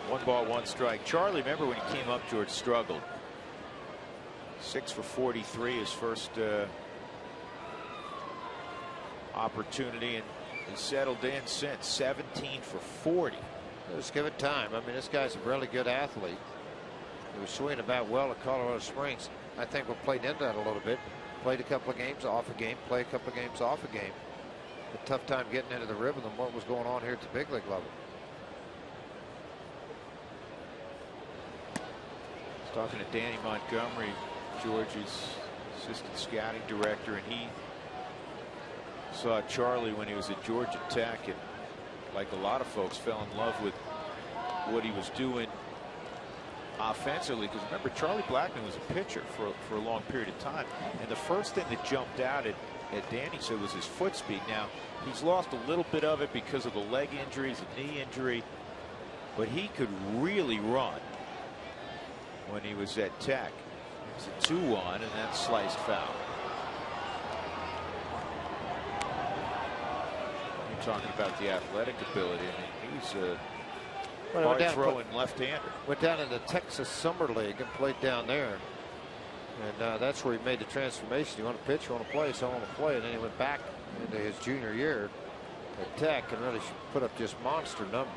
One ball, 1 strike. Charlie, remember when he came up, George struggled. 6 for 43, his first opportunity, and he settled in since. 17 for 40. Just give it time. I mean, this guy's a really good athlete. He was swinging about well at Colorado Springs. I think we played into that a little bit. Played a couple of games, off a game. Play a couple of games, off a game. A tough time getting into the rhythm of what was going on here at the big league level. Talking to Danny Montgomery, George's assistant scouting director, and he saw Charlie when he was at Georgia Tech, and like a lot of folks, fell in love with what he was doing offensively. Because remember, Charlie Blackmon was a pitcher for a long period of time, and the first thing that jumped out at Danny said was his foot speed. Now he's lost a little bit of it because of the leg injuries, the knee injury, but he could really run when he was at Tech. It's a 2-1, and that's sliced foul. talking about the athletic ability. I mean, he's a Well, hard throwing left-hander. Went down in the Texas Summer League and played down there. And that's where he made the transformation. You want to pitch, you want to play, so I want to play. And then he went back into his junior year at Tech and really put up just monster numbers.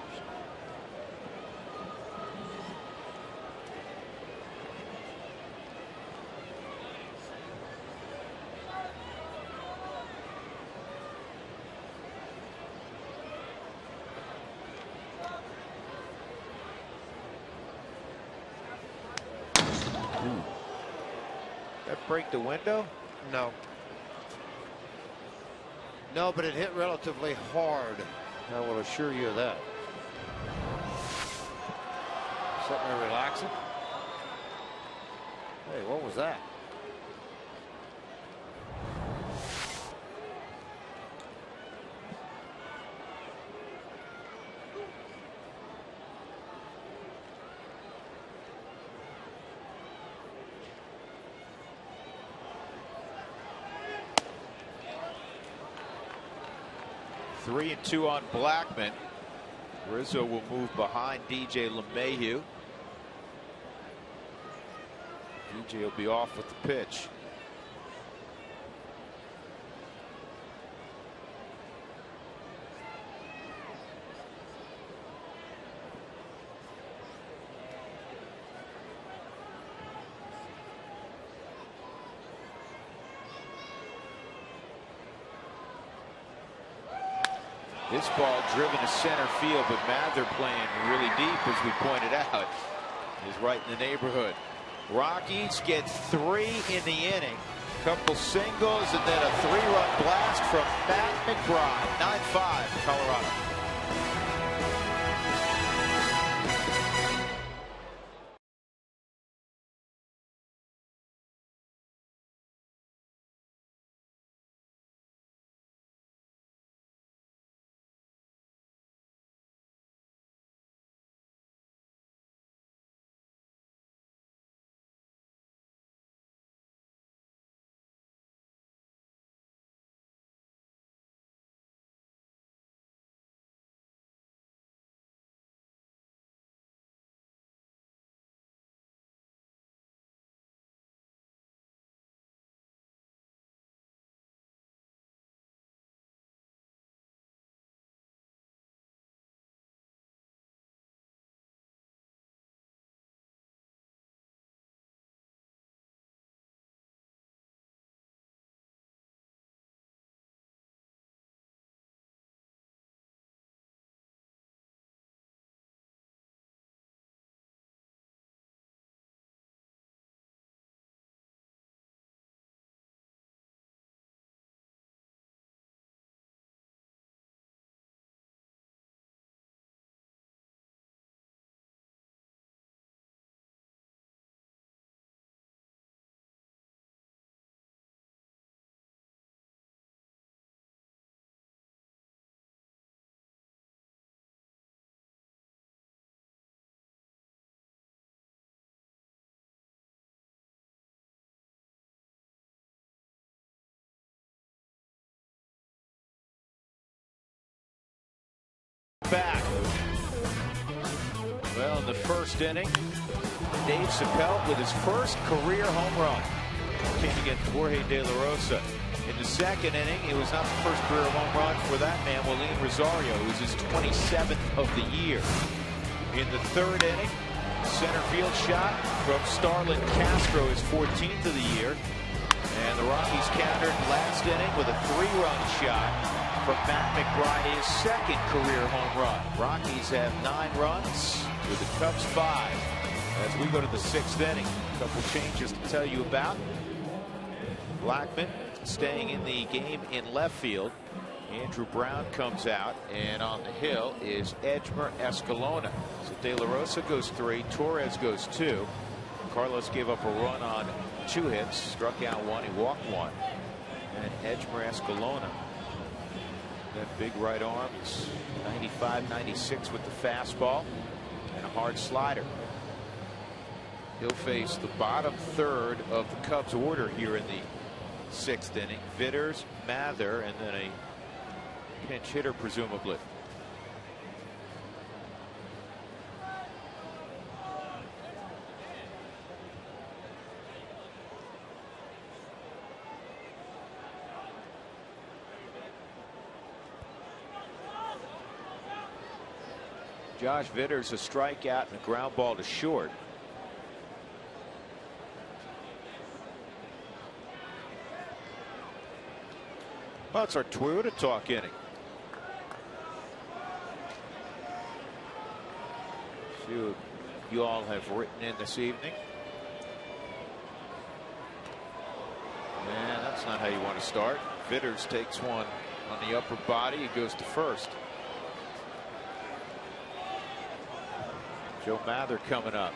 That break the window? No. No, but it hit relatively hard. I will assure you of that. Sitting there relaxing. Hey, what was that? Three and two on Blackman. Rizzo will move behind DJ LeMahieu. DJ will be off with the pitch. This ball driven to center field, but Mather playing really deep, as we pointed out, is right in the neighborhood. Rockies get 3 in the inning. Couple singles and then a 3-run blast from Matt McBride. 9-5 Colorado. Back. Well, in the first inning, Dave Chappelle with his first career home run came against Jorge De La Rosa. In the second inning, it was not the first career home run for that man, Willeen Rosario. It was his 27th of the year. In the third inning, center field shot from Starlin Castro, his 14th of the year. And the Rockies countered last inning with a 3-run shot from Matt McBride, his second career home run. Rockies have 9 runs with the Cubs 5. As we go to the 6th inning, a couple changes to tell you about. Blackman staying in the game in left field. Andrew Brown comes out, and on the hill is Edmer Escalona. So De La Rosa goes 3, Torres goes 2. Carlos gave up a run on 2 hits, struck out 1, he walked 1. And Edmer Escalona, that big right arm, is 95-96 with the fastball and a hard slider. He'll face the bottom third of the Cubs order here in the 6th inning. Vitters, Mather, and then a pinch hitter, presumably. Josh Vitter's a strikeout and a ground ball to short. Well, it's our Toyota Talk inning. See what you all have written in this evening. And that's not how you want to start. Vitters takes one on the upper body. He goes to first. Joe Mather coming up.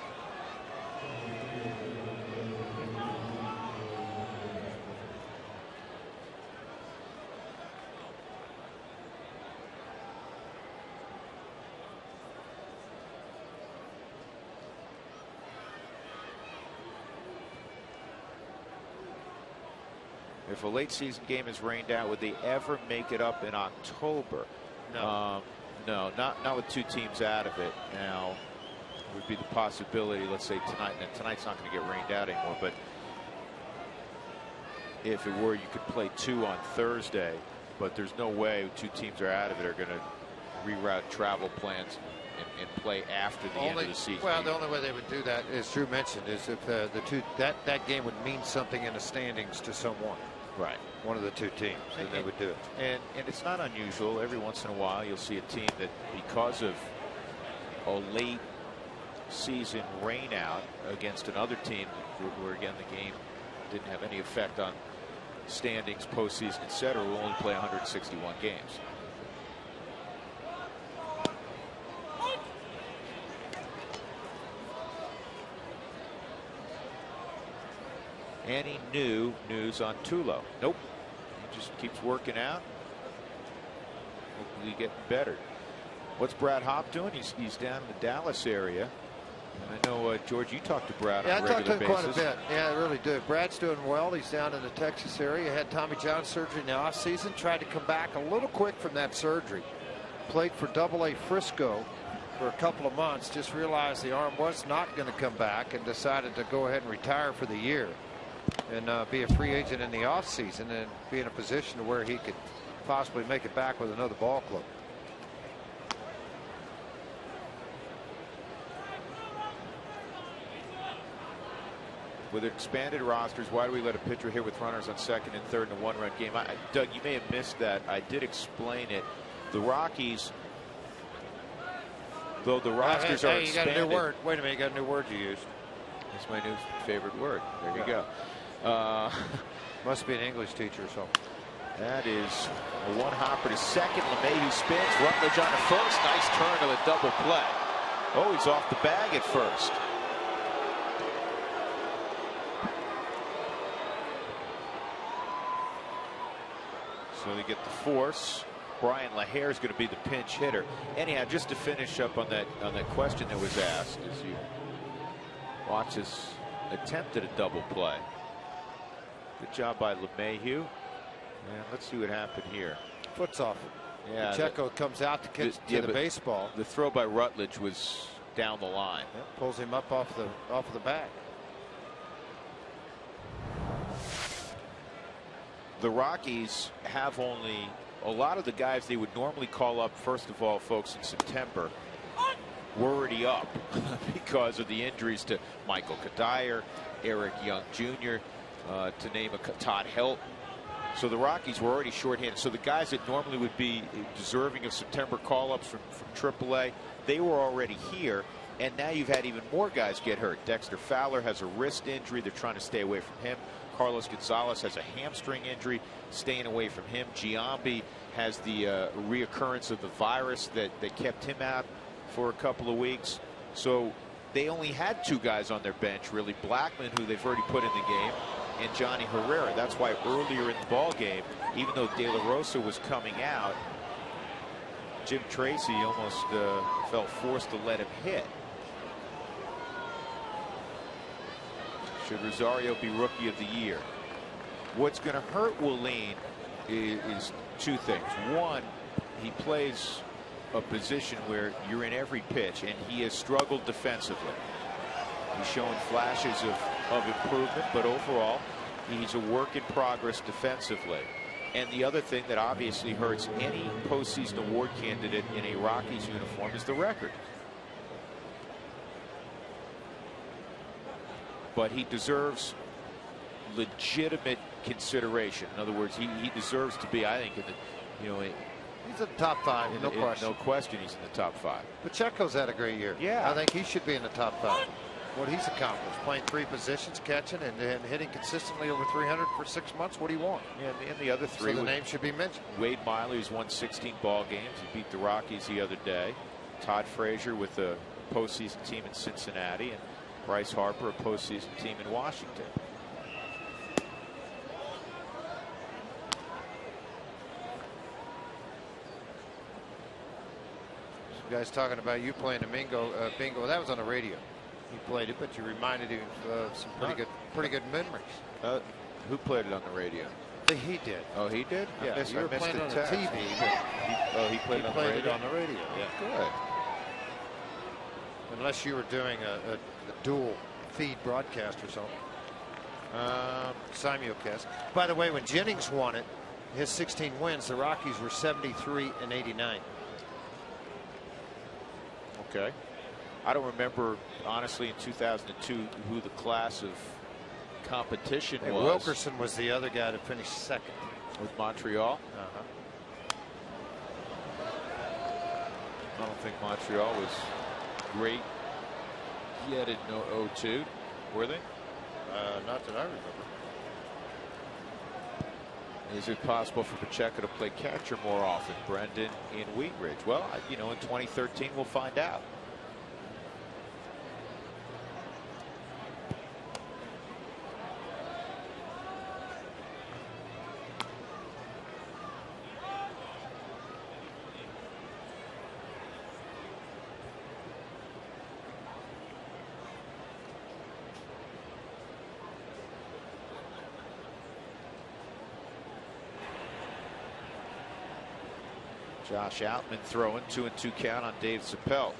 If a late season game is rained out, would they ever make it up in October? No. No, not with two teams out of it. Now, would be the possibility, let's say tonight, and tonight's not going to get rained out anymore, but if it were, you could play two on Thursday, but there's no way two teams are out of it are going to reroute travel plans and play after the end of the season. Well, the only way they would do that, as Drew mentioned, is if that game would mean something in the standings to someone. Right. One of the two teams, and they would do it. And it's not unusual. Every once in a while, you'll see a team that, because of a late season rain out against another team where again the game didn't have any effect on standings, postseason, etc., will only play 161 games. Any new news on Tulo? Nope. He just keeps working out. Hopefully getting better. What's Brad Hopp doing? He's down in the Dallas area. I know, George, you talked to Brad on a regular basis. Yeah, I talked to him quite a bit. Yeah, I really do. Brad's doing well. He's down in the Texas area. Had Tommy John surgery in the offseason. Tried to come back a little quick from that surgery. Played for AA Frisco for a couple of months. Just realized the arm was not going to come back and decided to go ahead and retire for the year and be a free agent in the offseason and be in a position to where he could possibly make it back with another ball club. With expanded rosters, why do we let a pitcher hit with runners on second and third in a one-run game? Doug, you may have missed that. I did explain it. The Rockies, though the rosters are expanded. You got a new word. Wait a minute, you got a new word you used. That's my new favorite word. There you go. Must be an English teacher or something. That is a one-hopper to second. LeMahieu spins. Rutledge on the first. Nice turn to a double play. Oh, he's off the bag at first. So they get the force. Brian LaHair is going to be the pinch hitter. Anyhow, just to finish up on that question that was asked, as you watch this attempt at a double play. Good job by LeMahieu. And let's see what happened here. Foot's off. Yeah, Pacheco comes out to catch the baseball. The throw by Rutledge was down the line. Yeah, pulls him up off the bag. The Rockies have only a lot of the guys they would normally call up, first of all, folks, in September, were already up because of the injuries to Michael Kadire, Eric Young Jr., to name a Todd Helton. So the Rockies were already shorthanded. So the guys that normally would be deserving of September call-ups from AAA, they were already here. And now you've had even more guys get hurt. Dexter Fowler has a wrist injury. They're trying to stay away from him. Carlos Gonzalez has a hamstring injury, staying away from him. Giambi has the reoccurrence of the virus that kept him out for a couple of weeks. So they only had two guys on their bench, really. Blackman, who they've already put in the game, and Johnny Herrera. That's why earlier in the ball game, even though De La Rosa was coming out, Jim Tracy almost felt forced to let him hit. Should Rosario be Rookie of the Year? What's going to hurt Willeen is two things. One, he plays a position where you're in every pitch, and he has struggled defensively. He's shown flashes of improvement, but overall, he's a work in progress defensively. And the other thing that obviously hurts any postseason award candidate in a Rockies uniform is the record. But he deserves legitimate consideration. In other words, he deserves to be, I think, in the, he's in the top 5, no question. No question, he's in the top 5. Pacheco's had a great year. Yeah, I think he should be in the top 5. What he's accomplished, playing 3 positions, catching and hitting consistently over 300 for 6 months. What do you want? Yeah, and the other 3. So the name should be mentioned. Wade Miley, who's won 16 ball games. He beat the Rockies the other day. Todd Frazier with the postseason team in Cincinnati, and Bryce Harper, a postseason team in Washington. Some guys talking about you playing the bingo. That was on the radio. He played it, but you reminded him of some pretty good memories. Who played it on the radio? He did. Oh, he did? Yeah, you were playing it on the TV. He played it on the radio. Yeah. Good. Unless you were doing a dual feed broadcast or something. Simulcast. By the way, when Jennings won it, his 16 wins, the Rockies were 73 and 89. Okay. I don't remember, honestly, in 2002 who the class of competition was. Wilkerson was the other guy to finish second. With Montreal? I don't think Montreal was great yet in 02, were they? Not that I remember. Is it possible for Pacheco to play catcher more often, Brendan, in Wheat Ridge? Well, in 2013 we'll find out. Josh Outman throwing, 2-2 count on Dave Chappelle.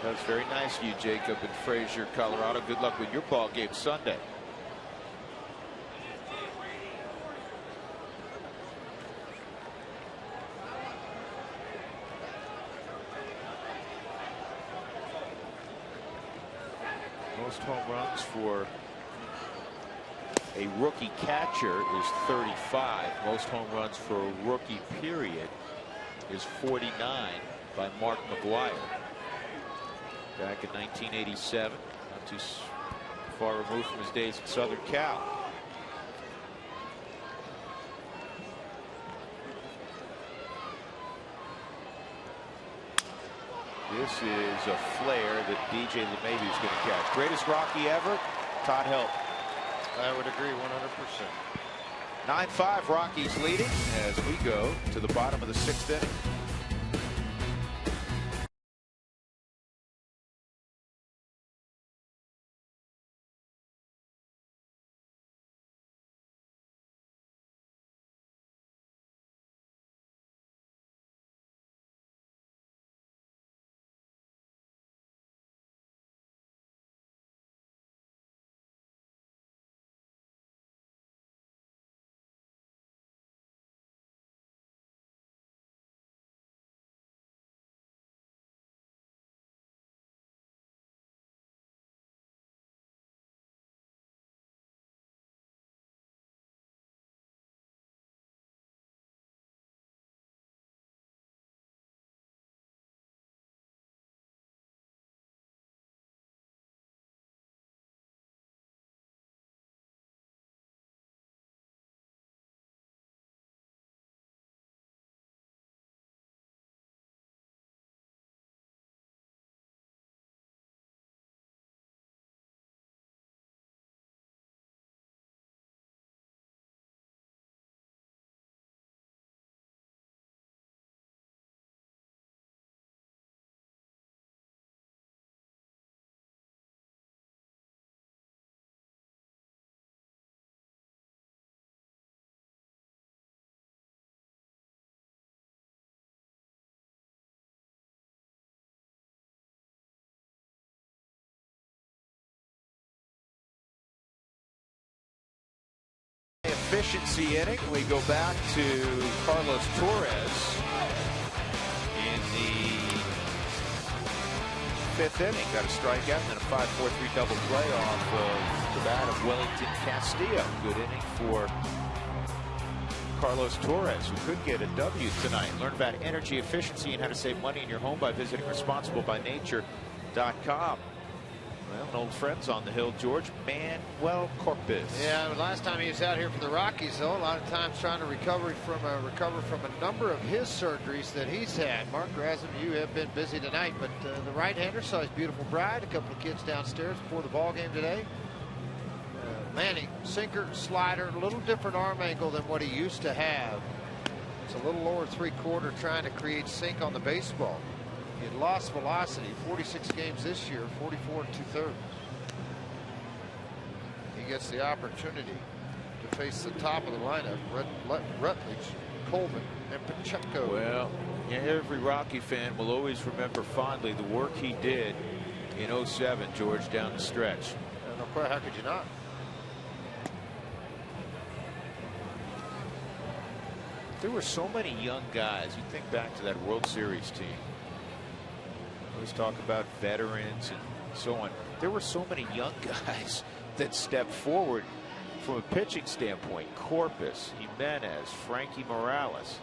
That was very nice of you, Jacob, in Frazier, Colorado. Good luck with your ball game Sunday. Most home runs for a rookie catcher is 35. Most home runs for a rookie period is 49 by Mark McGwire. Back in 1987, not too far removed from his days at Southern Cal. This is a flare that DJ LeMahieu is going to catch. Greatest Rocky ever, Todd Helton. I would agree 100%. 9-5 Rockies leading as we go to the bottom of the 6th inning. efficiency inning. We go back to Carlos Torres in the 5th inning. Got a strikeout and then a 5-4-3 double play off of the bat of Wellington Castillo. Good inning for Carlos Torres, who could get a W tonight. Learn about energy efficiency and how to save money in your home by visiting responsiblebynature.com. Well, an old friend's on the hill, George. Manuel Corpus. Yeah, the last time he was out here for the Rockies, though, a lot of times trying to recover from a number of his surgeries that he's had. Mark Grasam, you have been busy tonight, but the right-hander saw his beautiful bride, a couple of kids downstairs before the ball game today. Manny, sinker, slider, a little different arm angle than what he used to have. It's a little lower three-quarter, trying to create sink on the baseball. He had lost velocity, 46 games this year, 44 2/3. He gets the opportunity to face the top of the lineup, Rutledge, Colvin, and Pacheco. Well, every Rocky fan will always remember fondly the work he did in 07, George, down the stretch. How could you not? There were so many young guys. You think back to that World Series team. Always talk about veterans and so on. There were so many young guys that stepped forward from a pitching standpoint. Corpus, Jimenez, Frankie Morales.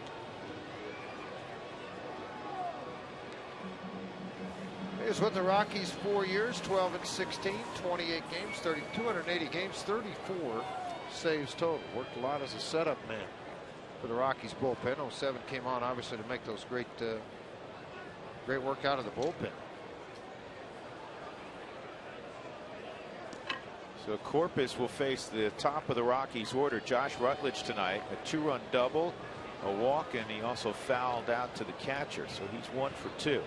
He was with the Rockies 4 years, 12 and 16, 28 games, 280 games, 34 saves total. Worked a lot as a setup man for the Rockies bullpen. 07 came on obviously to make those great work out of the bullpen. So Corpus will face the top of the Rockies order, Josh Rutledge, tonight. A 2-run double, a walk, and he also fouled out to the catcher. So he's 1 for 2.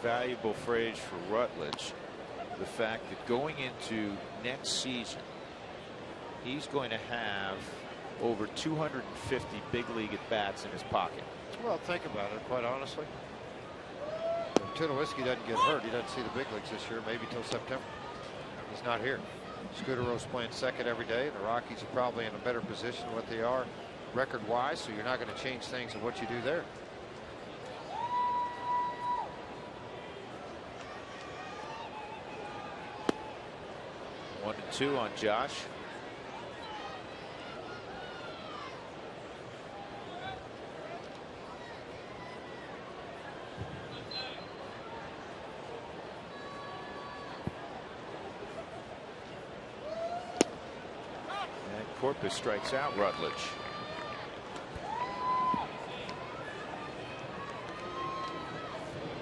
Invaluable phrase for Rutledge, the fact that going into next season he's going to have over 250 big league at bats in his pocket. Well, think about it, quite honestly. If Tulowitzki doesn't get hurt, he doesn't see the big leagues this year, maybe till September. He's not here. Scudero's playing second every day. The Rockies are probably in a better position than what they are record wise, so you're not going to change things in what you do there. One and 2 on Josh. And Corpus strikes out Rutledge.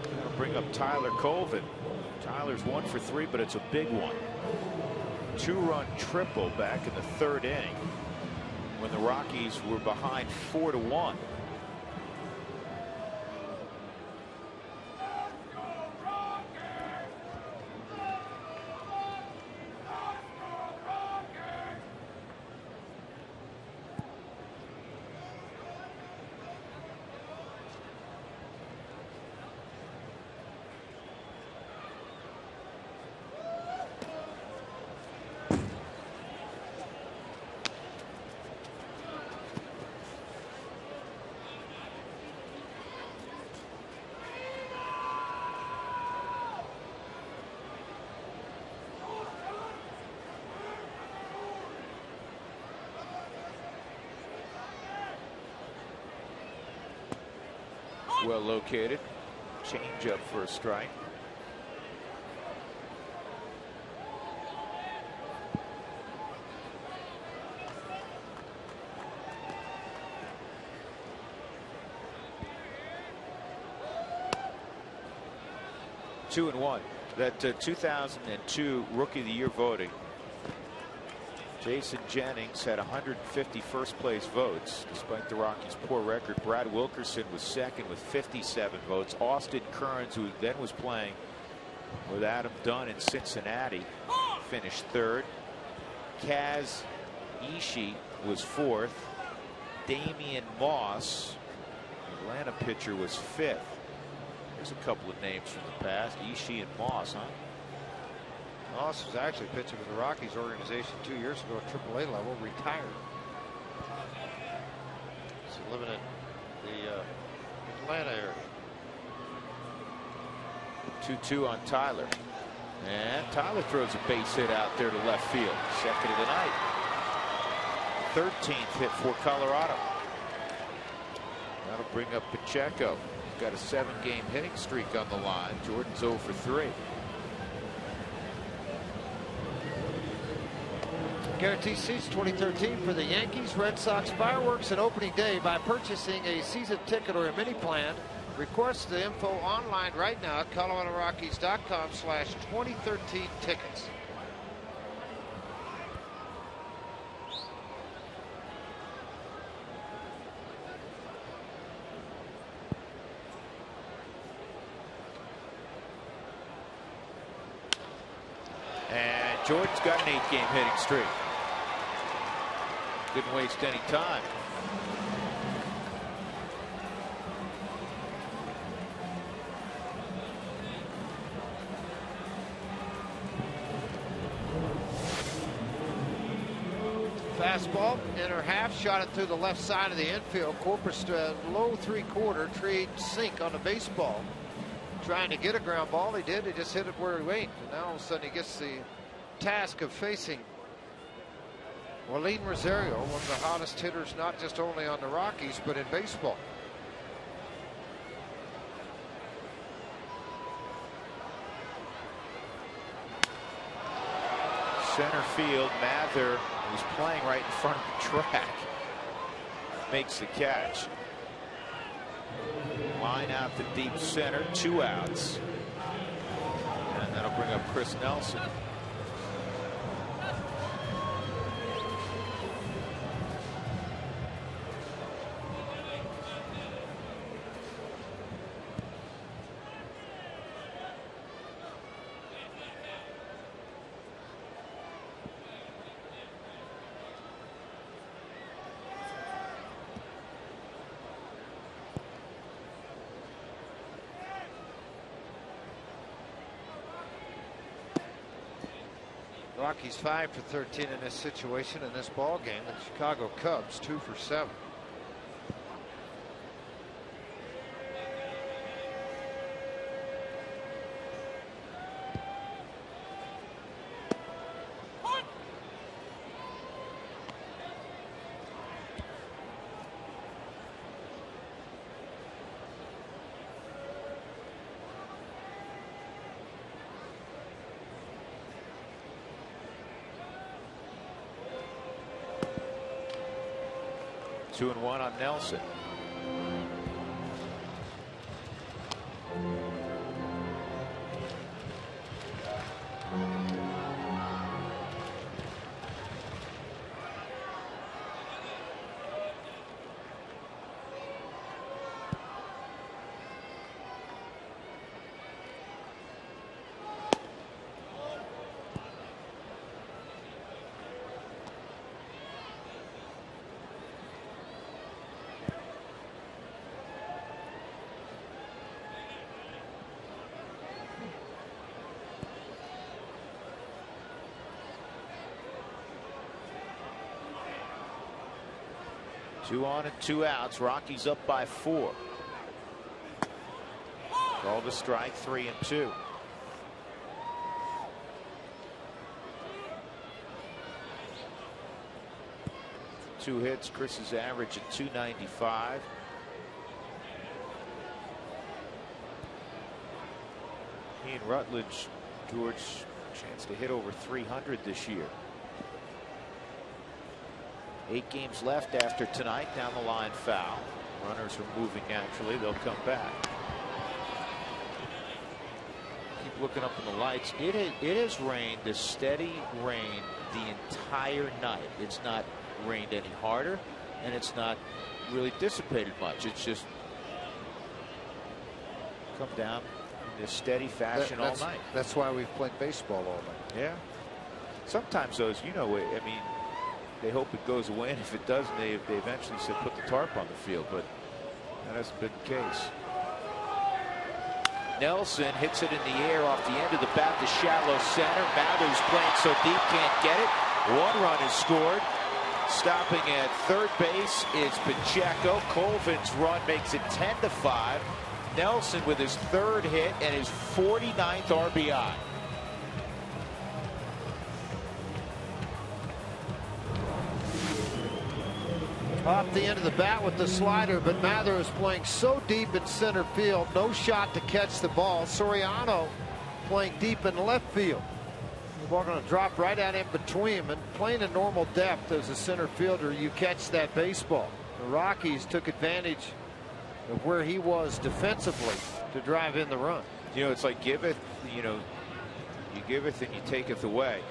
Gonna bring up Tyler Colvin. Tyler's 1 for 3, but it's a big one. 2-run triple back in the 3rd inning when the Rockies were behind 4-1. Well located. Change up for a strike. Two and one. That 2002 Rookie of the Year voting. Jason Jennings had 150 first place votes despite the Rockies' poor record. Brad Wilkerson was second with 57 votes. Austin Kearns, who then was playing with Adam Dunn in Cincinnati, finished third. Kaz Ishii was fourth. Damian Moss Atlanta pitcher was 5th. There's a couple of names from the past. Ishii and Moss, huh? Moss was actually pitching with the Rockies organization 2 years ago at AAA level, retired. So living in the Atlanta area. 2-2 on Tyler. And Tyler throws a base hit out there to left field. Second of the night. 13th hit for Colorado. That'll bring up Pacheco. He's got a 7-game hitting streak on the line. Jordan's 0 for 3. Guarantee seats 2013 for the Yankees, Red Sox fireworks and opening day by purchasing a season ticket or a mini plan. Request the info online right now at ColoradoRockies.com/2013 tickets. And Jordan's got an 8-game hitting streak. Didn't waste any time. Fastball, inner half, shot it through the left side of the infield. Corpus low 3/4 trade sink on the baseball. Trying to get a ground ball, he did. He just hit it where he went. And now all of a sudden he gets the task of facing Waleed Rosario, one of the hottest hitters, not just only on the Rockies, but in baseball. Center field, Mather, who's playing right in front of the track, makes the catch. Line out to deep center, 2 outs. And that'll bring up Chris Nelson. Rockies 5 for 13 in this situation in this ball game. The Chicago Cubs 2 for 7. Two and one on Nelson. Two on and 2 outs. Rockies up by 4. Called a strike, 3 and 2. Two hits. Chris's average at 295. He and Rutledge, George, chance to hit over 300 this year. 8 games left after tonight. Down the line foul. Runners are moving naturally. They'll come back. Keep looking up in the lights. It has rained, a steady rain, the entire night. It's not rained any harder, and it's not really dissipated much. It's just come down in this steady fashion all night. That's why we've played baseball all night. Yeah. Sometimes those, you know, I mean, they hope it goes away, and if it doesn't, they eventually said put the tarp on the field. But That hasn't been the case. Nelson hits it in the air off the end of the bat to shallow center. Mathers playing so deep, can't get it. One run is scored. Stopping at third base is Pacheco. Colvin's run makes it 10-5. Nelson with his third hit and his 49th RBI. Off the end of the bat with the slider, but Mather is playing so deep in center field, no shot to catch the ball. Soriano playing deep in left field. The ball going to drop right out in between him, and playing a normal depth as a center fielder, you catch that baseball. The Rockies took advantage of where he was defensively to drive in the run. You know, it's like giveth, you know, you giveth and you taketh away.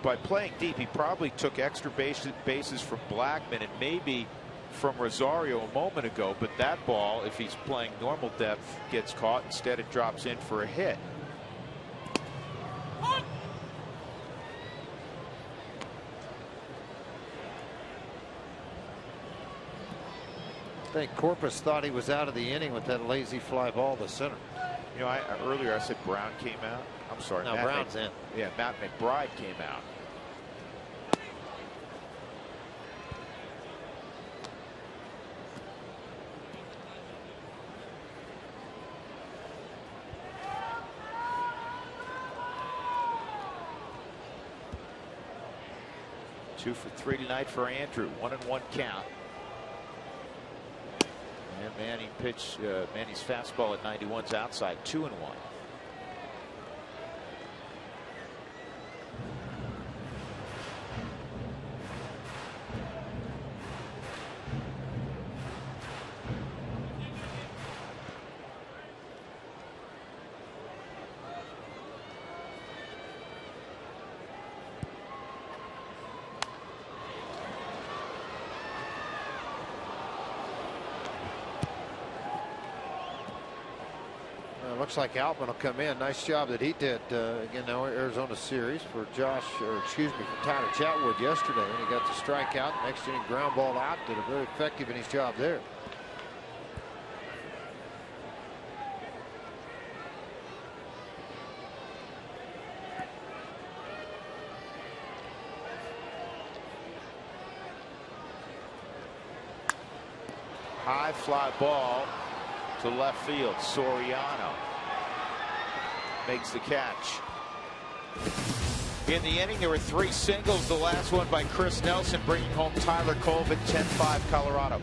By playing deep, he probably took extra bases from Blackman and maybe from Rosario a moment ago, but that ball, if he's playing normal depth, gets caught. Instead, it drops in for a hit. I think Corpus thought he was out of the inning with that lazy fly ball to center. You know, earlier I said Brown came out. I'm sorry. No, Brown's in. Yeah, Matt McBride came out. Two for three tonight for Andrew. 1-1 count. And Manny's fastball at 91's outside. 2-1. Looks like Altman will come in. Nice job that he did again now Arizona series for Tyler Chatwood yesterday when he got the strikeout. Next inning ground ball out. Did a very effective in his job there. High fly ball to left field. Soriano makes the catch. In the inning, there were 3 singles. The last one by Chris Nelson, bringing home Tyler Colvin. 10-5 Colorado.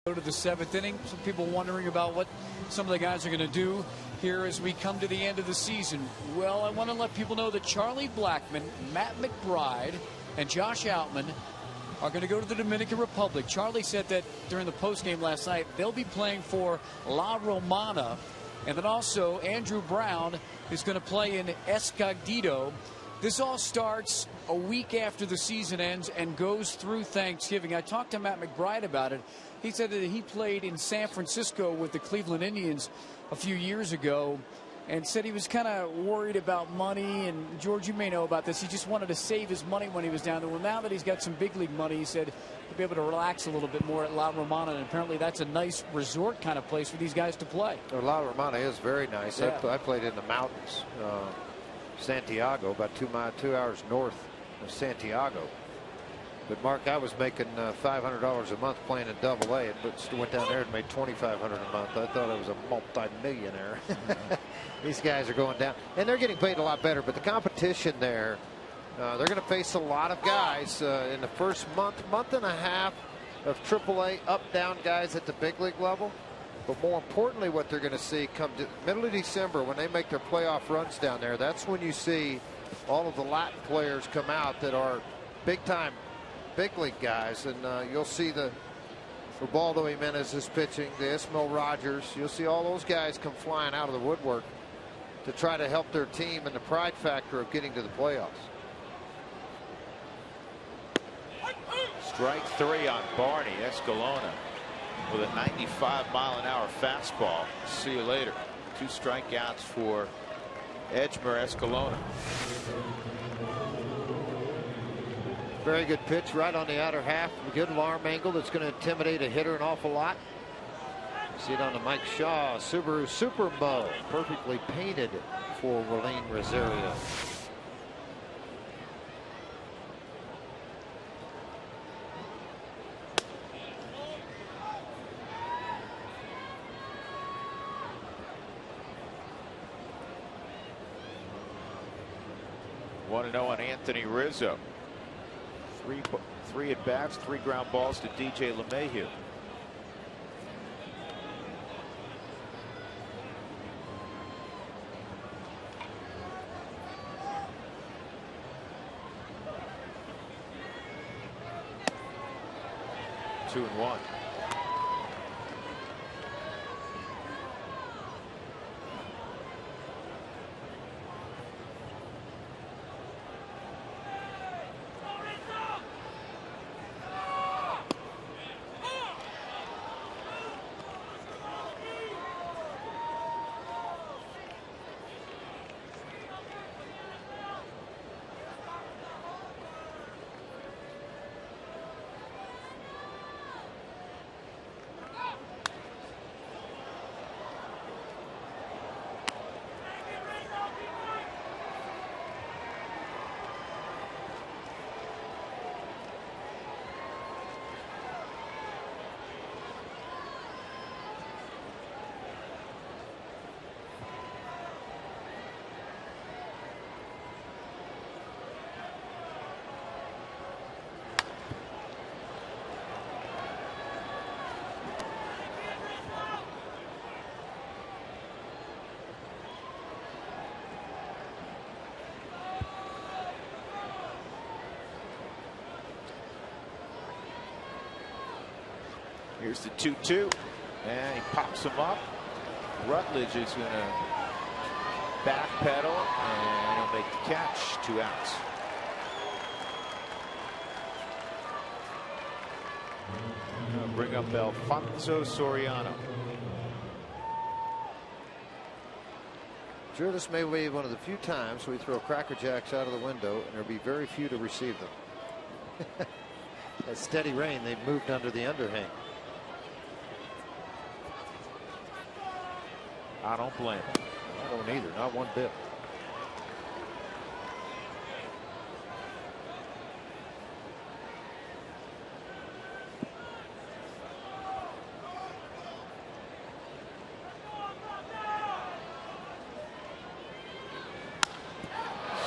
Go to the 7th inning. Some people wondering about what some of the guys are going to do here as we come to the end of the season. Well, I want to let people know that Charlie Blackmon, Matt McBride, and Josh Outman are going to go to the Dominican Republic. Charlie said that during the postgame last night they'll be playing for La Romana And then also Andrew Brown is going to play in Escondido. This all starts a week after the season ends and goes through Thanksgiving. I talked to Matt McBride about it. He said that he played in San Francisco with the Cleveland Indians a few years ago and said he was kind of worried about money. And George, you may know about this. He just wanted to save his money when he was down there. Well, now that he's got some big league money, he said he'll be able to relax a little bit more at La Romana. And apparently that's a nice resort kind of place for these guys to play. Well, La Romana is very nice. Yeah. I played in the mountains, Santiago, about 2 hours north of Santiago. But Mark, I was making $500 a month playing in Double-A, but went down there and made $2,500 a month. I thought I was a multi-millionaire. These guys are going down, and they're getting paid a lot better. But the competition there, they're going to face a lot of guys in the first month and a half of AAA up-down guys at the big league level. But more importantly, what they're going to see come to middle of December when they make their playoff runs down there, that's when you see all of the Latin players come out that are big-time big league guys. And you'll see the Ubaldo Jimenez is pitching, the Ismael Rogers. You'll see all those guys come flying out of the woodwork to try to help their team and the pride factor of getting to the playoffs. Strike 3 on Barney. Escalona with a 95-mile-an-hour fastball. See you later. 2 strikeouts for Edgemer Escalona. Very good pitch right on the outer half. A good arm angle that's going to intimidate a hitter an awful lot. See it on the Mike Shaw Subaru Super Bowl. Perfectly painted for Willeen Rosario. Want to know on Anthony Rizzo. Three at bats, 3 ground balls to DJ LeMahieu. Two and 1. Here's the 2-2, and he pops him up. Rutledge is going to backpedal, and he'll make the catch. 2 outs. Bring up Alfonso Soriano. Sure, this may be one of the few times we throw Cracker Jacks out of the window, and there'll be very few to receive them. That steady rain, they've moved under the underhang. I don't blame him. I don't either, not one bit.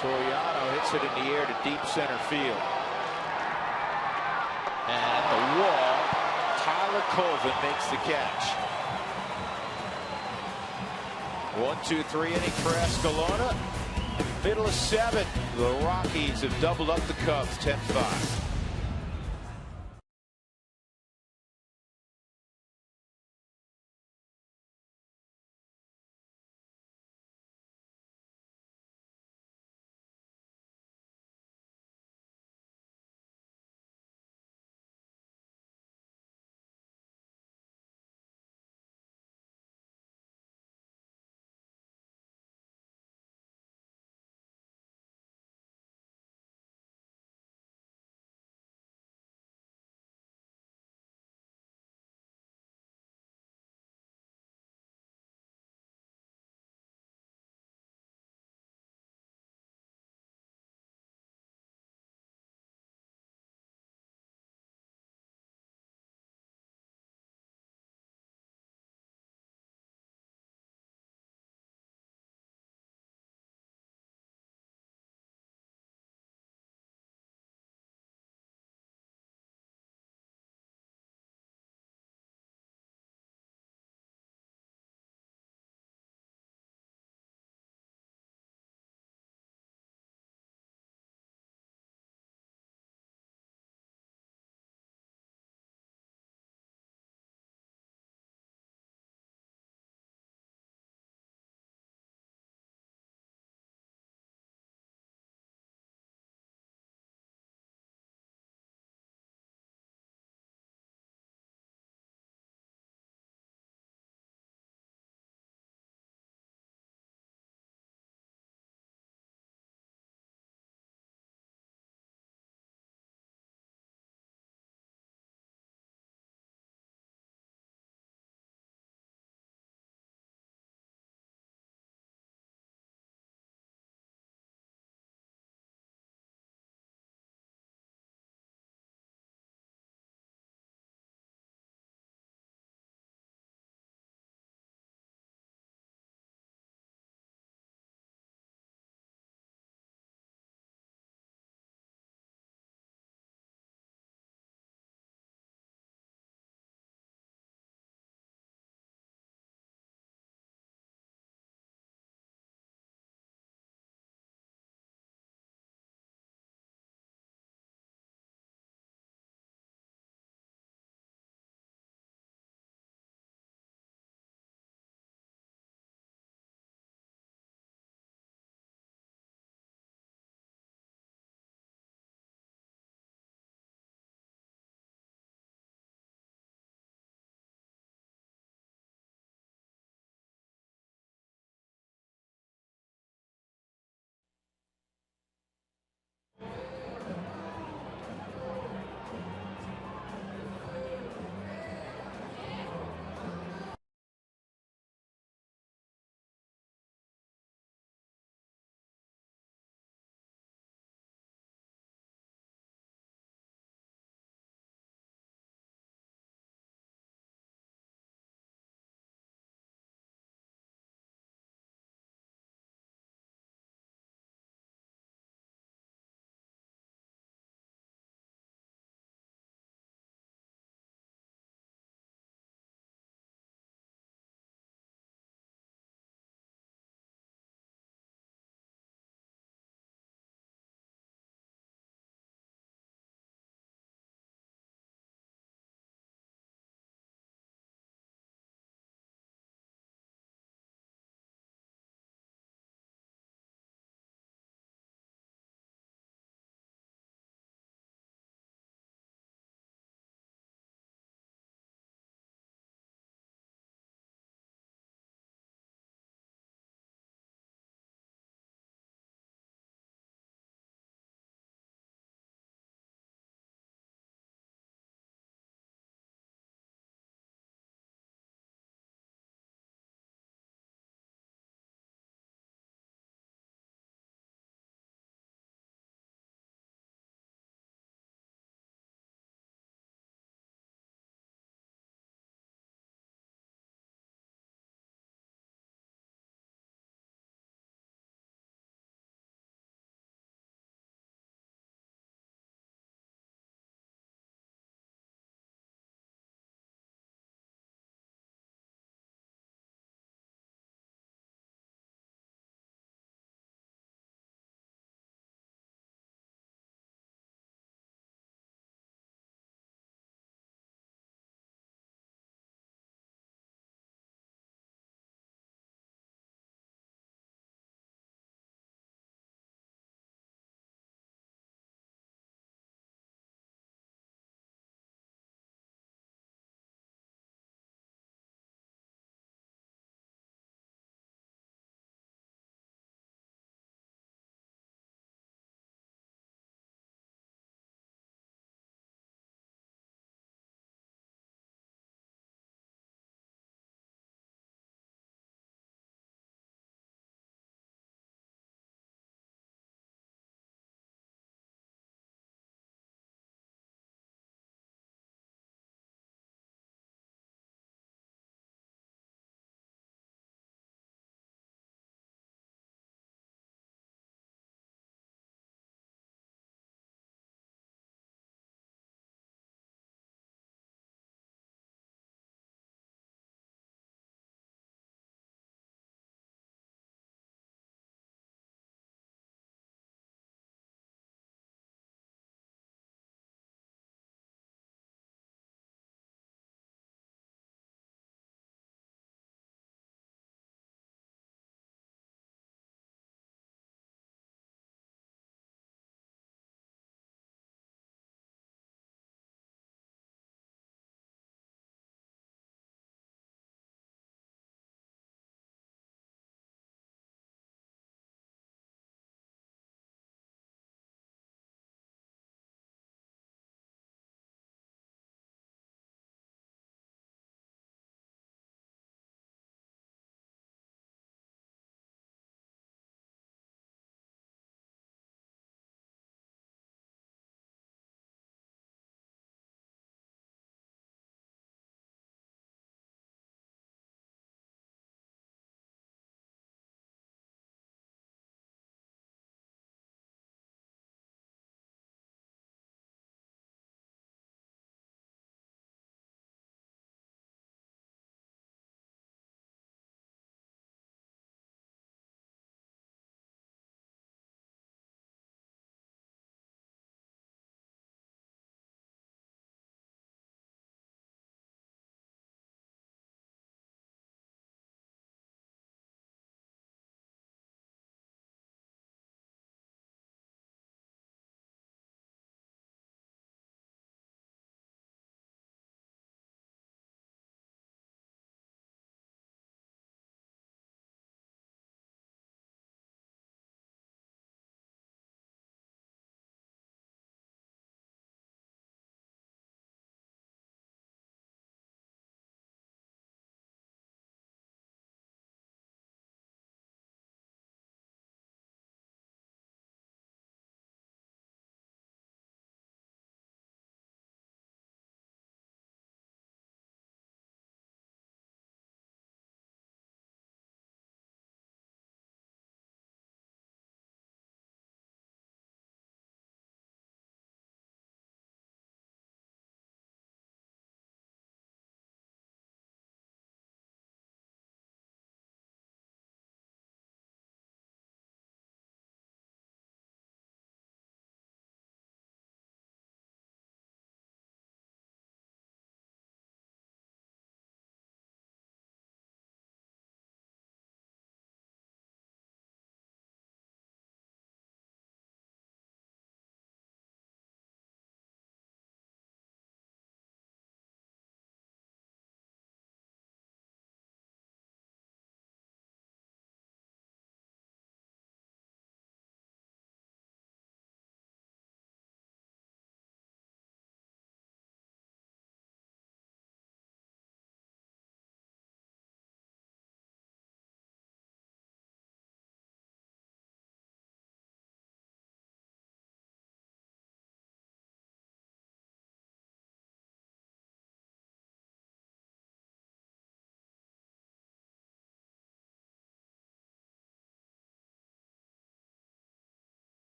Soriano hits it in the air to deep center field. And at the wall, Tyler Colvin makes the catch. 1-2-3 inning for Escalona. Middle of 7. The Rockies have doubled up the Cubs 10-5.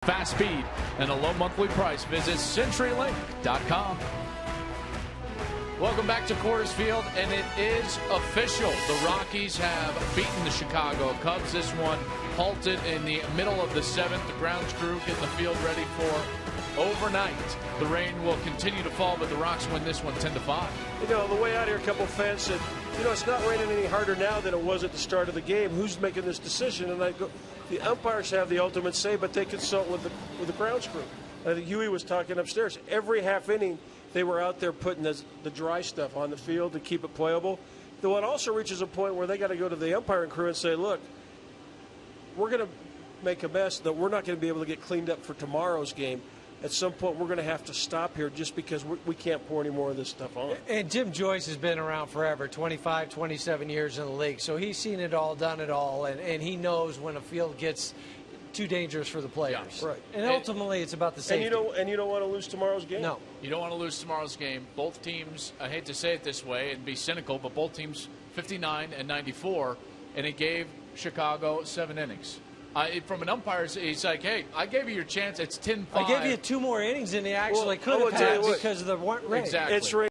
fast speed, and a low monthly price. Visit CenturyLink.com. Welcome back to Coors Field, and it is official. The Rockies have beaten the Chicago Cubs. This one halted in the middle of the 7th. The grounds crew getting the field ready for overnight. The rain will continue to fall, but the Rocks win this one 10-5. You know, on the way out here, a couple of fans said, you know, it's not raining any harder now than it was at the start of the game. Who's making this decision? And I go, the umpires have the ultimate say, but they consult with the grounds crew. I think Huey was talking upstairs. Every half inning, they were out there putting the dry stuff on the field to keep it playable. Though it also reaches a point where they got to go to the umpiring crew and say, look, we're going to make a mess that we're not going to be able to get cleaned up for tomorrow's game. At some point, we're going to have to stop here just because we can't pour any more of this stuff on. And Jim Joyce has been around forever, 25, 27 years in the league. So he's seen it all, done it all, and he knows when a field gets too dangerous for the players. Yeah, right. And ultimately, it's about the safety. And you don't want to lose tomorrow's game? No. You don't want to lose tomorrow's game. Both teams, I hate to say it this way and be cynical, but both teams 59 and 94, and it gave Chicago 7 innings. From an umpire, he's like, hey, I gave you your chance. It's 10-5. I gave you 2 more innings than he actually could have had because of the rain. Exactly. It's rain.